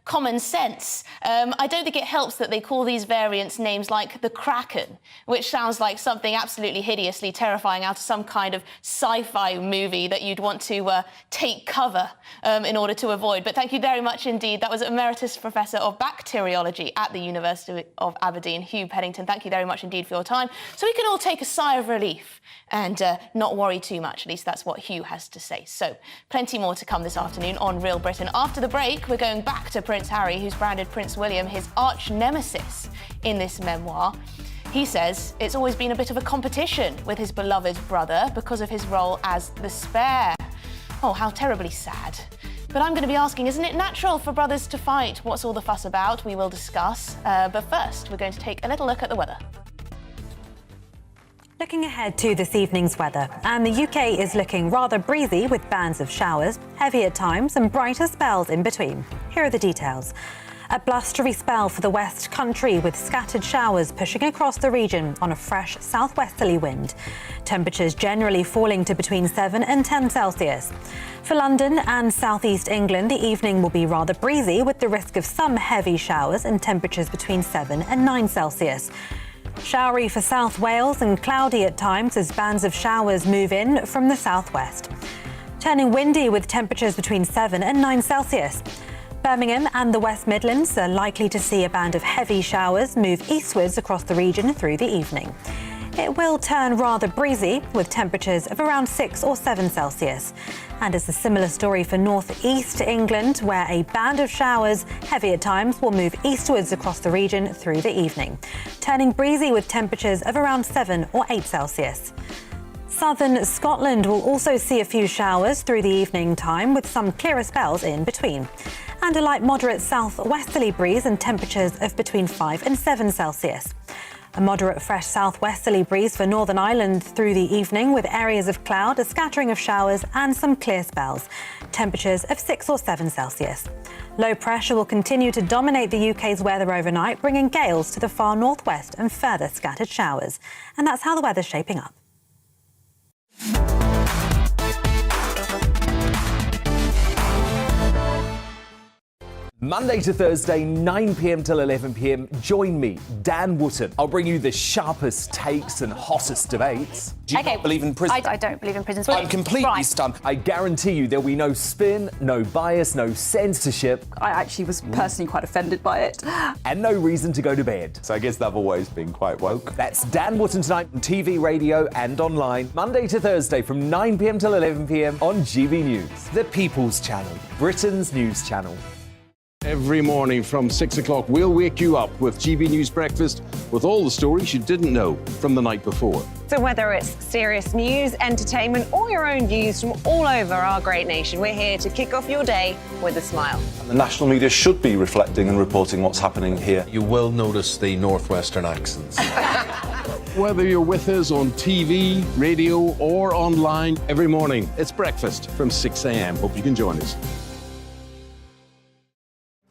common sense. I don't think it helps that they call these variants names like the Kraken, which sounds like something absolutely hideously terrifying out of some kind of sci-fi movie that you'd want to take cover in order to avoid. But thank you very much indeed. That was Emeritus Professor of Bacteriology at the University of Aberdeen, Hugh Pennington. Thank you very much indeed for your time. So we can all take a sigh of relief and not worry too much. At least that's what Hugh has to say. So plenty more to come this afternoon on Real Britain. After the break, we're going back to Prince Harry, who's branded Prince William his arch nemesis in this memoir. He says it's always been a bit of a competition with his beloved brother because of his role as the spare. Oh, how terribly sad. But I'm going to be asking, isn't it natural for brothers to fight? What's all the fuss about? We will discuss. But first, we're going to take a little look at the weather. Looking ahead to this evening's weather, and the UK is looking rather breezy with bands of showers, heavy at times and brighter spells in between. Here are the details. A blustery spell for the West Country with scattered showers pushing across the region on a fresh southwesterly wind. Temperatures generally falling to between 7 and 10 Celsius. For London and southeast England, the evening will be rather breezy with the risk of some heavy showers and temperatures between 7 and 9 Celsius. Showery for South Wales and cloudy at times as bands of showers move in from the southwest. Turning windy with temperatures between 7 and 9 Celsius. Birmingham and the West Midlands are likely to see a band of heavy showers move eastwards across the region through the evening. It will turn rather breezy with temperatures of around 6 or 7 Celsius. And it's a similar story for northeast England, where a band of showers, heavy at times, will move eastwards across the region through the evening, turning breezy with temperatures of around 7 or 8 Celsius. Southern Scotland will also see a few showers through the evening time with some clearer spells in between. And a light moderate southwesterly breeze and temperatures of between 5 and 7 Celsius. A moderate fresh southwesterly breeze for Northern Ireland through the evening with areas of cloud, a scattering of showers and some clear spells. Temperatures of 6 or 7 Celsius. Low pressure will continue to dominate the UK's weather overnight, bringing gales to the far northwest and further scattered showers. And that's how the weather's shaping up. Monday to Thursday, 9 p.m. till 11 p.m. Join me, Dan Wootton. I'll bring you the sharpest takes and hottest debates. Do you not believe in prisons? I don't believe in prisons. I'm completely stunned. I guarantee you there'll be no spin, no bias, no censorship. I actually was personally quite offended by it. And no reason to go to bed. So I guess they've always been quite woke. That's Dan Wootton tonight on TV, radio and online. Monday to Thursday from 9 p.m. till 11 p.m. on GBNews. The People's Channel, Britain's news channel. Every morning from 6 o'clock, we'll wake you up with GB News Breakfast with all the stories you didn't know from the night before. So whether it's serious news, entertainment or your own views from all over our great nation, we're here to kick off your day with a smile. And the national media should be reflecting and reporting what's happening here. You will notice the northwestern accents. Whether you're with us on TV, radio or online, every morning, it's breakfast from 6 a.m. Hope you can join us.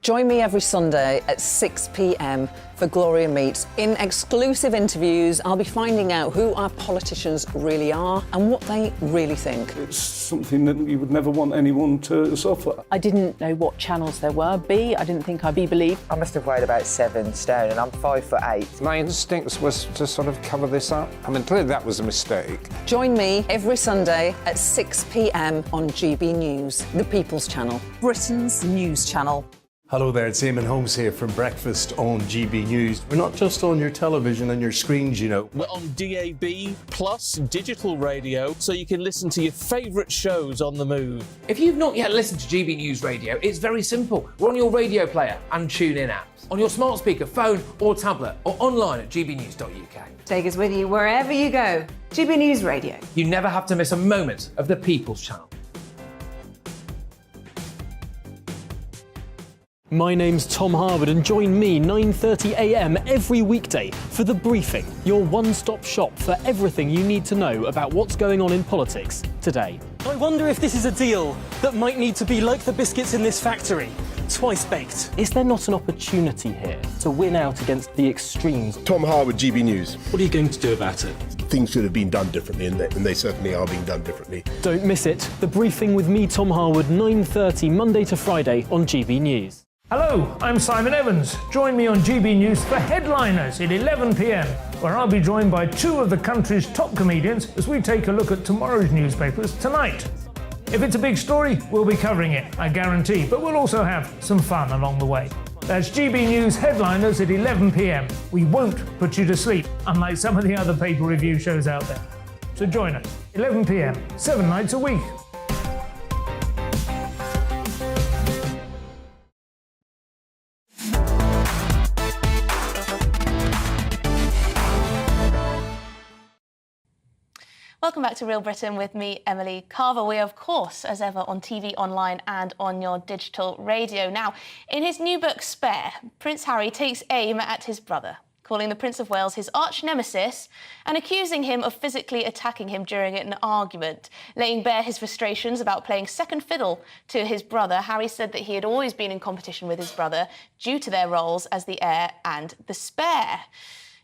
Join me every Sunday at 6 p.m. for Gloria Meets. In exclusive interviews, I'll be finding out who our politicians really are and what they really think. It's something that you would never want anyone to suffer. I didn't know what channels there were. I didn't think I'd be believed. I must have weighed about 7 stone and I'm 5'8". My instincts was to sort of cover this up. I mean, clearly that was a mistake. Join me every Sunday at 6 p.m. on GB News, the People's Channel, Britain's news channel. Hello there, it's Eamon Holmes here from Breakfast on GB News. We're not just on your television and your screens, you know. We're on DAB plus digital radio, so you can listen to your favourite shows on the move. If you've not yet listened to GB News Radio, it's very simple. We're on your radio player and TuneIn apps, on your smart speaker, phone or tablet, or online at gbnews.uk. Take us with you wherever you go. GB News Radio. You never have to miss a moment of the People's Channel. My name's Tom Harwood and join me 9:30 a.m. every weekday for The Briefing, your one-stop shop for everything you need to know about what's going on in politics today. I wonder if this is a deal that might need to be like the biscuits in this factory, twice baked. Is there not an opportunity here to win out against the extremes? Tom Harwood, GB News. What are you going to do about it? Things should have been done differently, and they certainly are being done differently. Don't miss it. The Briefing with me, Tom Harwood, 9:30 Monday to Friday on GB News. Hello, I'm Simon Evans. Join me on GB News for Headliners at 11 p.m, where I'll be joined by two of the country's top comedians as we take a look at tomorrow's newspapers tonight. If it's a big story, we'll be covering it, I guarantee, but we'll also have some fun along the way. That's GB News Headliners at 11 p.m. We won't put you to sleep, unlike some of the other paper review shows out there. So join us, 11 p.m, 7 nights a week. Welcome back to Real Britain with me, Emily Carver. We are, of course, as ever, on TV, online and on your digital radio. Now, in his new book, Spare, Prince Harry takes aim at his brother, calling the Prince of Wales his arch-nemesis and accusing him of physically attacking him during an argument. Laying bare his frustrations about playing second fiddle to his brother, Harry said that he had always been in competition with his brother due to their roles as the heir and the spare.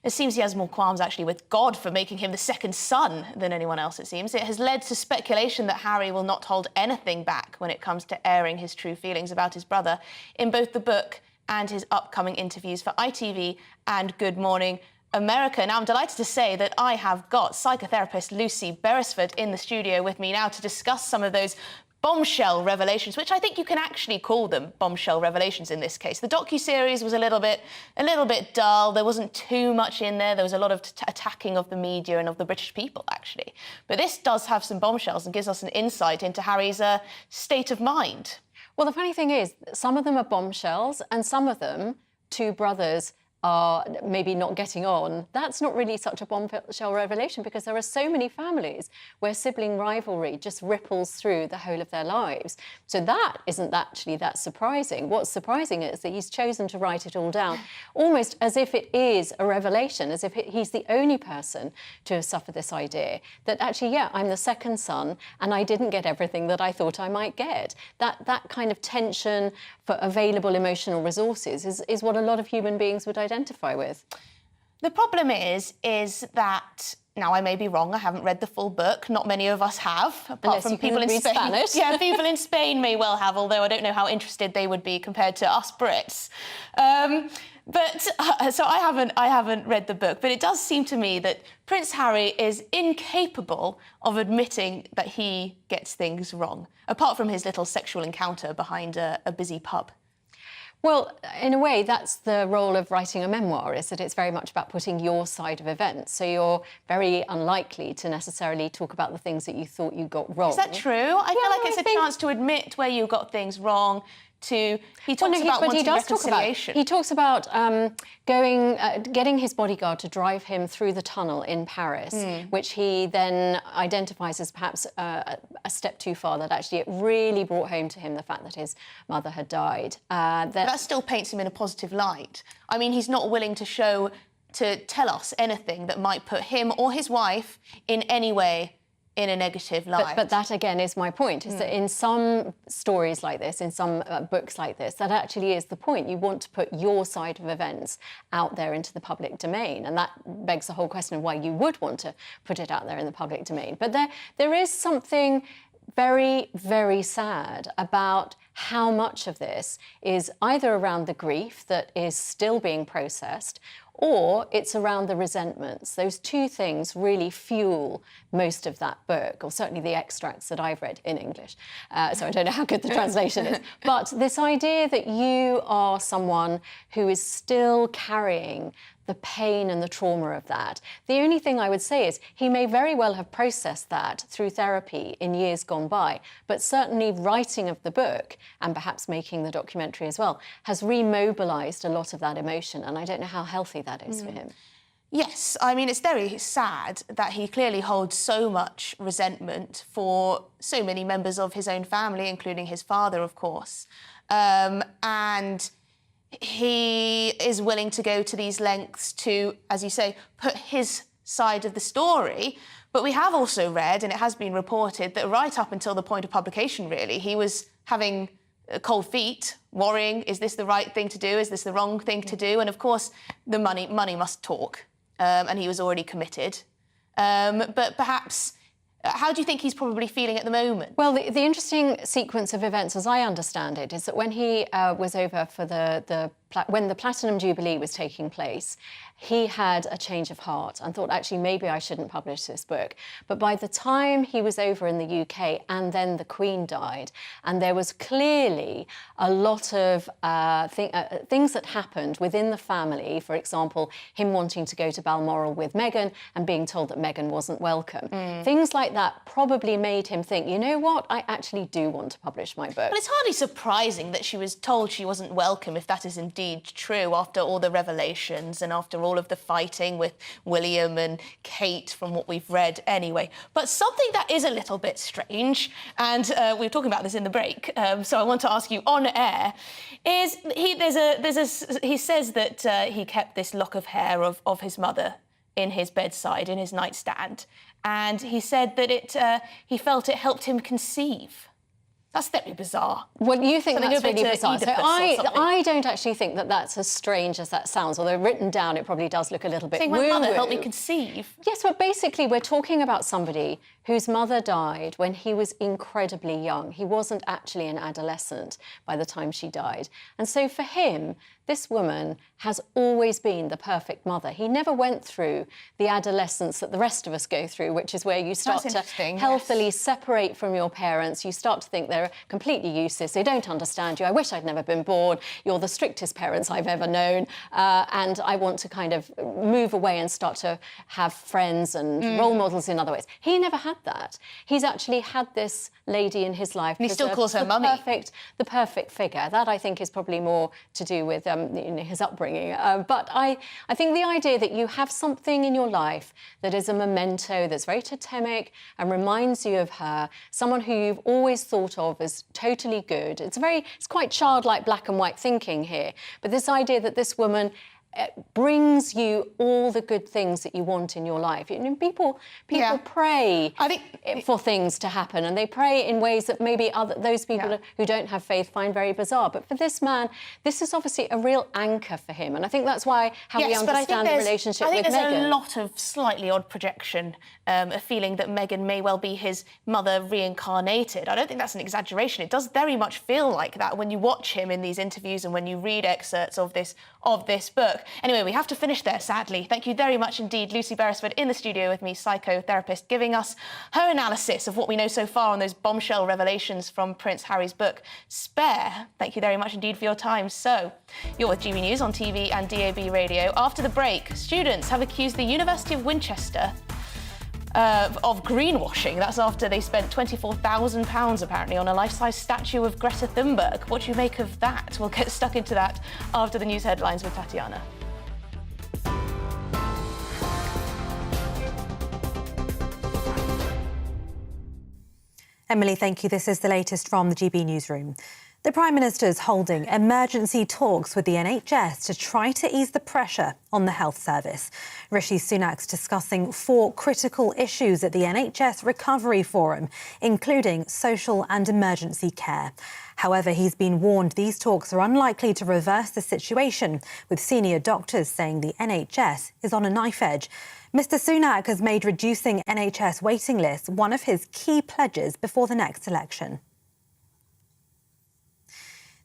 It seems he has more qualms, actually, with God for making him the second son than anyone else, it seems. It has led to speculation that Harry will not hold anything back when it comes to airing his true feelings about his brother in both the book and his upcoming interviews for ITV and Good Morning America. Now, I'm delighted to say that I have got psychotherapist Lucy Beresford in the studio with me now to discuss some of those bombshell revelations, which I think you can actually call them bombshell revelations in this case. The docuseries was a little bit dull. There wasn't too much in there. There was a lot of attacking of the media and of the British people, actually. But this does have some bombshells and gives us an insight into Harry's state of mind. Well, the funny thing is, some of them are bombshells and some of them, two brothers are maybe not getting on. That's not really such a bombshell revelation because there are so many families where sibling rivalry just ripples through the whole of their lives. So that isn't actually that surprising. What's surprising is that he's chosen to write it all down, almost as if it is a revelation, as if he's the only person to have suffered this idea that actually, yeah, I'm the second son and I didn't get everything that I thought I might get. That kind of tension for available emotional resources is what a lot of human beings would identify with. The problem is that, now I may be wrong, I haven't read the full book, not many of us have, apart from people in Spain. Spanish. Yeah, people in Spain may well have, although I don't know how interested they would be compared to us Brits. So I haven't read the book, but it does seem to me that Prince Harry is incapable of admitting that he gets things wrong, apart from his little sexual encounter behind a busy pub. Well, in a way, that's the role of writing a memoir, is that it's very much about putting your side of events. So you're very unlikely to necessarily talk about the things that you thought you got wrong. Is that true? I feel like it's a chance to admit where you got things wrong, he talks about wanting reconciliation. He talks about getting his bodyguard to drive him through the tunnel in Paris, which he then identifies as perhaps a step too far, that actually it really brought home to him the fact that his mother had died. That still paints him in a positive light. I mean, he's not willing to tell us anything that might put him or his wife in any way in a negative light. But that, again, is my point, is that in some stories like this, in some books like this, that actually is the point. You want to put your side of events out there into the public domain, and that begs the whole question of why you would want to put it out there in the public domain. But there is something very, very sad about how much of this is either around the grief that is still being processed, or it's around the resentments. Those two things really fuel most of that book, or certainly the extracts that I've read in English. So I don't know how good the translation is. But this idea that you are someone who is still carrying the pain and the trauma of that. The only thing I would say is he may very well have processed that through therapy in years gone by, but certainly writing of the book, and perhaps making the documentary as well, has remobilised a lot of that emotion, and I don't know how healthy that is for him. Yes, I mean, it's very sad that he clearly holds so much resentment for so many members of his own family, including his father, of course. And he is willing to go to these lengths to, as you say, put his side of the story. But we have also read, and it has been reported, that right up until the point of publication, really, he was having cold feet, worrying, is this the right thing to do? Is this the wrong thing to do? And of course, the money must talk. And he was already committed. But perhaps, how do you think he's probably feeling at the moment? Well, the interesting sequence of events, as I understand it, is that when he was over for when the Platinum Jubilee was taking place, he had a change of heart and thought, actually, maybe I shouldn't publish this book. But by the time he was over in the UK and then the Queen died, and there was clearly a lot of things that happened within the family, for example, him wanting to go to Balmoral with Meghan and being told that Meghan wasn't welcome. Things like that probably made him think, you know what, I actually do want to publish my book. But it's hardly surprising that she was told she wasn't welcome, if that is indeed true, after all the revelations and after all of the fighting with William and Kate, from what we've read anyway. But something that is a little bit strange, and we were talking about this in the break, so I want to ask you on air, is he says that he kept this lock of hair of his mother in his bedside, in his nightstand, and he said that he felt it helped him conceive. That's very bizarre. Well, you think Something that's a bit really bizarre. So Oedipus I don't actually think that that's as strange as that sounds, although written down it probably does look a little bit saying woo-woo. my mother helped me conceive. Yes, but basically we're talking about somebody whose mother died when he was incredibly young. He wasn't actually an adolescent by the time she died. And so for him, this woman has always been the perfect mother. He never went through the adolescence that the rest of us go through, which is where you start to healthily separate from your parents. You start to think they're completely useless. They don't understand you. I wish I'd never been born. You're the strictest parents I've ever known. And I want to kind of move away and start to have friends and role models in other ways. He never had that. He's actually had this lady in his life. And he still calls her mummy. The perfect figure. That, I think, is probably more to do with his upbringing. But I think the idea that you have something in your life that is a memento, that's very totemic and reminds you of her, someone who you've always thought of as totally good. It's quite childlike black and white thinking here. But this idea that this woman brings you all the good things that you want in your life. You know, people pray for things to happen, and they pray in ways that maybe those people who don't have faith find very bizarre. But for this man, this is obviously a real anchor for him, and I think that's why we understand the relationship with Meghan. I think there's a lot of slightly odd projection, a feeling that Meghan may well be his mother reincarnated. I don't think that's an exaggeration. It does very much feel like that when you watch him in these interviews and when you read excerpts of this book. Anyway, we have to finish there, sadly. Thank you very much indeed, Lucy Beresford, in the studio with me, psychotherapist, giving us her analysis of what we know so far on those bombshell revelations from Prince Harry's book, Spare. Thank you very much indeed for your time. So, you're with GB News on TV and DAB radio. After the break, students have accused the University of Winchester of greenwashing. That's after they spent £24,000 apparently on a life-size statue of Greta Thunberg. What do you make of that? We'll get stuck into that after the news headlines with Tatiana. Emily, thank you. This is the latest from the GB newsroom. The Prime Minister's holding emergency talks with the NHS to try to ease the pressure on the health service. Rishi Sunak's discussing 4 critical issues at the NHS Recovery Forum, including social and emergency care. However, he's been warned these talks are unlikely to reverse the situation, with senior doctors saying the NHS is on a knife edge. Mr Sunak has made reducing NHS waiting lists one of his key pledges before the next election.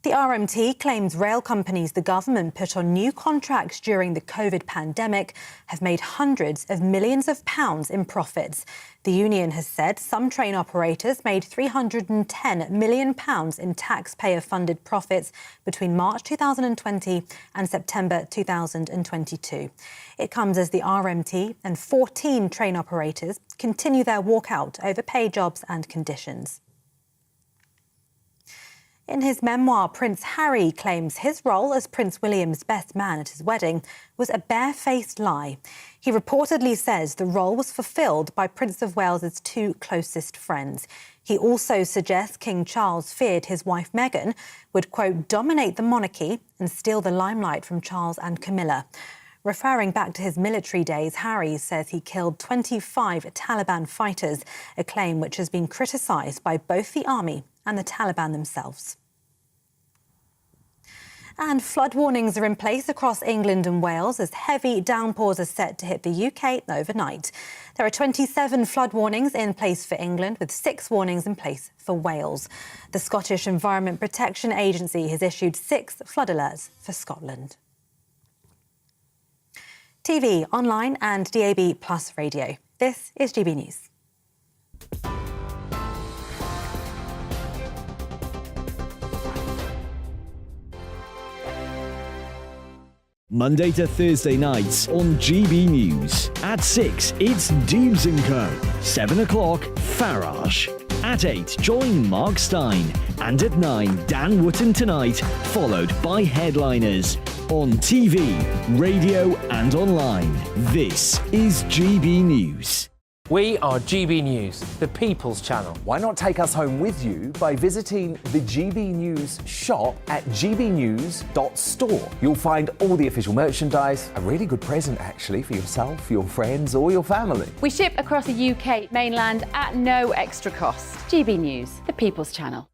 The RMT claims rail companies the government put on new contracts during the COVID pandemic have made hundreds of millions of pounds in profits. The union has said some train operators made £310 million in taxpayer-funded profits between March 2020 and September 2022. It comes as the RMT and 14 train operators continue their walkout over pay jobs and conditions. In his memoir, Prince Harry claims his role as Prince William's best man at his wedding was a barefaced lie. He reportedly says the role was fulfilled by Prince of Wales's two closest friends. He also suggests King Charles feared his wife Meghan would, quote, dominate the monarchy and steal the limelight from Charles and Camilla. Referring back to his military days, Harry says he killed 25 Taliban fighters, a claim which has been criticised by both the army and the Taliban themselves. And flood warnings are in place across England and Wales as heavy downpours are set to hit the UK overnight. There are 27 flood warnings in place for England, with 6 warnings in place for Wales. The Scottish Environment Protection Agency has issued 6 flood alerts for Scotland. TV, online and DAB+ radio. This is GB News. Monday to Thursday nights on GB News. At 6, it's Deebs & Co. 7 o'clock, Farage. At 8, join Mark Stein. And at 9, Dan Wootton Tonight, followed by Headliners. On TV, radio and online. This is GB News. We are GB News, the People's Channel. Why not take us home with you by visiting the GB News shop at gbnews.store. You'll find all the official merchandise, a really good present actually for yourself, your friends or your family. We ship across the UK mainland at no extra cost. GB News, the People's Channel.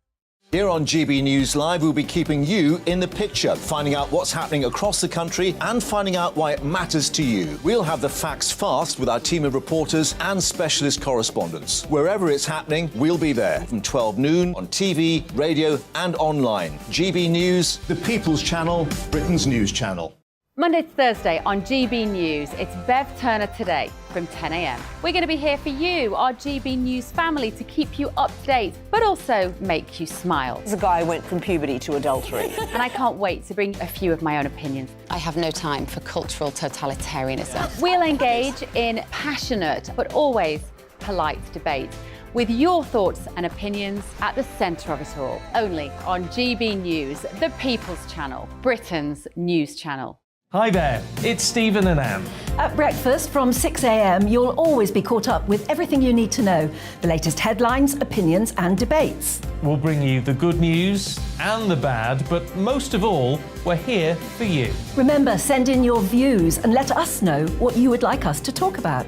Here on GB News Live, we'll be keeping you in the picture, finding out what's happening across the country and finding out why it matters to you. We'll have the facts fast with our team of reporters and specialist correspondents. Wherever it's happening, we'll be there from 12 noon on TV, radio and online. GB News, the People's Channel, Britain's news channel. Monday to Thursday on GB News, it's Bev Turner Today from 10 a.m. We're going to be here for you, our GB News family, to keep you up to date, but also make you smile. The guy went from puberty to adultery. And I can't wait to bring a few of my own opinions. I have no time for cultural totalitarianism. We'll engage in passionate, but always polite debate, with your thoughts and opinions at the centre of it all. Only on GB News, the People's Channel, Britain's news channel. Hi there, it's Stephen and Anne. At breakfast from 6 a.m, you'll always be caught up with everything you need to know, the latest headlines, opinions and debates. We'll bring you the good news and the bad, but most of all, we're here for you. Remember, send in your views and let us know what you would like us to talk about.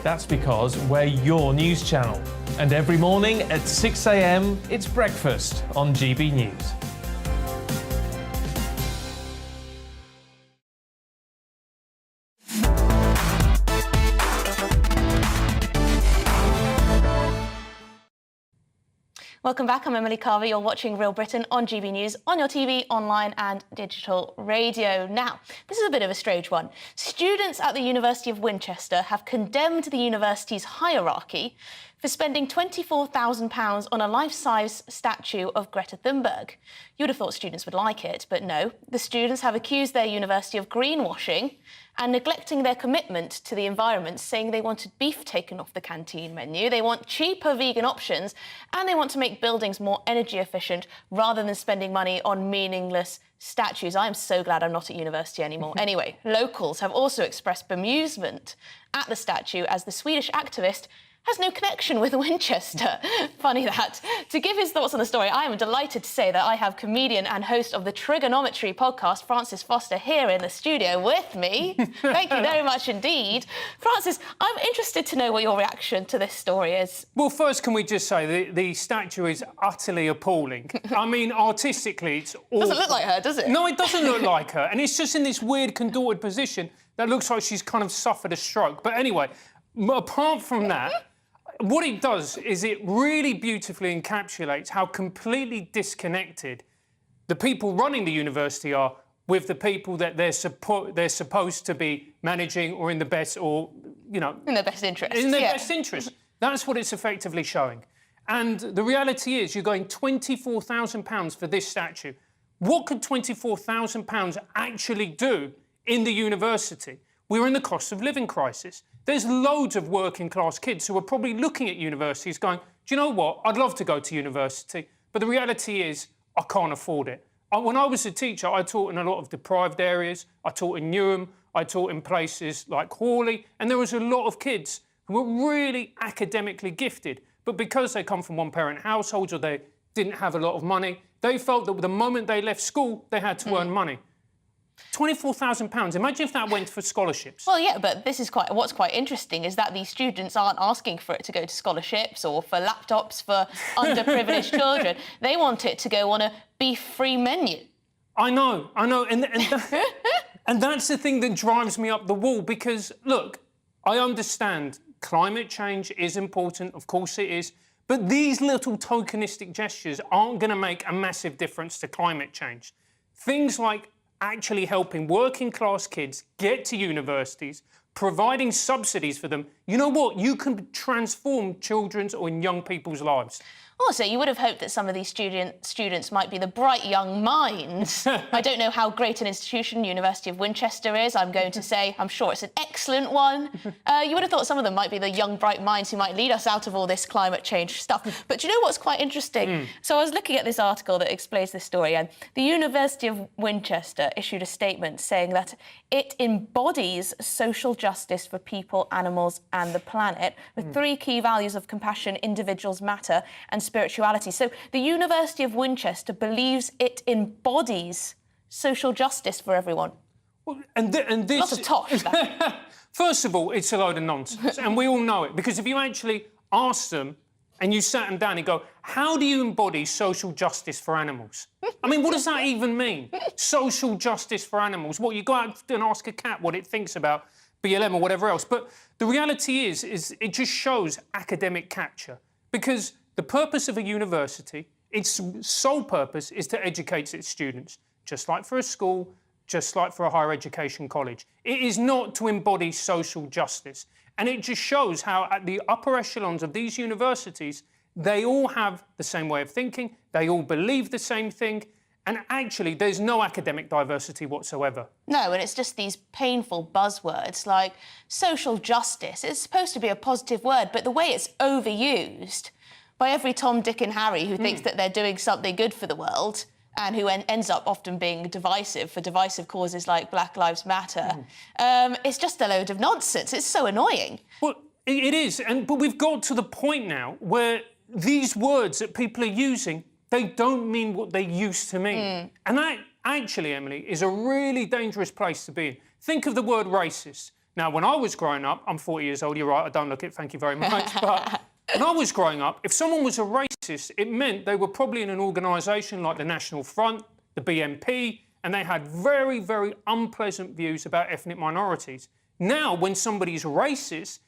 That's because we're your news channel. And every morning at 6 a.m, it's breakfast on GB News. Welcome back, I'm Emily Carver. You're watching Real Britain on GB News, on your TV, online and digital radio. Now, this is a bit of a strange one. Students at the University of Winchester have condemned the university's hierarchy for spending £24,000 on a life-size statue of Greta Thunberg. You would have thought students would like it, but no. The students have accused their university of greenwashing and neglecting their commitment to the environment, saying they wanted beef taken off the canteen menu, they want cheaper vegan options, and they want to make buildings more energy efficient rather than spending money on meaningless statues. I am so glad I'm not at university anymore. Anyway, locals have also expressed bemusement at the statue as the Swedish activist has no connection with Winchester. Funny that. To give his thoughts on the story, I am delighted to say that I have comedian and host of the Trigonometry podcast, Francis Foster, here in the studio with me. Thank you very much indeed. Francis, I'm interested to know what your reaction to this story is. Well, first, can we just say the statue is utterly appalling. I mean, artistically, it's awful. Doesn't look like her, does it? No, it doesn't look like her. And it's just in this weird contorted position that looks like she's kind of suffered a stroke. But anyway, apart from that, what it does is it really beautifully encapsulates how completely disconnected the people running the university are with the people that they're supposed to be managing or in the best, or, you know... In their best interest. In their best interest. That's what it's effectively showing. And the reality is you're going £24,000 for this statue. What could £24,000 actually do in the university? We're in the cost of living crisis. There's loads of working class kids who are probably looking at universities going, do you know what? I'd love to go to university, but the reality is I can't afford it. When I was a teacher, I taught in a lot of deprived areas. I taught in Newham, I taught in places like Hawley, and there was a lot of kids who were really academically gifted, but because they come from one-parent households or they didn't have a lot of money, they felt that the moment they left school, they had to earn money. £24,000. Imagine if that went for scholarships. Well, yeah, but this is what's quite interesting is that these students aren't asking for it to go to scholarships or for laptops for underprivileged children. They want it to go on a beef-free menu. I know, and that's the thing that drives me up the wall because, look, I understand climate change is important, of course it is, but these little tokenistic gestures aren't going to make a massive difference to climate change. Things like actually helping working class kids get to universities, providing subsidies for them, you know what? You can transform children's or young people's lives. Also, you would have hoped that some of these students might be the bright young minds. I don't know how great an institution University of Winchester is. I'm going to say I'm sure it's an excellent one. You would have thought some of them might be the young, bright minds who might lead us out of all this climate change stuff. But do you know what's quite interesting? So I was looking at this article that explains this story, and the University of Winchester issued a statement saying that it embodies social justice for people, animals and the planet with 3 key values of compassion, individuals matter and spirituality. So the University of Winchester believes it embodies social justice for everyone. Well, and this... Lots of tosh, that. First of all, it's a load of nonsense, and we all know it, because if you actually ask them and you sat them down and go, how do you embody social justice for animals? I mean, what does that even mean? Social justice for animals? What, you go out and ask a cat what it thinks about BLM or whatever else? But the reality is it just shows academic capture, because the purpose of a university, its sole purpose is to educate its students, just like for a school, just like for a higher education college. It is not to embody social justice. And it just shows how at the upper echelons of these universities, they all have the same way of thinking, they all believe the same thing, and actually there's no academic diversity whatsoever. No, and it's just these painful buzzwords like social justice. It's supposed to be a positive word, but the way it's overused by every Tom, Dick and Harry who thinks that they're doing something good for the world and who ends up often being divisive for divisive causes like Black Lives Matter, it's just a load of nonsense. It's so annoying. Well, it is, but we've got to the point now where these words that people are using, they don't mean what they used to mean. And that, actually, Emily, is a really dangerous place to be in. Think of the word racist. Now, when I was growing up, I'm 40 years old, you're right, I don't look it, thank you very much, but when I was growing up, if someone was a racist, it meant they were probably in an organisation like the National Front, the BNP, and they had very, very unpleasant views about ethnic minorities. Now, when somebody's racist,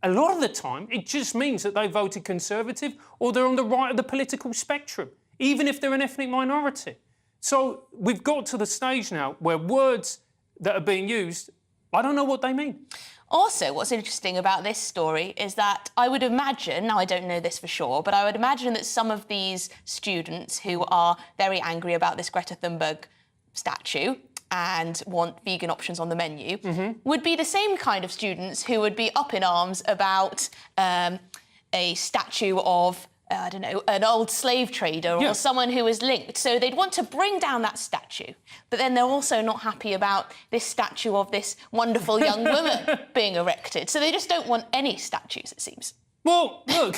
a lot of the time, it just means that they voted Conservative or they're on the right of the political spectrum, even if they're an ethnic minority. So we've got to the stage now where words that are being used, I don't know what they mean. Also, what's interesting about this story is that I would imagine, now I don't know this for sure, but I would imagine that some of these students who are very angry about this Greta Thunberg statue and want vegan options on the menu would be the same kind of students who would be up in arms about a statue of I don't know, an old slave trader or someone who is linked. So they'd want to bring down that statue, but then they're also not happy about this statue of this wonderful young woman being erected. So they just don't want any statues, it seems. Well, look,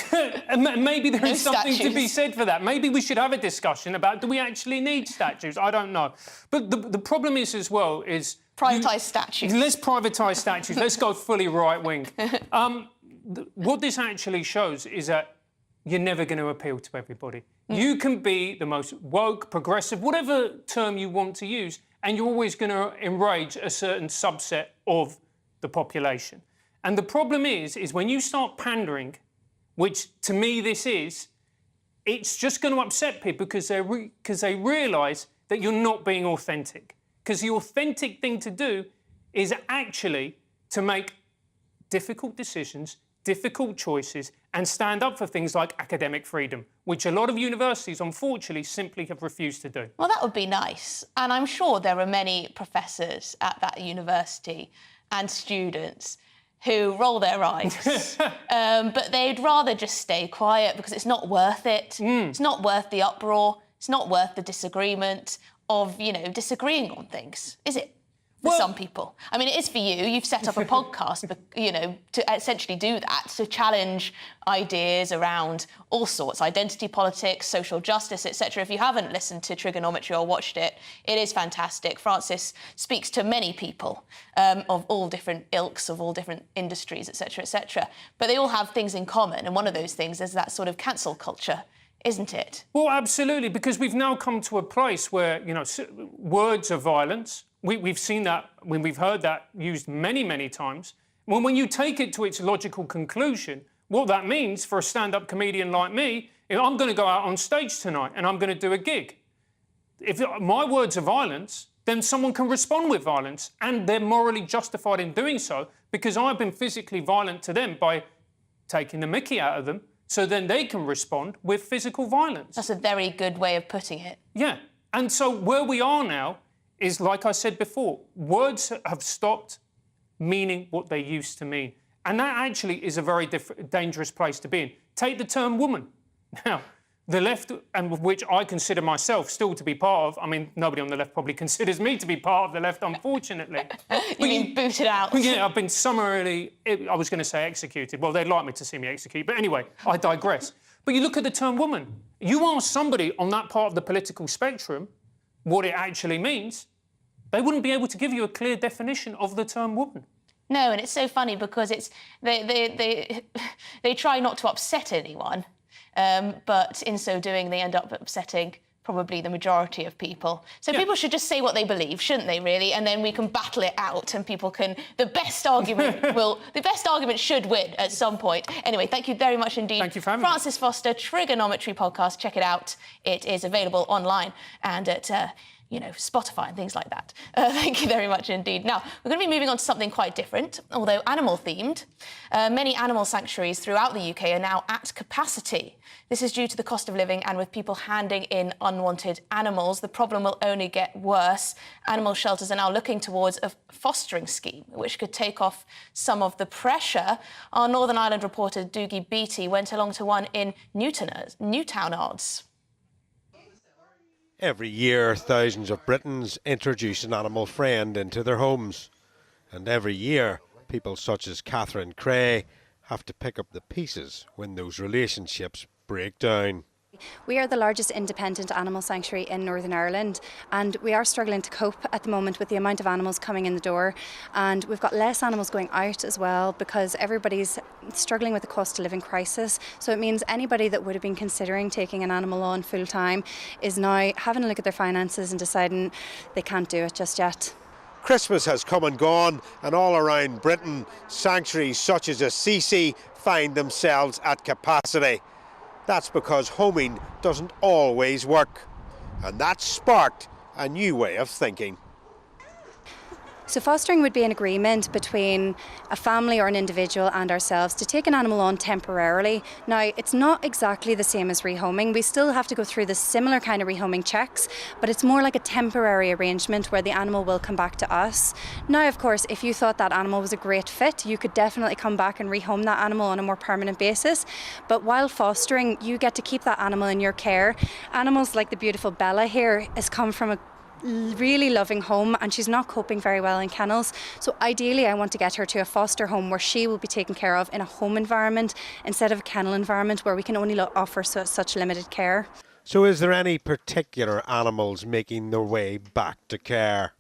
maybe there is something to be said for that. Maybe we should have a discussion about, do we actually need statues? I don't know. But the problem is, as well, is... Privatise statues. Let's privatise statues. Let's go fully right-wing. What this actually shows is that you're never going to appeal to everybody. You can be the most woke, progressive, whatever term you want to use, and you're always going to enrage a certain subset of the population. And the problem is when you start pandering, which to me this is, it's just going to upset people because they realise that you're not being authentic. Because the authentic thing to do is actually to make difficult decisions, difficult choices, and stand up for things like academic freedom, which a lot of universities, unfortunately, simply have refused to do. Well, that would be nice. And I'm sure there are many professors at that university and students who roll their eyes, but they'd rather just stay quiet because it's not worth it. It's not worth the uproar. It's not worth the disagreement of, you know, disagreeing on things, is it? For some people. I mean, it is for you. You've set up a podcast, but, you know, to essentially do that, to challenge ideas around all sorts, identity politics, social justice, etc. If you haven't listened to Trigonometry or watched it, it is fantastic. Francis speaks to many people of all different ilks, of all different industries, etc., etc. But they all have things in common, and one of those things is that sort of cancel culture, isn't it? Well, absolutely, because we've now come to a place where, you know, words are violence. We've seen that, when we've heard that used many, many times. When you take it to its logical conclusion, what that means for a stand-up comedian like me, you know, I'm going to go out on stage tonight and I'm going to do a gig. If my words are violence, then someone can respond with violence, and they're morally justified in doing so because I've been physically violent to them by taking the mickey out of them, so then they can respond with physical violence. That's a very good way of putting it. Yeah, and so where we are now is, like I said before, words have stopped meaning what they used to mean. And that actually is a very dangerous place to be in. Take the term woman. Now, the left, and which I consider myself still to be part of, I mean, nobody on the left probably considers me to be part of the left, unfortunately. You've been booted out. Yeah, I've been summarily, I was going to say executed. Well, they'd like me to see me executed. But anyway, I digress. But you look at the term woman. You ask somebody on that part of the political spectrum what it actually means, they wouldn't be able to give you a clear definition of the term woman. No, and it's so funny because it's they try not to upset anyone, but in so doing, they end up upsetting probably the majority of people. So people should just say what they believe, shouldn't they, really? And then we can battle it out, and people can. The best argument should win at some point. Anyway, thank you very much indeed. Thank you for having me. Francis Foster, Trigonometry podcast. Check it out. It is available online and at you know, Spotify and things like that. Thank you very much indeed. Now, we're going to be moving on to something quite different, although animal-themed. Many animal sanctuaries throughout the UK are now at capacity. This is due to the cost of living, and with people handing in unwanted animals, the problem will only get worse. Animal shelters are now looking towards a fostering scheme, which could take off some of the pressure. Our Northern Ireland reporter, Doogie Beattie, went along to one in Newtownards. Every year, thousands of Britons introduce an animal friend into their homes. And every year, people such as Catherine Cray have to pick up the pieces when those relationships break down. We are the largest independent animal sanctuary in Northern Ireland, and we are struggling to cope at the moment with the amount of animals coming in the door, and we've got less animals going out as well because everybody's struggling with the cost of living crisis. So it means anybody that would have been considering taking an animal on full time is now having a look at their finances and deciding they can't do it just yet. Christmas has come and gone, and all around Britain, sanctuaries such as Assisi find themselves at capacity. That's because homing doesn't always work, and that's sparked a new way of thinking. So fostering would be an agreement between a family or an individual and ourselves to take an animal on temporarily. Now, it's not exactly the same as rehoming. We still have to go through the similar kind of rehoming checks, but it's more like a temporary arrangement where the animal will come back to us. Now, of course, if you thought that animal was a great fit, you could definitely come back and rehome that animal on a more permanent basis. But while fostering, you get to keep that animal in your care. Animals like the beautiful Bella here has come from a really loving home, and she's not coping very well in kennels. So ideally I want to get her to a foster home where she will be taken care of in a home environment instead of a kennel environment where we can only offer such limited care. So is there any particular animals making their way back to care?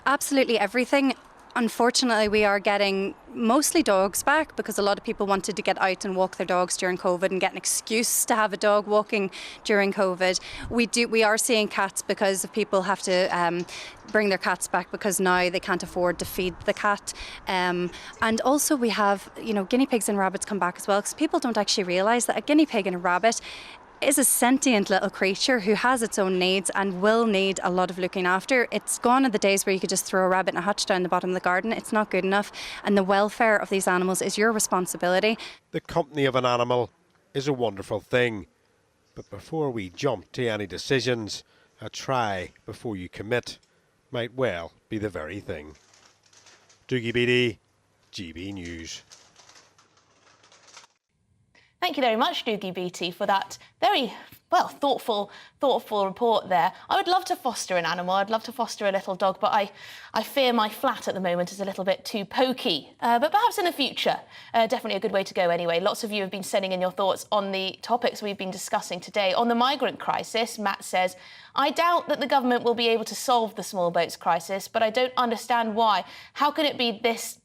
Absolutely everything. Unfortunately, we are getting mostly dogs back because a lot of people wanted to get out and walk their dogs during COVID and get an excuse to have a dog walking during COVID. We are seeing cats because people have to bring their cats back because now they can't afford to feed the cat. And also we have, guinea pigs and rabbits come back as well, because people don't actually realise that a guinea pig and a rabbit is a sentient little creature who has its own needs and will need a lot of looking after. It's gone are the days where you could just throw a rabbit in a hutch down the bottom of the garden. It's not good enough, and the welfare of these animals is your responsibility. The company of an animal is a wonderful thing, but before we jump to any decisions, a try before you commit might well be the very thing. Doogie Beattie, GB News. Thank you very much, Doogie Beattie, for that very, well, thoughtful report there. I would love to foster an animal. I'd love to foster a little dog, but I fear my flat at the moment is a little bit too pokey. But perhaps in the future, definitely a good way to go anyway. Lots of you have been sending in your thoughts on the topics we've been discussing today. On the migrant crisis, Matt says, I doubt that the government will be able to solve the small boats crisis, but I don't understand why. How can it be this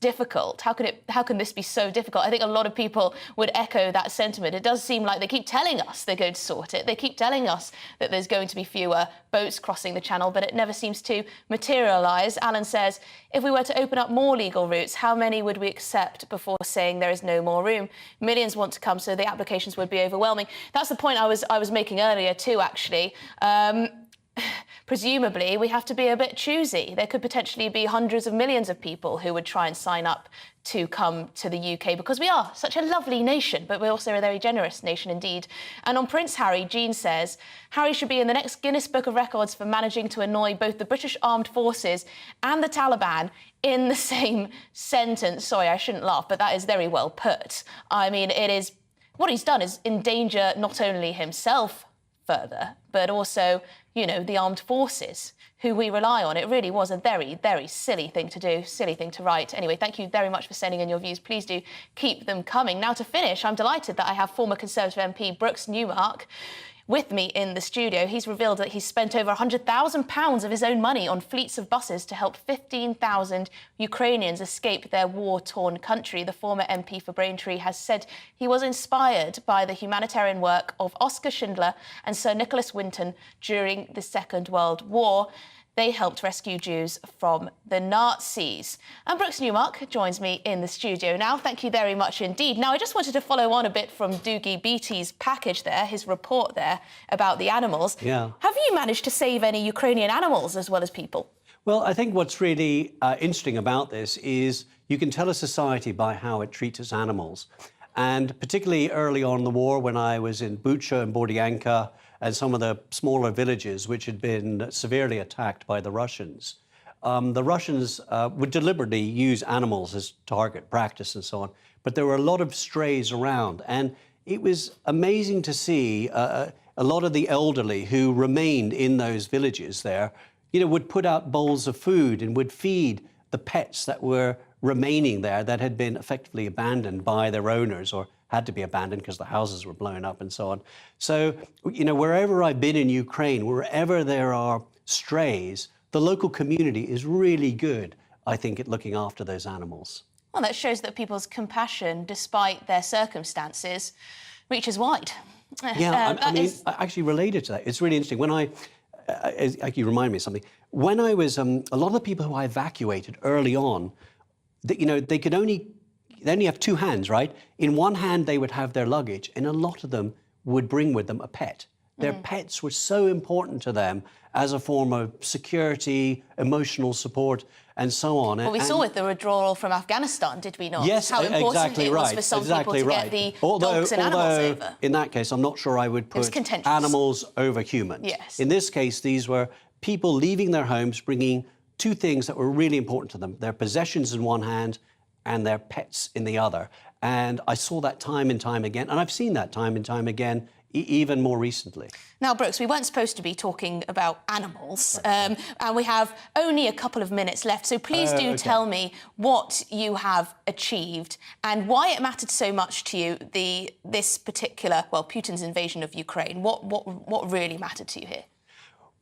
difficult? How can this be so difficult? I think a lot of people would echo that sentiment. It does seem like they keep telling us they're going to sort it. They keep telling us that there's going to be fewer boats crossing the channel, but it never seems to materialise. Alan says, if we were to open up more legal routes, how many would we accept before saying there is no more room? Millions want to come, so the applications would be overwhelming. That's the point I was making earlier too, actually. Presumably, we have to be a bit choosy. There could potentially be hundreds of millions of people who would try and sign up to come to the UK because we are such a lovely nation, but we're also a very generous nation indeed. And on Prince Harry, Jean says, Harry should be in the next Guinness Book of Records for managing to annoy both the British Armed Forces and the Taliban in the same sentence. Sorry, I shouldn't laugh, but that is very well put. I mean, what he's done is endanger not only himself further, but also, you know, the armed forces who we rely on. It really was a very, very silly thing to do, silly thing to write. Anyway, thank you very much for sending in your views. Please do keep them coming. Now, to finish, I'm delighted that I have former Conservative MP Brooks Newmark with me in the studio. He's revealed that he's spent over £100,000 of his own money on fleets of buses to help 15,000 Ukrainians escape their war-torn country. The former MP for Braintree has said he was inspired by the humanitarian work of Oskar Schindler and Sir Nicholas Winton during the Second World War. They helped rescue Jews from the Nazis. And Brooks Newmark joins me in the studio now. Thank you very much indeed. Now, I just wanted to follow on a bit from Doogie Beattie's package there, his report there about the animals. Yeah. Have you managed to save any Ukrainian animals as well as people? Well, I think what's really interesting about this is you can tell a society by how it treats its animals. And particularly early on in the war, when I was in Bucha and Bordianka, and some of the smaller villages which had been severely attacked by the Russians. The Russians would deliberately use animals as target practice and so on, but there were a lot of strays around, and it was amazing to see a lot of the elderly who remained in those villages there, you know, would put out bowls of food and would feed the pets that were remaining there that had been effectively abandoned by their owners or had to be abandoned because the houses were blown up and so on. So, you know, wherever I've been in Ukraine, wherever there are strays, the local community is really good, I think, at looking after those animals. Well, that shows that people's compassion, despite their circumstances, reaches wide. Yeah, I mean, actually related to that, it's really interesting. When you remind me of something. When I was, a lot of the people who I evacuated early on, you know, they only have two hands, right? In one hand, they would have their luggage, and a lot of them would bring with them a pet. Their pets were so important to them as a form of security, emotional support, and so on. Well, we saw with the withdrawal from Afghanistan, did we not? Yes, how important exactly it was right. for some exactly people to right. get the dogs and animals over. In that case, I'm not sure I would put animals over humans. Yes. In this case, these were people leaving their homes, bringing two things that were really important to them: their possessions in one hand and their pets in the other. And I saw that time and time again, and I've seen that time and time again, even more recently. Now, Brooks, we weren't supposed to be talking about animals, and we have only a couple of minutes left, so please do tell me what you have achieved and why it mattered so much to you, this particular, well, Putin's invasion of Ukraine. What really mattered to you here?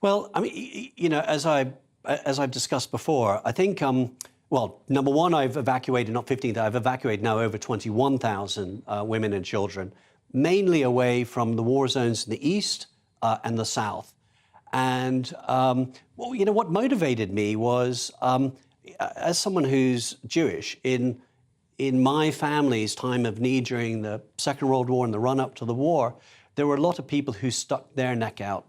Well, I mean, you know, as I've discussed before, I think, well, number one, I've evacuated, not 15,000, I've evacuated now over 21,000 women and children, mainly away from the war zones in the east and the south. And, well, you know, what motivated me was, as someone who's Jewish, in my family's time of need during the Second World War and the run-up to the war, there were a lot of people who stuck their neck out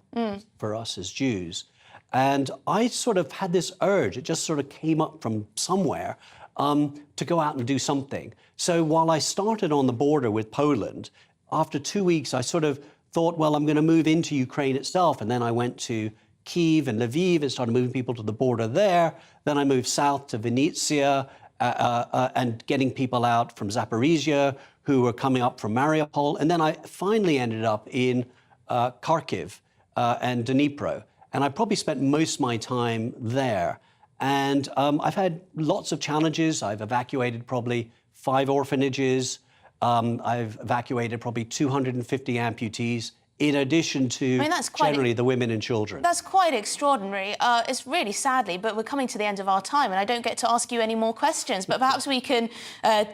for us as Jews. And I sort of had this urge, it just sort of came up from somewhere, to go out and do something. So while I started on the border with Poland, after 2 weeks, I sort of thought, well, I'm going to move into Ukraine itself. And then I went to Kyiv and Lviv and started moving people to the border there. Then I moved south to Vinnytsia and getting people out from Zaporizhia who were coming up from Mariupol. And then I finally ended up in Kharkiv and Dnipro. And I probably spent most of my time there. And I've had lots of challenges. I've evacuated probably 5 orphanages. I've evacuated probably 250 amputees, in addition to generally the women and children. That's quite extraordinary. It's really sadly, but we're coming to the end of our time and I don't get to ask you any more questions, but perhaps we can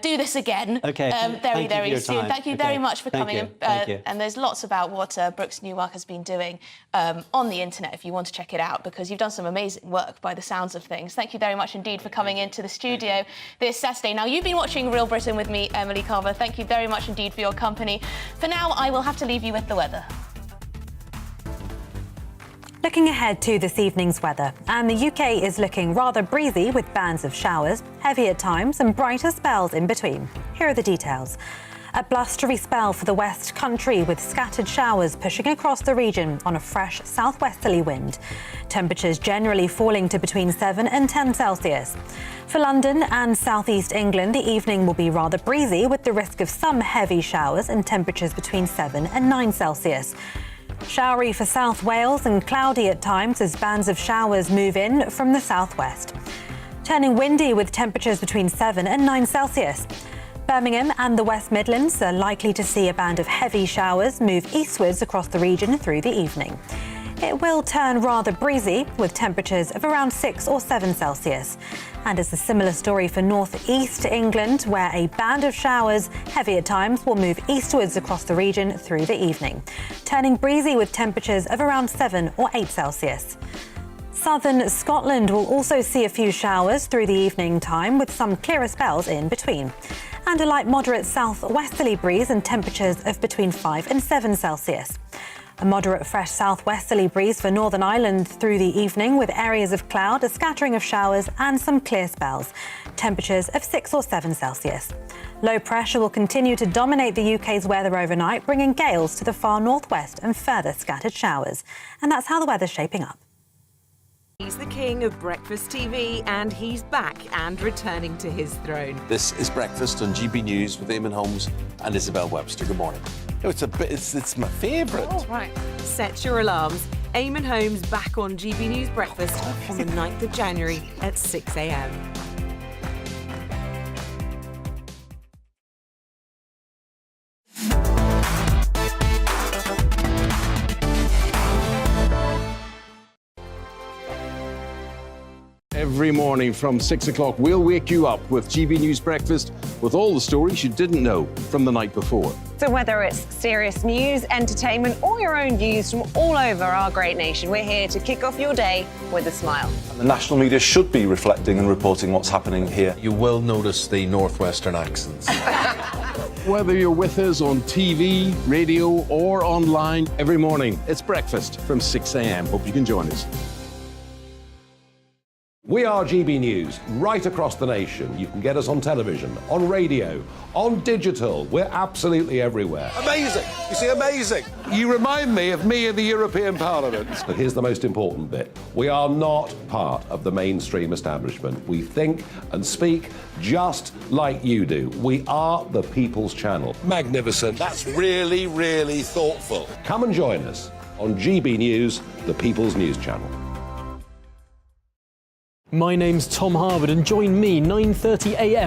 do this again very soon. Thank you very much for coming. And there's lots about what Brooks Newmark has been doing on the internet if you want to check it out, because you've done some amazing work by the sounds of things. Thank you very much indeed for coming into the studio this Saturday. Now, you've been watching Real Britain with me, Emily Carver. Thank you very much indeed for your company. For now, I will have to leave you with the weather. Looking ahead to this evening's weather, and the UK is looking rather breezy with bands of showers, heavy at times and brighter spells in between. Here are the details. A blustery spell for the West Country with scattered showers pushing across the region on a fresh southwesterly wind. Temperatures generally falling to between 7 and 10 Celsius. For London and southeast England, the evening will be rather breezy with the risk of some heavy showers and temperatures between 7 and 9 Celsius. Showery for South Wales and cloudy at times as bands of showers move in from the southwest. Turning windy with temperatures between 7 and 9 Celsius. Birmingham and the West Midlands are likely to see a band of heavy showers move eastwards across the region through the evening. It will turn rather breezy with temperatures of around 6 or 7 Celsius. And it's a similar story for northeast England, where a band of showers, heavy at times, will move eastwards across the region through the evening, turning breezy with temperatures of around 7 or 8 Celsius. Southern Scotland will also see a few showers through the evening time with some clearer spells in between. And a light moderate southwesterly breeze and temperatures of between 5 and 7 Celsius. A moderate fresh southwesterly breeze for Northern Ireland through the evening with areas of cloud, a scattering of showers and some clear spells. Temperatures of 6 or 7 Celsius. Low pressure will continue to dominate the UK's weather overnight, bringing gales to the far northwest and further scattered showers. And that's how the weather's shaping up. He's the king of breakfast TV and he's back and returning to his throne. This is Breakfast on GB News with Eamon Holmes and Isabel Webster. Good morning. Oh, it's my favourite. Oh, right. Set your alarms. Eamon Holmes back on GB News Breakfast on the 9th of January at 6 a.m. Every morning from 6 o'clock, we'll wake you up with GB News Breakfast with all the stories you didn't know from the night before. So whether it's serious news, entertainment, or your own views from all over our great nation, we're here to kick off your day with a smile. And the national media should be reflecting and reporting what's happening here. You will notice the northwestern accents. Whether you're with us on TV, radio, or online, every morning, it's breakfast from 6 a.m. Hope you can join us. We are GB News, right across the nation. You can get us on television, on radio, on digital. We're absolutely everywhere. Amazing! You see, amazing! You remind me of me in the European Parliament. But here's the most important bit. We are not part of the mainstream establishment. We think and speak just like you do. We are the People's Channel. Magnificent. That's really, really thoughtful. Come and join us on GB News, the People's News Channel. My name's Tom Harwood and join me 9:30 a.m.